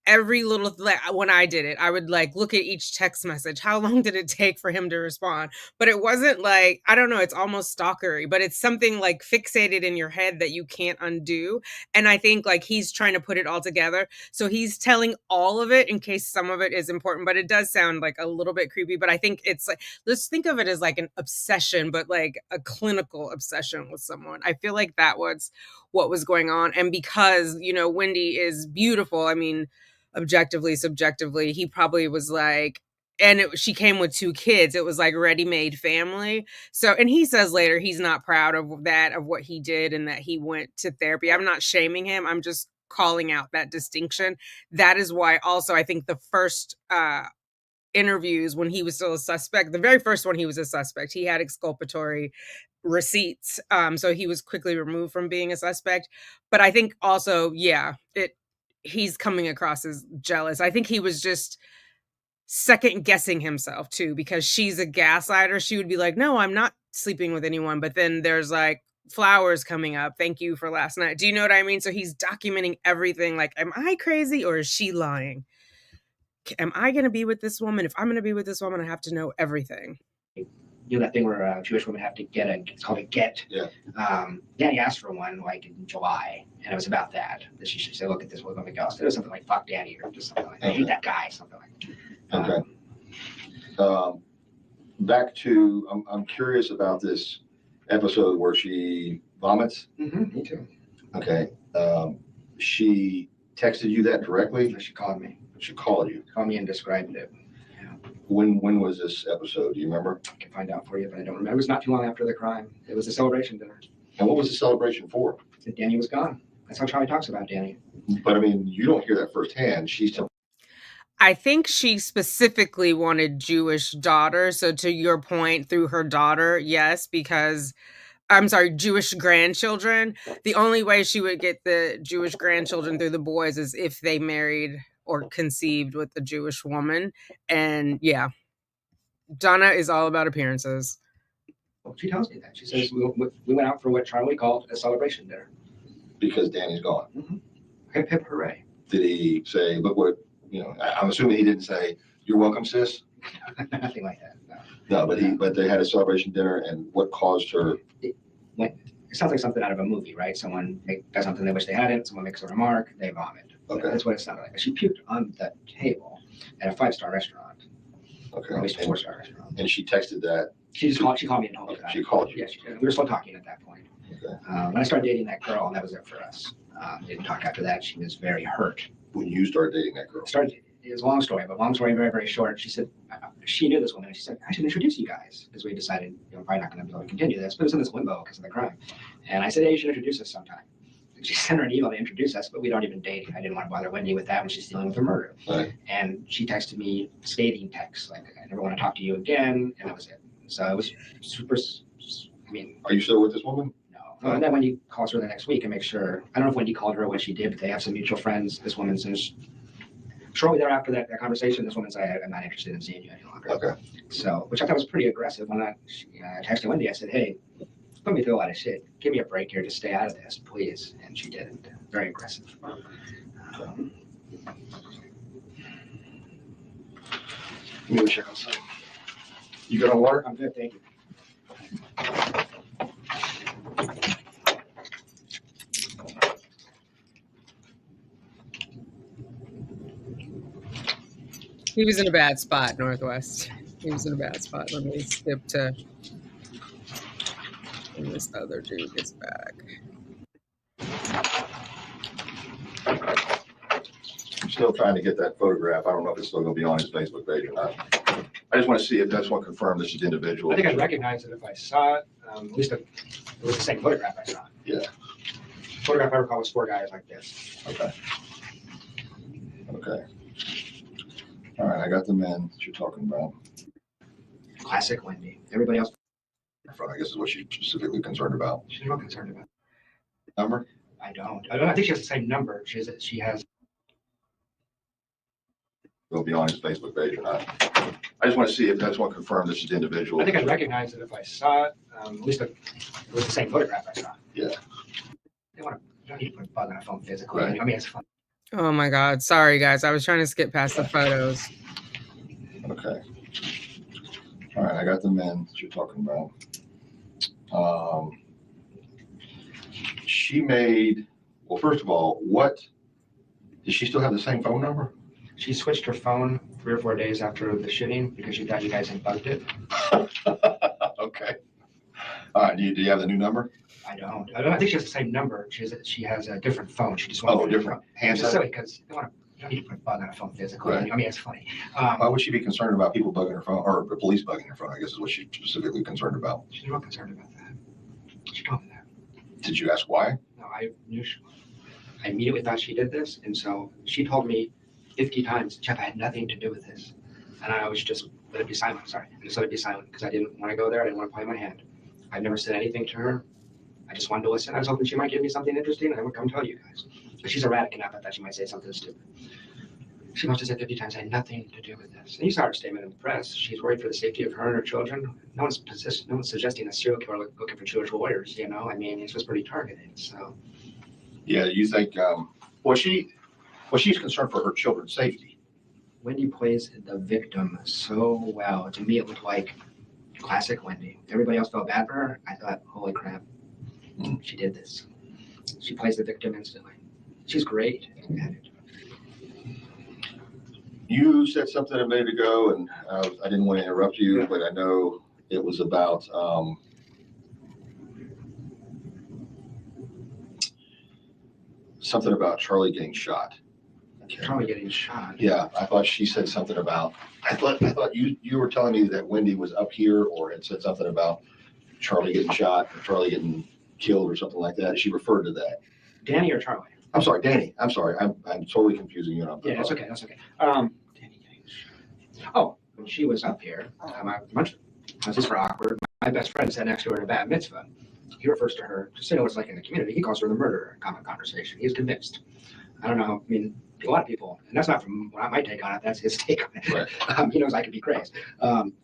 every little, when I did it, I would like look at each text message. How long did it take for him to respond? But it wasn't like, I don't know, it's almost stalkery, but it's something like fixated in your head that you can't undo. And I think like he's trying to put it all together. So he's telling all of it in case some of it is important, but it does sound like a little bit creepy. But I think it's like, let's think of it as like an obsession, but like a clinical obsession with someone. I feel like that was what was going on. And because, Wendi is beautiful, I mean, objectively, subjectively, he probably was like, and she came with 2 kids. It was like ready-made family. So, and he says later he's not proud of what he did and that he went to therapy. I'm not shaming him. I'm just calling out that distinction. That is why also I think the first interviews when he was still a suspect, the very first one he was a suspect, he had exculpatory receipts. So he was quickly removed from being a suspect. But I think also, he's coming across as jealous. I think he was just second guessing himself too, because she's a gaslighter. She would be like, no, I'm not sleeping with anyone. But then there's like flowers coming up. Thank you for last night. Do you know what I mean? So he's documenting everything. Like, am I crazy or is she lying? Am I going to be with this woman? If I'm going to be with this woman, I have to know everything. that thing where Jewish women have to get it's called a get. Yeah. Danny asked for one like in July, and it was about that she should say, look at this, look at else. It was something like fuck Danny or just something like that. I hate that guy, something like that. Okay. Back to, I'm curious about this episode where she vomits. Me too. Okay. She texted you that directly? She called me. She called you. Called me and described it. When was this episode? Do you remember? I can find out for you, but I don't remember. It was not too long after the crime. It was a celebration dinner. And what was the celebration for? And Danny was gone. That's how Charlie talks about Danny. But I mean, you don't hear that firsthand. She's telling. I think she specifically wanted Jewish daughter. So to your point, through her daughter, yes, because Jewish grandchildren. The only way she would get the Jewish grandchildren through the boys is if they married or conceived with a Jewish woman. And yeah, Donna is all about appearances. Well, she tells me that. She says we went out for what Charlie called a celebration dinner. Because Danny's gone. Mm-hmm. Hip, hip, hooray. Did he say, look what, I'm assuming he didn't say, you're welcome, sis? Nothing like that. No, but they had a celebration dinner, and what caused her? It sounds like something out of a movie, right? Someone does something they wish they hadn't, someone makes a remark, they vomit. Okay. That's what it sounded like. She puked on the table at a 5-star restaurant. Okay. Or at least a 4-star restaurant. And she texted that. She called me and told me that. She called you? Yeah, she did. We were still talking at that point. Okay. When I started dating that girl, and that was it for us. Didn't talk after that. She was very hurt. When you started dating that girl? It was a long story, but long story, very, very short. She said, she knew this woman, and she said, I should introduce you guys, because we decided, probably not going to be able to continue this, but it was in this limbo because of the crime. And I said, hey, you should introduce us sometime. And she sent her an email to introduce us, but we don't even date. I didn't want to bother Wendi with that when she's dealing with her murder. Right. And she texted me scathing texts, like, I never want to talk to you again, and that was it. So it was super, Are you still with this woman? No. And then Wendi calls her the next week and makes sure, I don't know if Wendi called her or what she did, but they have some mutual friends. This woman says, shortly thereafter that conversation, this woman said, I'm not interested in seeing you any longer. Okay. So, which I thought was pretty aggressive. When I texted Wendi, I said, hey, put me through a lot of shit. Give me a break here. Just stay out of this, please. And she didn't. Very aggressive. Let me go check outside. You got on water? I'm good, thank you. He was in a bad spot, Northwest. He was in a bad spot. Let me skip to when this other dude gets back. I'm still trying to get that photograph. I don't know if it's still going to be on his Facebook page or not. I just want to see if that's what confirmed this is the individual. I think I'd recognize it if I saw it. At least it was the same photograph I saw. Yeah. The photograph I recall was 4 guys like this. Okay. Okay. All right, I got the men that you're talking about. Classic Wendi. Everybody else. I guess is what she's specifically concerned about. She's not concerned about. Number? I don't. I think she has the same number. She has. It'll be on his Facebook page or not. I just want to see if that's what confirmed this is the individual. I think I'd recognize it if I saw it. At least it was the same photograph I saw. Yeah. You don't need to put a bug on a phone physically. Right. I mean, it's fun. Oh my God. Sorry, guys. I was trying to skip past the photos. Okay. All right, I got the men that you're talking about. She made, well, first of all, does she still have the same phone number? She switched her phone 3 or 4 days after the shooting because she thought you guys had bugged it. Okay. All right, do you have the new number? I don't. I think she has the same number. She has a different phone. She just wants a different handset? It's silly because you don't need to put a bug on a phone physically. Right. I mean, it's funny. Why would she be concerned about people bugging her phone, or the police bugging her phone, I guess is what she's specifically concerned about? She's not concerned about that. She told me that. Did you ask why? No, I knew I immediately thought she did this. And so she told me 50 times, Jeff, I had nothing to do with this. And I always just let it be silent. Sorry. I just let it be silent because I didn't want to go there. I didn't want to play my hand. I've never said anything to her. I just wanted to listen. I was hoping she might give me something interesting and I would come tell you guys. But she's erratic enough. I thought she might say something stupid. She must have said 50 times, I had nothing to do with this. And you saw her statement in the press. She's worried for the safety of her and her children. No one's suggesting a serial killer looking for Jewish warriors, you know? I mean, it's just pretty targeted, so. Yeah, you think, she's concerned for her children's safety. Wendi plays the victim so well. To me, it looked like Classic Wendi. Everybody else felt bad for her. I thought, holy crap, she did this. She plays the victim instantly. She's great at it. You said something a minute ago, and I didn't want to interrupt you, but I know it was about something about Charlie getting shot. Charlie getting shot. Yeah, I thought she said something about. I thought you were telling me that Wendi was up here, or had said something about Charlie getting shot, or Charlie getting killed, or something like that. She referred to that. Danny or Charlie? I'm sorry, Danny. I'm sorry. I'm totally confusing you. Yeah, that's okay. That's okay. Danny getting shot. Oh, when she was up here, this is for awkward. My best friend sat next to her in a bat mitzvah. He refers to her, just to know what it's like in the community. He calls her the murderer in common conversation. He's convinced. I don't know. I mean, a lot of people, and that's not from my take on it. That's his take on it. Right. He knows I could be crazy.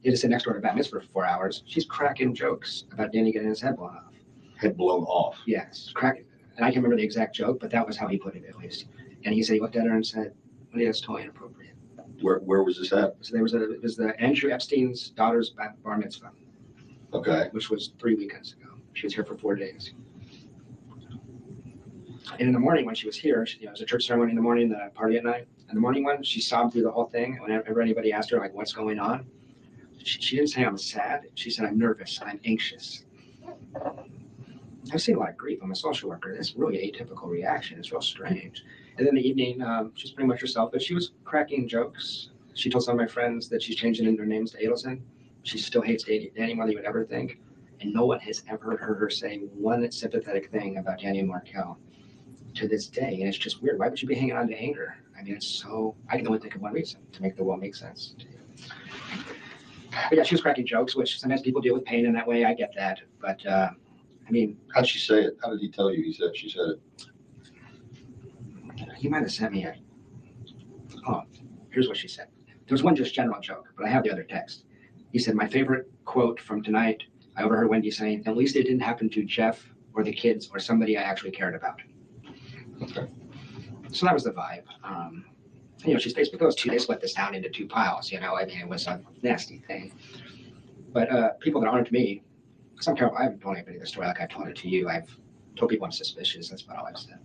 He just sit next to her in a bat mitzvah for 4 hours. She's cracking jokes about Danny getting his head blown off. Head blown off. Yes, cracking. And I can't remember the exact joke, but that was how he put it, at least. And he said he looked at her and said, "Well, that's totally inappropriate." Where was this at? So it was the Andrew Epstein's daughter's bar mitzvah. Okay. Which was 3 weekends ago. She was here for 4 days. And in the morning when she was here, it was a church ceremony in the morning, the party at night. In the morning one, she sobbed through the whole thing. Whenever anybody asked her, like, what's going on? She didn't say I'm sad. She said, I'm nervous. I'm anxious. I've seen a lot of grief. I'm a social worker. It's really an atypical reaction. It's real strange. And then the evening, she's pretty much herself, but she was cracking jokes. She told some of my friends that she's changing their names to Adelson. She still hates Danny more than you would ever think. And no one has ever heard her say one sympathetic thing about Danny and Markel to this day. And it's just weird. Why would you be hanging on to anger? I mean, it's so, I can only think of one reason: to make the world make sense to you. But yeah, she was cracking jokes, which sometimes people deal with pain in that way. I get that. But I mean, how'd she say it? How did he tell you? She said it. He might have sent me a. Oh, here's what she said. There was one just general joke, but I have the other text. He said, my favorite quote from tonight, I overheard Wendi saying, at least it didn't happen to Jeff or the kids or somebody I actually cared about. Okay. So that was the vibe. She's basically those two, they split this down into 2 piles, I mean, it was a nasty thing. But people that aren't me, because I haven't told anybody the story like I told it to you. I've told people I'm suspicious. That's about all I've said.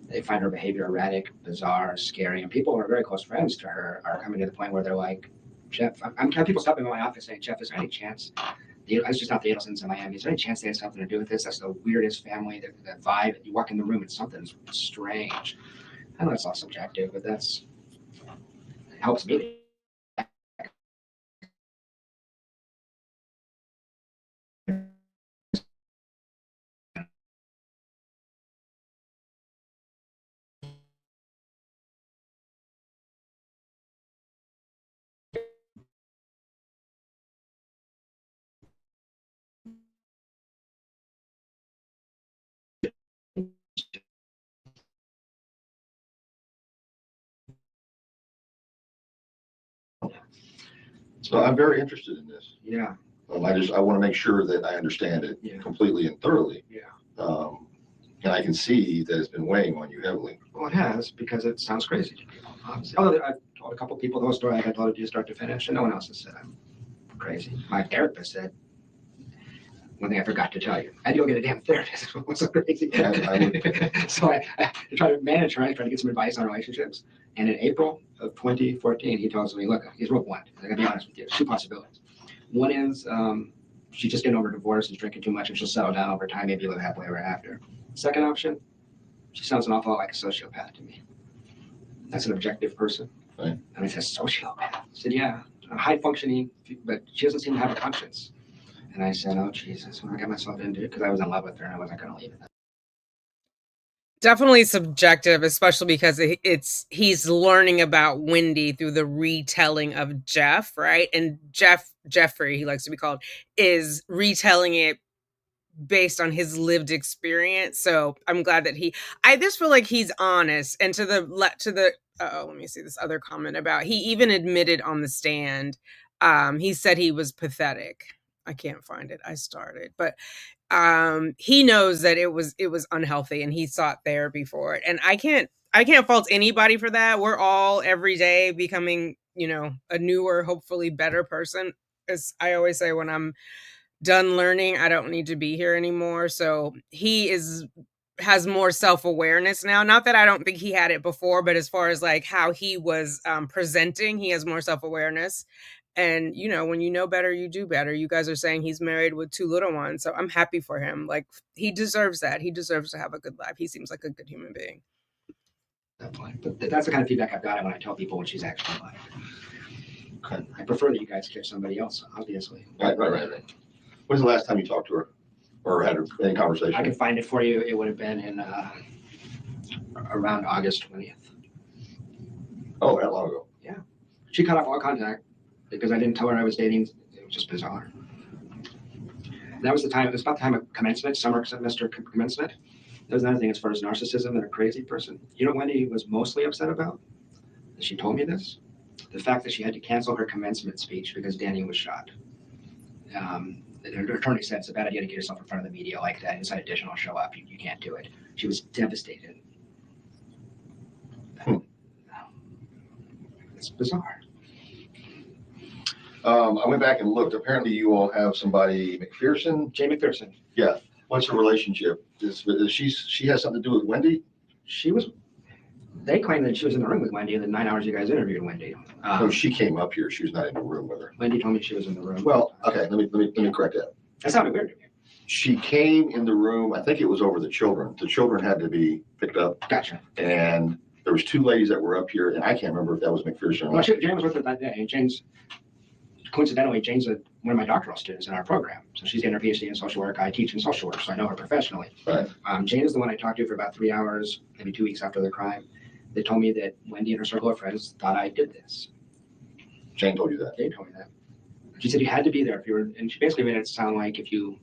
They find her behavior erratic, bizarre, scary, and people who are very close friends to her are coming to the point where they're like, Jeff, I'm having people stop in my office saying, Jeff, is there any chance? It's just not the Adelsons in Miami. Is there any chance they had something to do with this? That's the weirdest family, the vibe. You walk in the room and something's strange. I know it's all subjective, but it helps me. So I'm very interested in this. Yeah. I want to make sure that I understand it completely and thoroughly. Yeah. And I can see that it's been weighing on you heavily. Well, it has, because it sounds crazy to people. Although I told a couple people the whole story, like I told it to you start to finish, and no one else has said I'm crazy. My therapist said, one thing I forgot to tell you, I had to go get a damn therapist. It was so crazy. So I tried to manage her. I tried to get some advice on relationships. And in April of 2014, he tells me, look, he's real blunt. I'm going to be honest with you. 2 possibilities. One is she's just getting over divorce and drinking too much, and she'll settle down over time, maybe live happily ever after. Second option, she sounds an awful lot like a sociopath to me. That's an objective person. Right. And I said, sociopath? I said, yeah, high functioning, but she doesn't seem to have a conscience. And I said, oh, Jesus, what I got myself into? Because I was in love with her and I wasn't going to leave it. Definitely subjective, especially because he's learning about Wendi through the retelling of Jeff, right? And Jeffrey, he likes to be called, is retelling it based on his lived experience. So I'm glad that I just feel like he's honest. And to the let me see this other comment about, he even admitted on the stand, he said he was pathetic. I can't find it. I started, but he knows that it was unhealthy and he sought therapy for it. And I can't fault anybody for that. We're all every day becoming a newer, hopefully better person. As I always say, when I'm done learning, I don't need to be here anymore. So he has more self-awareness now. Not that I don't think he had it before, but as far as like how he was presenting, he has more self-awareness. And when you know better, you do better. You guys are saying he's married with 2 little ones, so I'm happy for him. Like, he deserves that. He deserves to have a good life. He seems like a good human being. Definitely. But that's the kind of feedback I've gotten when I tell people when she's actually alive. Okay. I prefer that you guys catch somebody else, obviously. Right. When's the last time you talked to her or had any conversation? I can find it for you. It would have been in around August 20th. Oh, that long ago. Yeah. She cut off all contact because I didn't tell her I was dating. It was just bizarre. That was the time. It was about the time of commencement, summer semester commencement. That was another thing as far as narcissism and a crazy person. You know what Wendy was mostly upset about? And she told me this. The fact that she had to cancel her commencement speech because Danny was shot. Her attorney said it's a bad idea to get yourself in front of the media like that. Inside Edition will show up. You can't do it. She was devastated. It's bizarre. I went back and looked. Apparently, you all have somebody, McPherson. Jay McPherson. Yeah. What's her relationship? She has something to do with Wendi? They claim that she was in the room with Wendy in the 9 hours you guys interviewed Wendy. No, she came up here. She was not in the room with her. Wendy told me she was in the room. Well, okay. Let me correct that. That sounded weird to me. She came in the room. I think it was over the children. The children had to be picked up. Gotcha. And there was 2 ladies that were up here, and I can't remember if that was McPherson or Well, not. Jane was with her that day. And coincidentally, Jane's one of my doctoral students in our program. So she's getting her PhD in social work. I teach in social work, so I know her professionally. Right. Jane is the one I talked to for about 3 hours, maybe 2 weeks after the crime. They told me that Wendy and her circle of friends thought I did this. Jane told you that. Jane told me that. She said you had to be there if you were, and she basically made it sound like and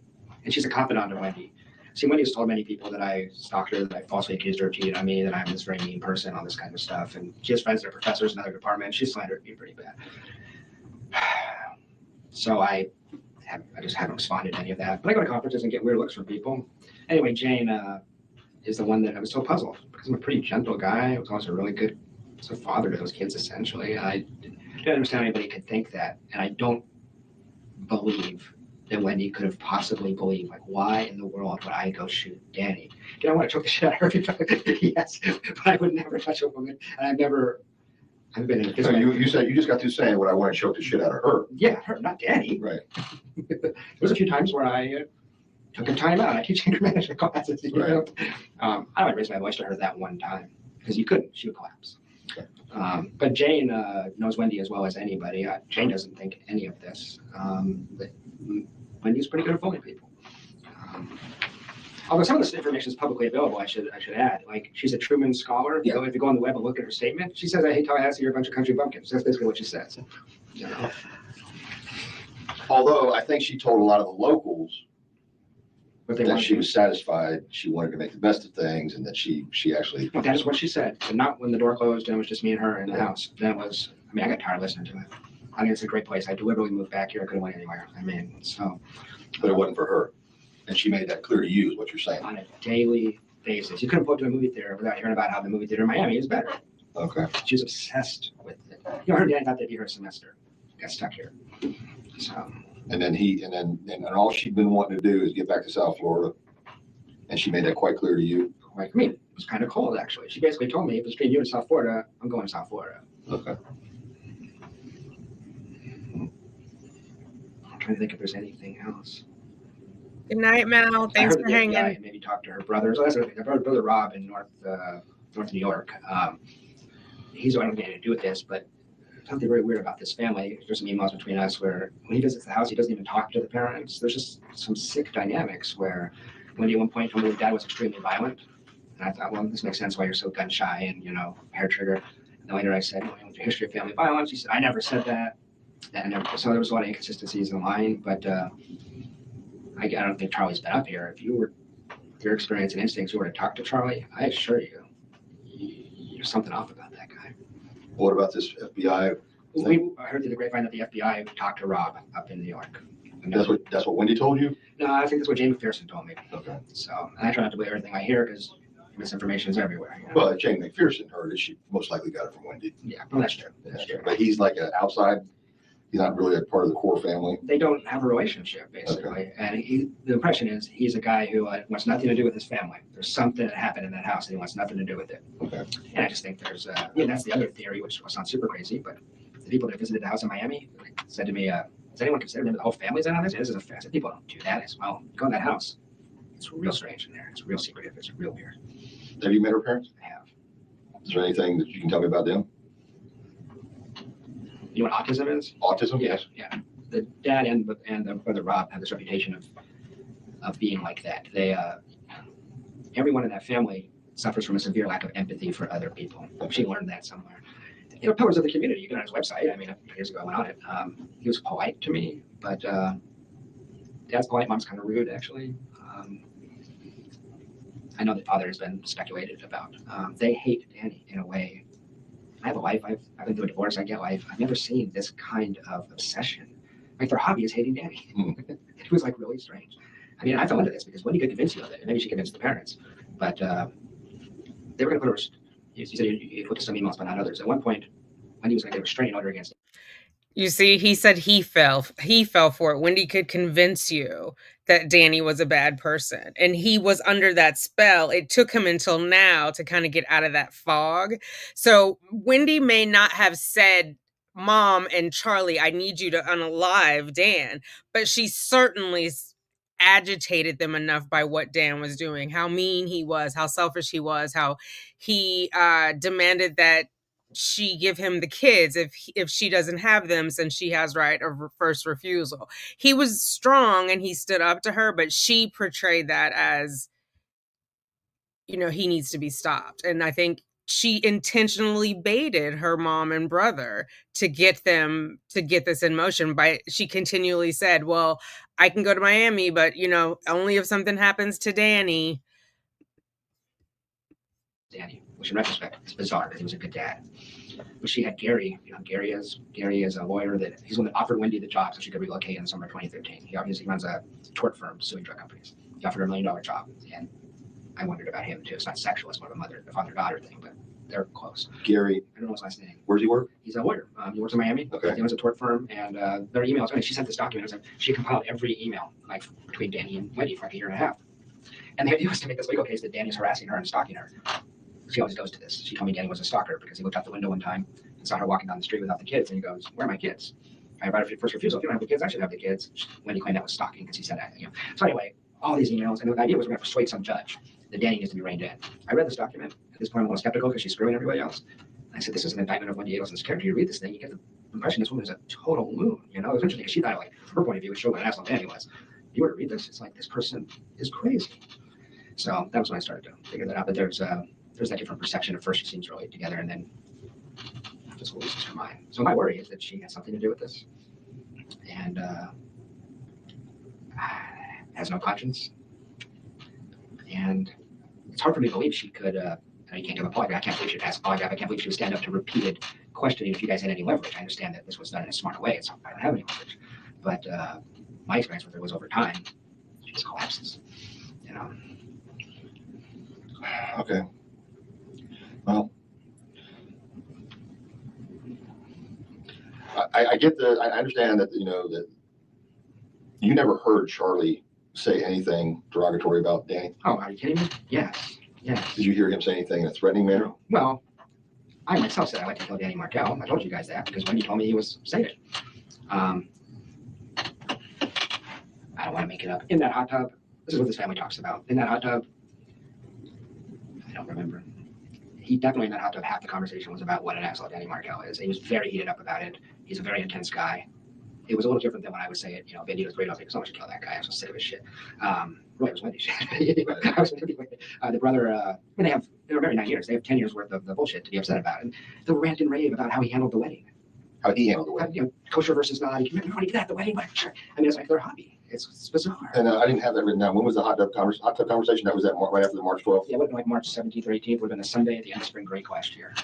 she's a confidant of Wendy. See, Wendy has told many people that I stalked her, that I falsely accused her of cheating on me, that I'm this very mean person, all this kind of stuff. And she has friends that are professors in other departments. She slandered me pretty bad. So I just haven't responded to any of that. But I go to conferences and get weird looks from people. Anyway, Jane is the one that I was so puzzled because I'm a pretty gentle guy. I was also a really good father to those kids, essentially. I didn't understand how anybody could think that. And I don't believe that Wendy could have possibly believed, like, why in the world would I go shoot Danny? Did I want to choke the shit out of her? Yes, but I would never touch a woman. And I've been in a So you said you just got through saying what I want to choke the shit out of her. Yeah, her, not Danny. Right. There was a few times where I took a time out. I teach anger management classes. Right. I would raise my voice to her that one time because you couldn't. She would collapse. Okay. But Jane knows Wendy as well as anybody. Jane doesn't think any of this. But Wendy's pretty good at fooling people. Although some of this information is publicly available, I should add. Like, she's a Truman scholar. Yeah. If you go on the web and look at her statement, she says, "I hate Tallahassee, you're a bunch of country bumpkins." That's basically what she says. You know? Although I think she told a lot of the locals But that she was satisfied, she wanted to make the best of things, and that she actually. Well, that is what she said. And not when the door closed and it was just me and her in the house. That was, I got tired listening to it. I mean, it's a great place. I deliberately moved back here. I couldn't went anywhere. So. But it wasn't for her. And she made that clear to you, is what you're saying. On a daily basis. You couldn't go to a movie theater without hearing about how the movie theater in Miami is better. Okay. She was obsessed with it. Her dad thought they'd be her semester. Got stuck here. So. And then all she'd been wanting to do is get back to South Florida. And she made that quite clear to you. Like me. It was kind of cold, actually. She basically told me, if it's between you and South Florida, I'm going to South Florida. Okay. I'm trying to think if there's anything else. Good night, Mel. Thanks for hanging. I maybe talk to her brothers. That's her brother Rob in North New York. He's the one who had to do with this, but something very weird about this family. There's some emails between us where when he visits the house, he doesn't even talk to the parents. There's just some sick dynamics where Wendy at one point told me the dad was extremely violent. And I thought, well, this makes sense why you're so gun shy and, hair trigger. And then later I said, what's your history of family violence? He said, I never said that. So there was a lot of inconsistencies in line, but I don't think Charlie's been up here. If you were, with your experience and instincts, you were to talk to Charlie, I assure you, there's something off about that guy. What about this FBI? I heard through the grapevine that the FBI talked to Rob up in New York. That's what Wendy told you? No, I think that's what Jane McPherson told me. Okay. So, and I try not to believe everything I hear because Misinformation is everywhere. You know? Well, Jane McPherson heard it. She most likely got it from Wendi. Yeah, well, that's true. That's true. But he's like an outside. He's not really a part of the core family. They don't have a relationship, basically. And the impression is he's a guy who wants nothing to do with his family. There's something that happened in that house and he wants nothing to do with it. Okay. And I just think there's, that's the other theory, which sounds super crazy, but the people that visited the house in Miami said to me, does anyone consider maybe the whole family's in on this? This is a fact. People don't do that. I said, well, go in that house. It's real strange in there. It's real secretive. It's real weird. Have you met her parents? I have. Is there anything that you can tell me about them? You know what autism is? Autism? Yes. Yeah. The dad and the brother Rob have this reputation of being like that. They everyone in that family suffers from a severe lack of empathy for other people. She learned that somewhere. You know, Pillars of the Community. You get on his website. I mean, a few years ago I went on it. He was polite to me, but dad's polite. Mom's kind of rude, actually. I know the father has been speculated about. They hate Danny in a way. I have a wife. I've been through a divorce. I get life. I've never seen this kind of obsession. Like their hobby is hating Danny. It was like really strange. I mean, I fell into this because Wendy could convince you of it, and maybe she convinced the parents. But they were going to put her. You said you looked at some emails, but not others. At one point, Wendy was going to get a restraining order against him. You see, he said he fell for it. Wendi could convince you that Danny was a bad person, and he was under that spell. It took him until now to kind of get out of that fog. So Wendi may not have said, Mom and Charlie, I need you to unalive Dan, but she certainly agitated them enough by what Dan was doing, how mean he was, how selfish he was, how he demanded that she give him the kids if she doesn't have them, since she has right of first refusal. He was strong and he stood up to her, but she portrayed that as, you know, he needs to be stopped. And I think she intentionally baited her mom and brother to get them to get this in motion. She continually said, well, I can go to Miami, but, you know, only if something happens to Danny. Danny, which in retrospect is bizarre because he was a good dad. But she had Gary. You know, Gary is a lawyer that he's the one that offered Wendi the job so she could relocate in the summer of 2013. He runs a tort firm suing drug companies. He offered her $1 million job, and I wondered about him too. It's not sexual; it's more of a father-daughter thing, but they're close. Gary, I don't know his last name. Where does he work? He's a lawyer. He works in Miami. Okay. He owns a tort firm, and their emails. I mean, she sent this document. She compiled every email like between Danny and Wendi for like a year and a half. And the idea was to make this legal case that Danny's harassing her and stalking her. She always goes to this. She told me Danny was a stalker because he looked out the window one time and saw her walking down the street without the kids, and he goes, "Where are my kids? I invited for first refusal. If you don't have the kids, I should have the kids." Wendi claimed that was stalking because he said that. You know. So anyway, all these emails, and the idea was we're going to persuade some judge that Danny needs to be reined in. I read this document. At this point, I'm a little skeptical because she's screwing everybody else. I said, this is an indictment of Wendi Adelson's character. You read this thing, you get the impression this woman is a total loon. You know, it was interesting because she thought, like, her point of view would show what an asshole Danny was. You were to read this, it's like this person is crazy. So that was when I started to figure that out. But there's that different perception. At first, she seems really together, and then just loses her mind. So my worry is that she had something to do with this, and has no conscience. And it's hard for me to believe she could. You can't give a polygraph. I can't believe she'd pass a polygraph. I can't believe she would stand up to repeated questioning if you guys had any leverage. I understand that this was done in a smart way. It's I don't have any leverage, but my experience with her was over time, she just collapses. You know. Okay. Well, I get I understand that, you know, that you never heard Charlie say anything derogatory about Danny. Oh, are you kidding me? Yes. Yes. Did you hear him say anything in a threatening manner? Well, I myself said I like to kill Danny Markel. I told you guys that because when he told me he was saying it. I don't want to make it up. In that hot tub, this is what this family talks about. In that hot tub, I don't remember. He definitely in that hot tub, half the conversation was about what an asshole Danny Markel is. He was very heated up about it. He's a very intense guy. It was a little different than when I would say it. You know, Wendi was great. I was like, someone should kill that guy. I was so sick of his shit. Really, it was Wendy's shit. I was the brother. They were married 9 years. They have 10 years worth of the bullshit to be upset about. And the rant and rave about how he handled the wedding. How he handled the wedding. You know, kosher versus not. You can already do that at the wedding, but sure. I mean, it's like their hobby. It's bizarre. And I didn't have that written down. When was the hot tub conversation? That was right after the March 12th. Yeah, it would have been like March 17th or 18th. Would have been the Sunday at the end of spring break last year.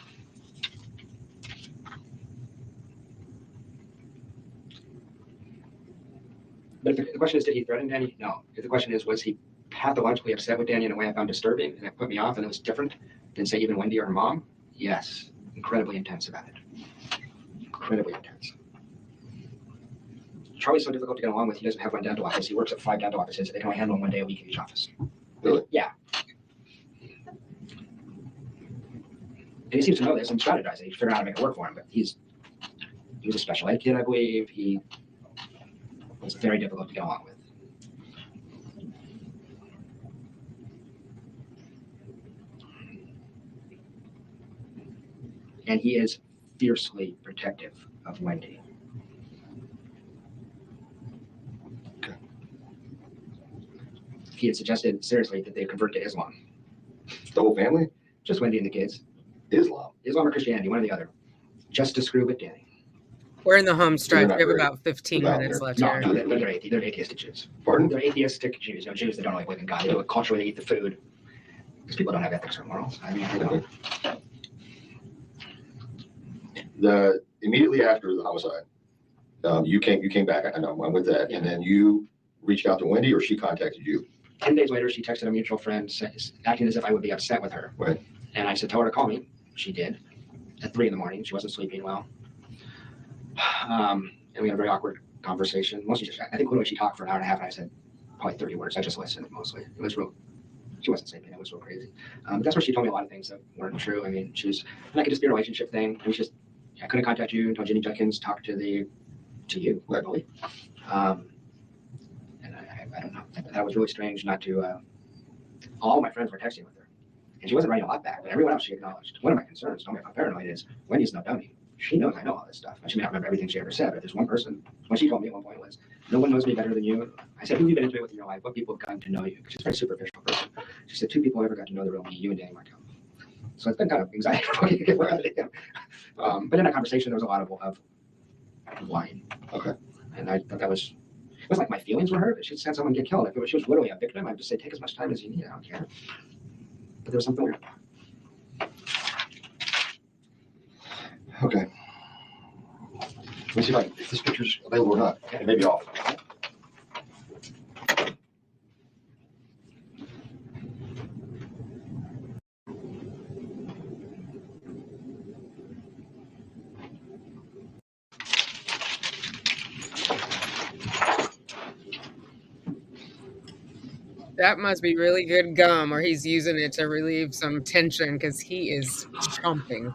But if the question is, did he threaten Danny? No. If the question is, was he pathologically upset with Danny in a way I found disturbing, and it put me off, and it was different than, say, even Wendi or her mom. Yes, incredibly intense about it. Incredibly intense. Charlie's so difficult to get along with. He doesn't have one dental office. He works at 5 dental offices. They can only handle him 1 day a week in each office. Really? Yeah. And he seems to know this and strategizing. He's figuring out how to make it work for him. But he was a special ed kid, I believe. He was very difficult to get along with. And he is fiercely protective of Wendi. Okay. He had suggested seriously that they convert to Islam. The whole family? Just Wendi and the kids. Islam Islam or Christianity, one or the other. Just to screw with Danny. We're in the home stretch. not We have ready about 15 about minutes there. left No, here. no, they're atheistic Jews. Pardon? They're atheistic Jews. Jews that don't like believe in God. They do it culturally, they eat the food. Because people don't have ethics or morals. I mean, they don't. Immediately after the homicide, you came back. I know I'm with that, and then you reached out to Wendi, or she contacted you. 10 days later, she texted a mutual friend, acting as if I would be upset with her. Right. And I said, tell her to call me. She did. At 3 a.m. She wasn't sleeping well. And we had a very awkward conversation. Mostly just, I think literally she talked for an hour and a half, and I said probably 30 words. I just listened mostly. It was real. She wasn't sleeping. It was real crazy. But that's where she told me a lot of things that weren't true. I mean, and that could just be a relationship thing. It was just, I couldn't contact you until Jenny Jenkins talked to you, I believe. And I don't know. That was really strange not to, all my friends were texting with her. And she wasn't writing a lot back, but everyone else she acknowledged. One of my concerns, don't get how paranoid, is Wendy's no dummy. She knows I know all this stuff. She may not remember everything she ever said, but there's one person, what she told me at one point was, no one knows me better than you. I said, who have you been intimate with in your life? What people have gotten to know you? She's a very superficial person. She said, 2 people ever got to know the real me, you and Danny Martel. So it's been kind of anxiety provoking. But in that conversation, there was a lot of lying. Okay. And I thought it wasn't like my feelings were hurt. She just had someone get killed. If she was literally a victim, I'd just say, take as much time as you need. I don't care. But there was something weird. Okay. Let me see if this picture's available or not. It may be off. That must be really good gum, or he's using it to relieve some tension because he is chomping.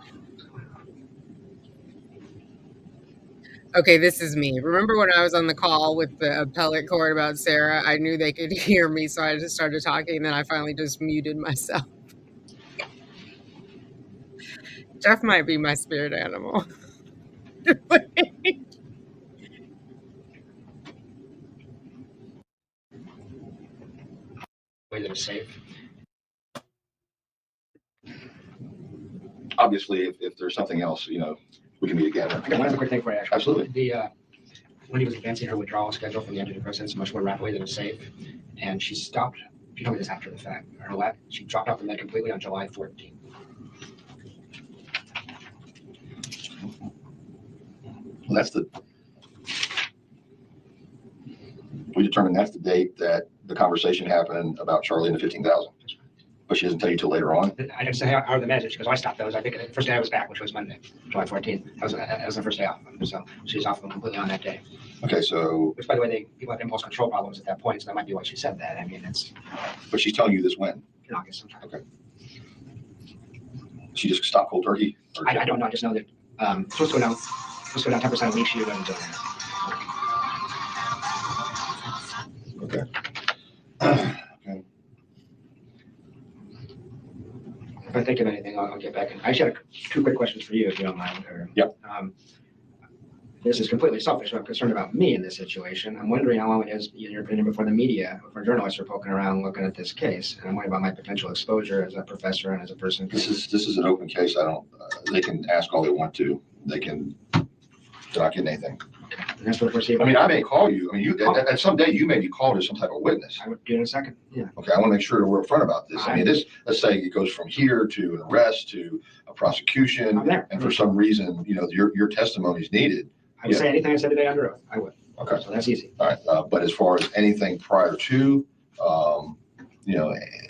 Okay, this is me. Remember when I was on the call with the appellate court about Sarah? I knew they could hear me, so I just started talking, and then I finally just muted myself. Jeff might be my spirit animal. Way that was safe. Obviously, if there's something else, we can meet again. I got one other quick thing for you, actually. Absolutely. When he was advancing her withdrawal schedule from the antidepressants much more rapidly than is safe, and she stopped. She told me this after the fact. She dropped off the med completely on July 14th. Well, we determined that's the date that the conversation happened about Charlie and the 15,000. But she doesn't tell you till later on. I didn't say how are the meds. She goes, I stopped those. I think the first day I was back, which was Monday, July 14th. That was the first day off. So she was off them completely on that day. Okay, so. Which, by the way, people have impulse control problems at that point, so that might be why she said that. I mean, it's. But she's telling you this when? In August sometime. Okay. She just stopped cold turkey? I don't know. I just know that supposed to go down 10% a week. She wasn't doing that. Okay. Okay. If I think of anything, I'll get back. I actually had 2 quick questions for you, if you don't mind. Yep. This is completely selfish, but I'm concerned about me in this situation. I'm wondering how long it is, in your opinion, before the media, before journalists are poking around looking at this case. And I'm worried about my potential exposure as a professor and as a person. This is an open case. They can ask all they want to. They're not getting anything. And that's what we're seeing. I mean, I may call you. I mean, at some day you may be called as some type of witness. I would do it in a second. Yeah. Okay, I want to make sure that we're upfront about this. I mean, let's say it goes from here to an arrest to a prosecution, I'm there. and for some reason, your testimony is needed. I would say anything I said today under oath. I would. Okay. So that's easy. All right, but as far as anything prior to,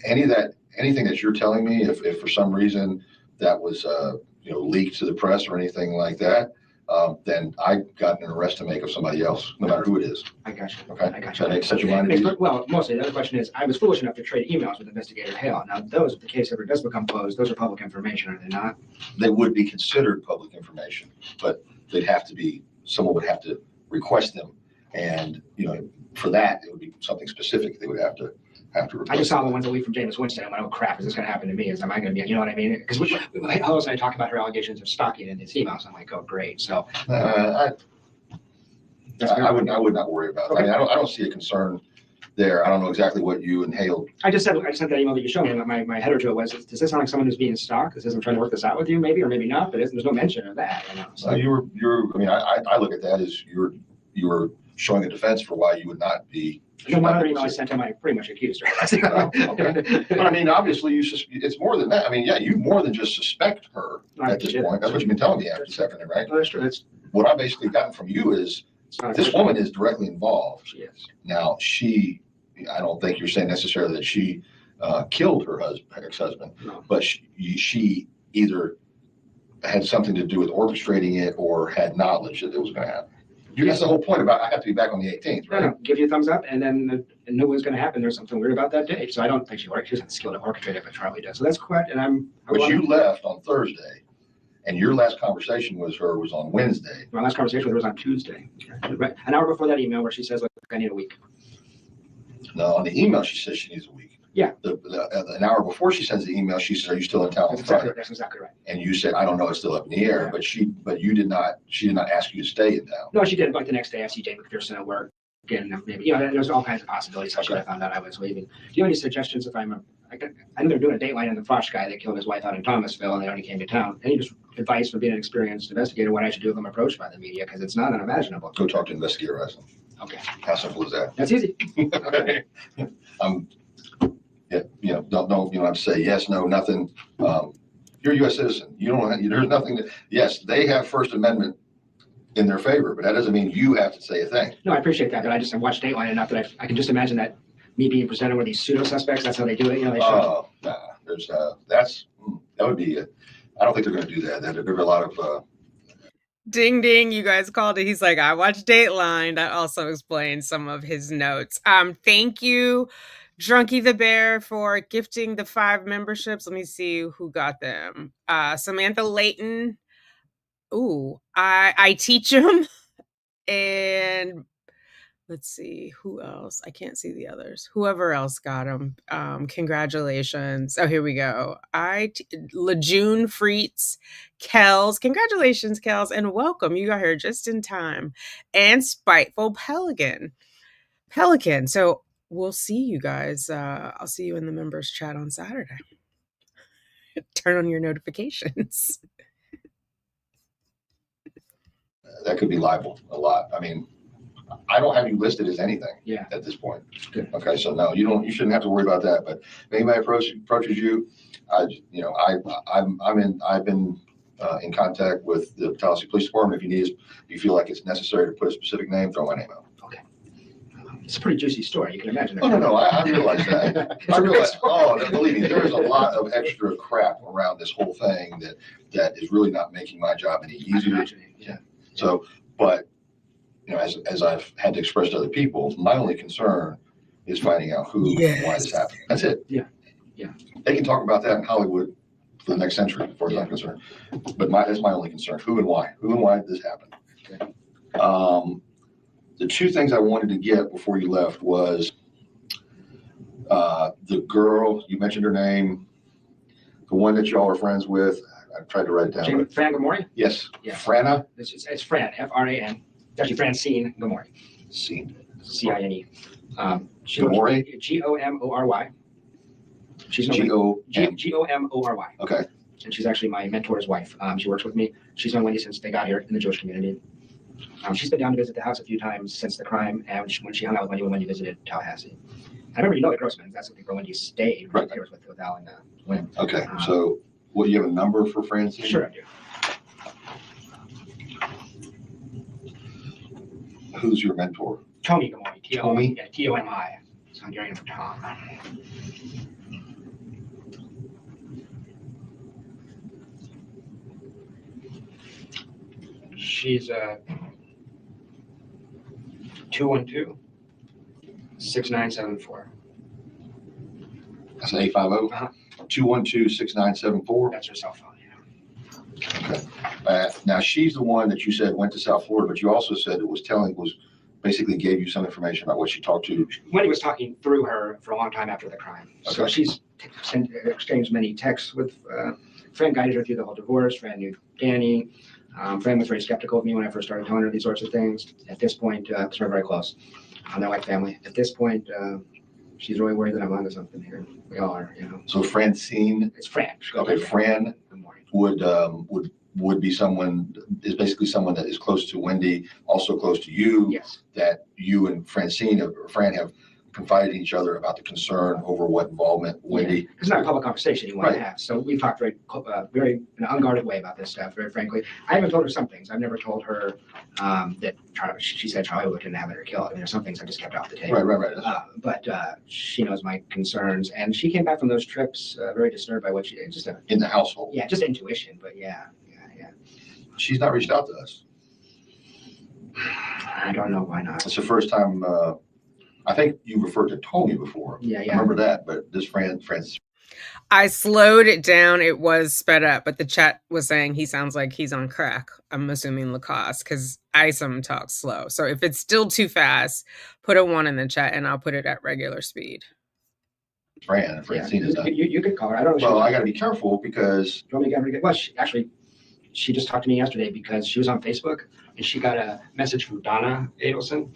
anything that you're telling me, if for some reason that was, leaked to the press or anything like that, then I got an arrest to make of somebody else, no matter who it is. I got you. Okay. I got So you. that set your mind at ease? Well, mostly the other question is, I was foolish enough to trade emails with Investigator Hale. Now, those, if the case ever does become closed, those are public information, are they not? They would be considered public information, but someone would have to request them. And, for that, it would be something specific they would have to request. I just saw the ones a week from James Winston. I went, oh crap, is this going to happen to me? Am I going to be, you know what I mean? Because Hale and I talk about her allegations of stalking in his emails. I'm like, oh great. So I would not worry about it. Okay. I mean, I don't see a concern there. I don't know exactly what you and Hale. I sent that email that you showed me. My header to it was, does this sound like someone who's being stalked? This I'm trying to work this out with you, maybe, or maybe not, but there's no mention of that. So. I look at that as you were showing a defense for why you would not be. No, one other email I sent him, I pretty much accused her. Okay. But I mean, obviously, it's more than that. I mean, yeah, you more than just suspect her at this point. That's what you've been telling me after this afternoon, right? No, that's true. What I've basically gotten from you is this woman is directly involved. She is. Now, I don't think you're saying necessarily that she killed her ex-husband, No. but she either had something to do with orchestrating it or had knowledge that it was going to happen. That's the whole point about I have to be back on the 18th, right? No, give you a thumbs up, and then knew what was going to happen. There's something weird about that day. So I don't think she doesn't skill to orchestrate it, but Charlie does. So that's correct. And But you left on Thursday, and your last conversation with her was on Wednesday. My last conversation with her was on Tuesday. Right. An hour before that email where she says, look, I need a week. No, on the email, she says she needs a week. Yeah. An hour before she sends the email, she says, are you still in town on Friday? That's exactly right. And you said, I don't know, it's still up in the air, but she did not ask you to stay in town. No, she did. Like the next day, I see Jay McPherson at work. Again, maybe, there's all kinds of possibilities. I should have found out I was leaving. Do you have any suggestions if I know they're doing a dateline on the Frosch guy that killed his wife out in Thomasville and they only came to town. Any just advice for being an experienced investigator, what I should do if I'm approached by the media? Because it's not unimaginable. Go talk to Investigator Eisen. Okay. How simple is that? That's easy. Okay. Don't have to say yes, no, nothing. You're a U.S. citizen. There's nothing yes, they have First Amendment in their favor, but that doesn't mean you have to say a thing. No, I appreciate that, but I just have watched Dateline enough that I can just imagine that me being presented with these pseudo suspects, that's how they do it. They show. That would be I don't think they're going to do that. There's a lot of. Ding, ding, you guys called it. He's like, I watched Dateline. That also explains some of his notes. Thank you, Drunky the Bear, for gifting the 5 memberships. Let me see who got them. Samantha Layton. Ooh, I teach him. And let's see who else. I can't see the others. Whoever else got them. Congratulations. Oh, here we go. Lejeune Freets, Kells. Congratulations, Kells, and welcome. You got here just in time. And Spiteful Pelican. So we'll see you guys. I'll see you in the members chat on Saturday. Turn on your notifications. That could be libel a lot. I mean, I don't have you listed as anything at this point. Good. Okay, so no, you shouldn't have to worry about that. But if anybody approaches you, I've been in contact with the Tallahassee Police Department. If you feel like it's necessary to put a specific name, throw my name out. Okay. It's a pretty juicy story. You can imagine. No, I realize that. I realize. Believe me, there is a lot of extra crap around this whole thing that is really not making my job any easier. Yeah. So, but as I've had to express to other people, my only concern is finding out who and why this happened. That's it. Yeah. They can talk about that in Hollywood for the next century, as far as I'm concerned. But that's my only concern. Who and why? Who and why did this happen? Okay. The 2 things I wanted to get before you left was the girl, you mentioned her name, the one that y'all are friends with. I tried to write it down. Fran Gamori? Yes. Yeah. Frana? It's Fran, F-R-A-N. It's actually Francine Gamori. Scene. C-I-N-E. Gamori? G-O-M-O-R-Y. She's G-O-M-O-R-Y. Okay. And she's actually my mentor's wife. She works with me. She's known Wendi since they got here in the Jewish community. She's been down to visit the house a few times since the crime, and when she hung out with Wendi when Wendi visited Tallahassee. I remember the Grossmans. That's the girl Wendi stayed right here with Al and Lynn. Okay. So, do you have a number for Francine? Sure, I do. Who's your mentor? Tomi Gamori. Tomi? Yeah, T-O-M-I. It's Hungarian for Tom. She's 212-6974. That's an 850. Uh-huh. 212-6974. That's her cell phone. Yeah. Okay. Now she's the one that you said went to South Florida, but you also said it was basically gave you some information about what she talked to. Wendy was talking through her for a long time after the crime. So Okay. she's exchanged many texts with Fran guided her through the whole divorce. Fran knew Danny. Fran was very skeptical of me when I first started telling her these sorts of things. At this point, because we're very close. They're like family. At this point, she's really worried that I'm onto something here. We all are, you know. So Francine. It's Fran. Okay, Fran would be someone, is basically someone that is close to Wendy, also close to you. Yes. That you and Fran have confided in each other about the concern over what involvement Wendy. Yeah. It's not a public conversation you want to Right. have. So we've talked very in an unguarded way about this stuff, very frankly. I haven't told her some things. I've never told her that she said Charlie would kidnap her or kill her. I mean, there's some things I just kept off the table. Right. But she knows my concerns. And she came back from those trips very disturbed by what she did. Just In the household. yeah, just intuition. But yeah. She's not reached out to us. I don't know why not. It's the first time, I think you referred to Tony before. Yeah. I remember that, but this Francis. I slowed it down. It was sped up, but the chat was saying he sounds like he's on crack. I'm assuming Lacasse because Isom talks slow. So if it's still too fast, put a 1 in the chat and I'll put it at regular speed. Francine is not. You could call her. I don't know. Well, I got to be careful because. Do you want me to get? Well, she just talked to me yesterday because she was on Facebook and she got a message from Donna Adelson.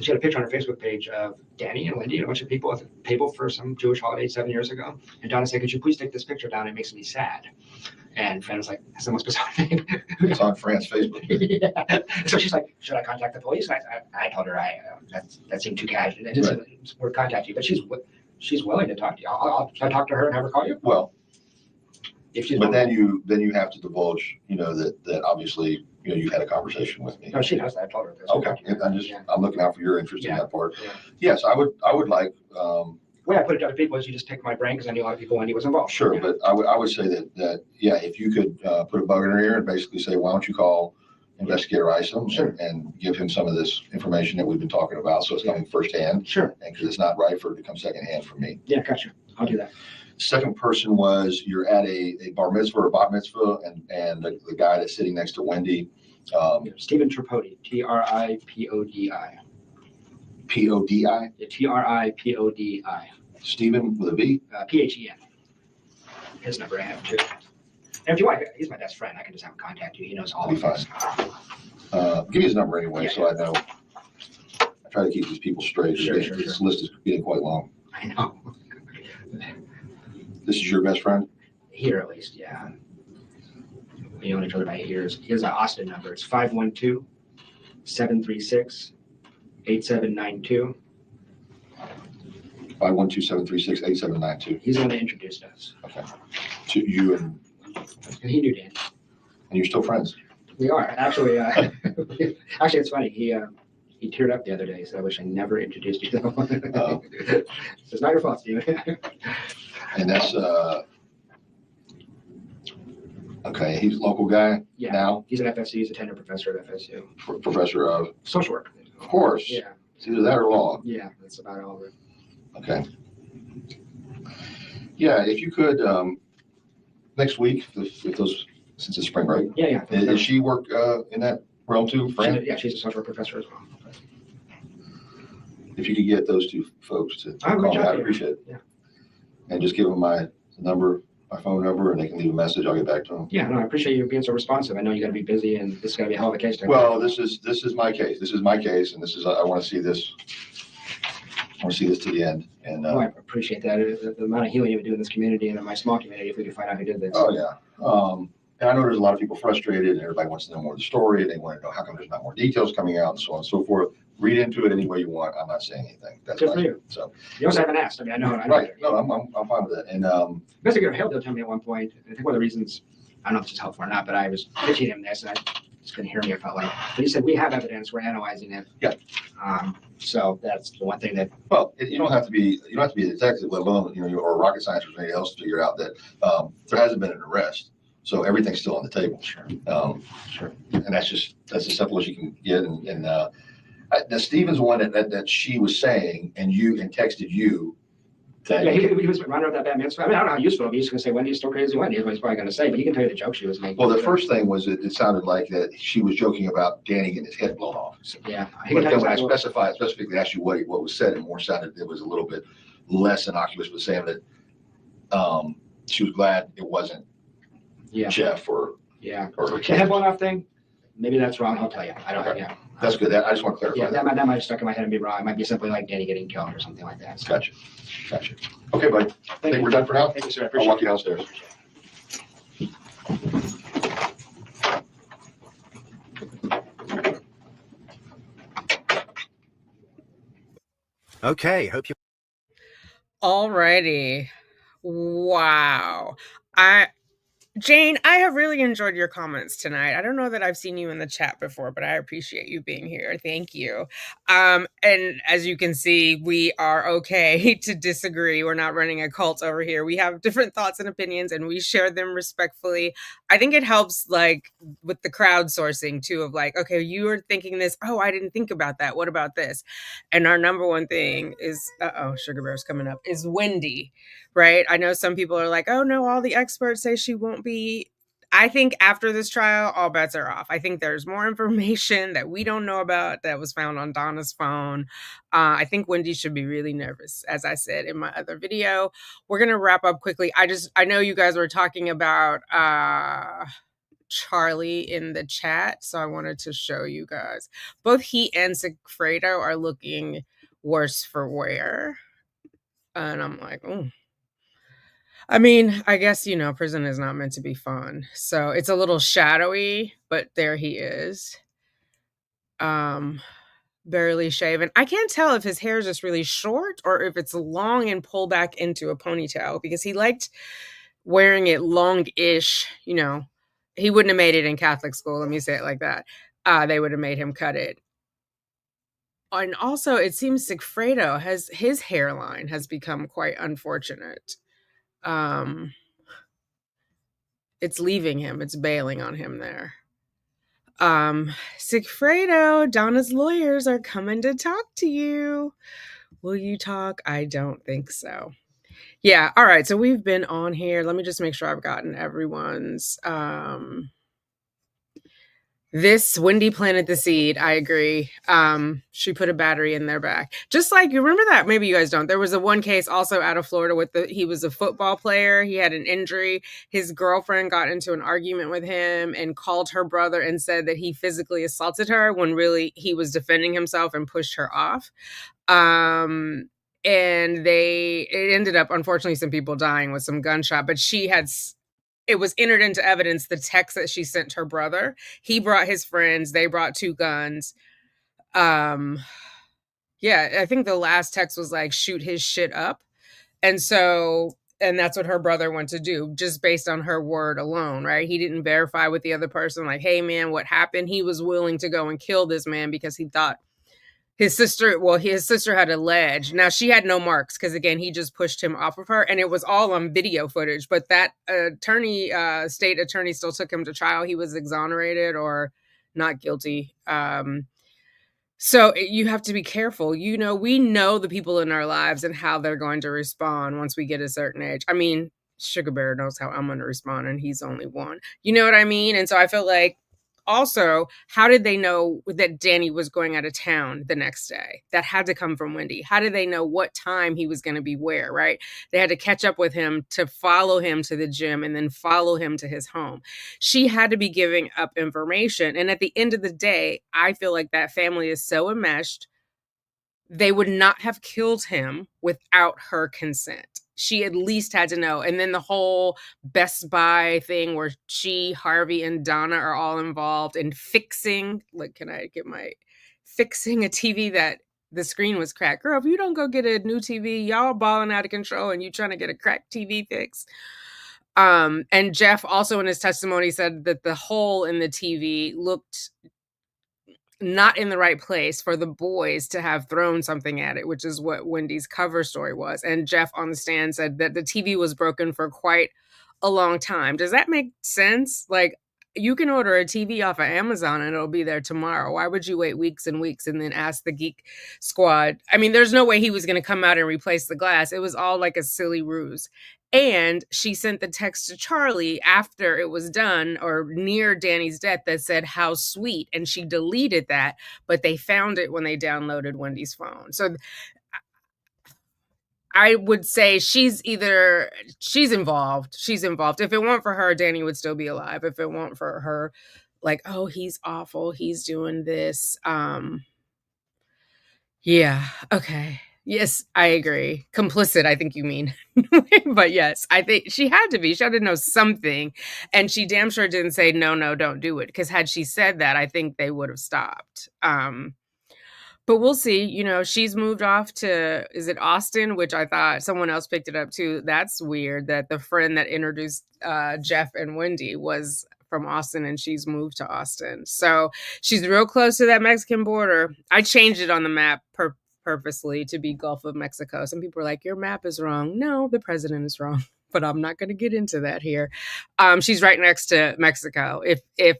She had a picture on her Facebook page of Danny and Wendi and a bunch of people at the table for some Jewish holiday 7 years ago. And Donna said, "Could you please take this picture down? It makes me sad." And Fran was like, "That's the most bizarre thing." It's on Fran's Facebook. Yeah. So she's like, "Should I contact the police?" And I told her that seemed too casual. It didn't worth contacting you, but she's willing to talk to you. Should I talk to her and have her call you? Well, if she's but then you have to divulge, that obviously, you had a conversation with me. No, she knows that. I told her this. Okay, I'm looking out for your interest in that part. Yeah. Yes, I would like. The way I put it to other people is you just pick my brain because I knew a lot of people when he was involved. Sure, but I would say that if you could put a bug in her ear and basically say, why don't you call Investigator Isom and give him some of this information that we've been talking about, so it's coming firsthand. Sure. And because it's not right for it to come secondhand for me. Yeah, gotcha. I'll do that. Second person was you're at a bar mitzvah or bat mitzvah, and the guy that's sitting next to Wendy. Stephen Tripodi, Tripodi. Podi. Yeah, Tripodi. Stephen with a V. Phen. His number I have too. And if you want, he's my best friend. I can just have him contact you. He knows all of this. Give me his number anyway, Yeah, so I know. I try to keep these people straight. Sure. This list is getting quite long. I know. This is your best friend? Here at least, yeah. We know each other by 8 years. Here's an Austin number. It's 512-736-8792. 512-736-8792. He's the one that introduced us. Okay. To you and he knew Dan. And you're still friends? We are. Actually, actually, it's funny. He teared up the other day, so I wish I never introduced you to him. Oh. It's not your fault, Steven. And that's, okay, he's a local guy now? He's at FSU. He's a tenure professor at FSU. Professor of? Social work. Of course. Yeah. It's either that or law. Yeah, that's about all of it. Okay. Yeah, if you could, next week, if those, since it's spring break. Yeah. Does she work in that realm too, Fran? She's a social work professor as well. If you could get those two folks to I'll call reach me, out I'd to you. appreciate it. Yeah. And just give them my phone number, and they can leave a message. I'll get back to them. Yeah, no, I appreciate you being so responsive. I know you got to be busy, and this is going to be a hell of a case. Well, this is my case. This is my case, and I want to see this. I want to see this to the end. And I appreciate that. The amount of healing you would do in this community and in my small community if we could find out who did this. Oh yeah. And I know there's a lot of people frustrated, and everybody wants to know more of the story. They want to know how come there's not more details coming out, and so on and so forth. Read into it any way you want. I'm not saying anything. That's good for you. So you also haven't asked. I mean, I know. Right. No, I'm fine with that. And Investigator Hale did tell me at one point. I think one of the reasons, I don't know if this is helpful or not, but I was pitching him this, and I just couldn't hear me. I felt like, but he said we have evidence. We're analyzing it. Yeah. So that's the one thing that. Well, you don't have to be a detective, let alone or a rocket scientist or anything else to figure out that there hasn't been an arrest, so everything's still on the table. Sure. Sure. And that's as simple as you can get. And the Stevens one that she was saying, and texted you. Yeah, he was running with that bad mitzvah. I mean, I don't know how useful it'll be. He's going to say, Wendy's still crazy. Wendy is what he's probably going to say, but he can tell you the joke she was making. Well, the first thing was it sounded like that she was joking about Danny getting his head blown off. So, yeah. But then when I specifically asked you what was said, it more sounded, it was a little bit less innocuous, but saying that she was glad it wasn't Jeff or. Yeah. Or the head blown off thing, maybe that's wrong. I'll tell you. I don't know. Yeah. That's good. I just want to clarify. Yeah, that might have stuck in my head and be wrong. It might be simply like Danny getting killed or something like that. So. Gotcha. Okay, buddy. I think we're done for now. Thank you, sir. I'll walk you downstairs. Okay, hope you. Alrighty. Wow. Jane, I have really enjoyed your comments tonight. I don't know that I've seen you in the chat before, but I appreciate you being here. Thank you. And as you can see, we are okay to disagree. We're not running a cult over here. We have different thoughts and opinions, and we share them respectfully. I think it helps, like, with the crowdsourcing, too, of like, okay, you were thinking this. Oh, I didn't think about that. What about this? And our number one thing is, Sugar Bear's coming up, is Wendi. Right? I know some people are like, oh no, all the experts say she won't be. I think after this trial, all bets are off. I think there's more information that we don't know about that was found on Donna's phone. I think Wendi should be really nervous, as I said in my other video. We're going to wrap up quickly. I know you guys were talking about Charlie in the chat, so I wanted to show you guys. Both he and Sigfredo are looking worse for wear. And I'm like, oh. I mean, I guess, prison is not meant to be fun. So it's a little shadowy, but there he is. Barely shaven. I can't tell if his hair is just really short or if it's long and pulled back into a ponytail, because he liked wearing it long-ish. He wouldn't have made it in Catholic school. Let me say it like that. They would have made him cut it. And also, it seems Sigfredo his hairline has become quite unfortunate. It's leaving him. It's bailing on him there. Sigfredo, Donna's lawyers are coming to talk to you. Will you talk? I don't think so. Yeah. All right. So we've been on here. Let me just make sure I've gotten everyone's, this Wendi planted the seed. I agree. She put a battery in their back. Just like, you remember that? Maybe you guys don't. There was a one case also out of Florida he was a football player. He had an injury. His girlfriend got into an argument with him and called her brother and said that he physically assaulted her when really he was defending himself and pushed her off. And it ended up, unfortunately, some people dying with some gunshot, but it was entered into evidence, the text that she sent her brother. He brought his friends. They brought 2 guns. Yeah, I think the last text was like, shoot his shit up. And that's what her brother went to do, just based on her word alone, right? He didn't verify with the other person, like, hey, man, what happened? He was willing to go and kill this man because he thought his sister had alleged. Now, she had no marks because, again, he just pushed him off of her, and it was all on video footage. But that state attorney still took him to trial. He was exonerated or not guilty. So you have to be careful. We know the people in our lives and how they're going to respond once we get a certain age. I mean, Sugar Bear knows how I'm going to respond, and he's only 1. You know what I mean? And so I feel like, also, how did they know that Danny was going out of town the next day? That had to come from Wendi. How did they know what time he was going to be where, right? They had to catch up with him to follow him to the gym and then follow him to his home. She had to be giving up information. And at the end of the day, I feel like that family is so enmeshed, they would not have killed him without her consent. She at least had to know. And then the whole Best Buy thing where she, Harvey, and Donna are all involved in fixing a TV that the screen was cracked. Girl, if you don't go get a new TV, y'all balling out of control and you trying to get a cracked TV fixed. And Jeff also in his testimony said that the hole in the TV looked not in the right place for the boys to have thrown something at it, which is what Wendy's cover story was. And Jeff on the stand said that the TV was broken for quite a long time. Does that make sense? Like, you can order a TV off of Amazon and it'll be there tomorrow. Why would you wait weeks and weeks and then ask the Geek Squad? I mean, there's no way he was going to come out and replace the glass. It was all like a silly ruse. And she sent the text to Charlie after it was done or near Danny's death that said, "How sweet." And she deleted that, but they found it when they downloaded Wendy's phone. So I would say she's involved. She's involved. If it weren't for her, Danny would still be alive. If it weren't for her, like, oh, he's awful, he's doing this. Yeah, okay. Yes, I agree. Complicit, I think you mean. But yes, I think she had to be. She had to know something. And she damn sure didn't say, no, don't do it. Because had she said that, I think they would have stopped. But we'll see. You know, she's moved off to, is it Austin? Which I thought someone else picked it up too. That's weird that the friend that introduced Jeff and Wendi was from Austin and she's moved to Austin. So she's real close to that Mexican border. I changed it on the map purposely to be Gulf of Mexico. Some people are like, your map is wrong. No, the president is wrong. But I'm not going to get into that here. She's right next to Mexico. If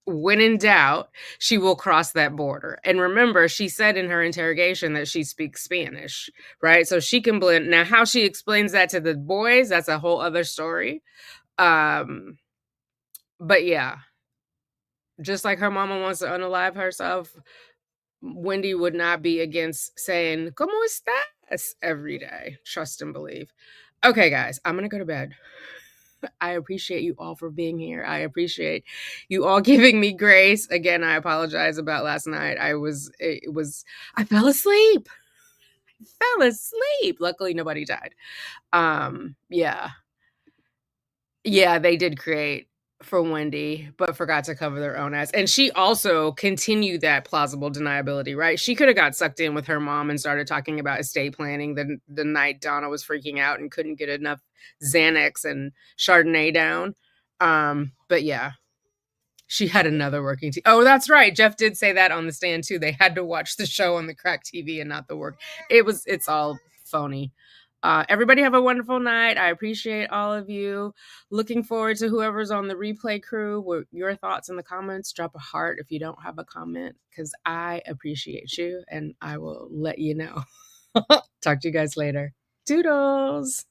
when in doubt, she will cross that border. And remember, she said in her interrogation that she speaks Spanish, right? So she can blend. Now, how she explains that to the boys, that's a whole other story. But yeah, just like her mama wants to unalive herself, Wendi would not be against saying, "¿Cómo estás?" every day. Trust and believe. Okay, guys, I'm going to go to bed. I appreciate you all for being here. I appreciate you all giving me grace. Again, I apologize about last night. I fell asleep. Luckily, nobody died. Yeah, they did create for Wendi, but forgot to cover their own ass. And she also continued that plausible deniability, right? She could have got sucked in with her mom and started talking about estate planning the night Donna was freaking out and couldn't get enough Xanax and Chardonnay down. But yeah, she had another working team. Oh, that's right. Jeff did say that on the stand too. They had to watch the show on the crack TV and not the work. It's all phony. Everybody have a wonderful night. I appreciate all of you. Looking forward to whoever's on the replay crew with your thoughts in the comments. Drop a heart if you don't have a comment, because I appreciate you and I will let you know. Talk to you guys later. Toodles.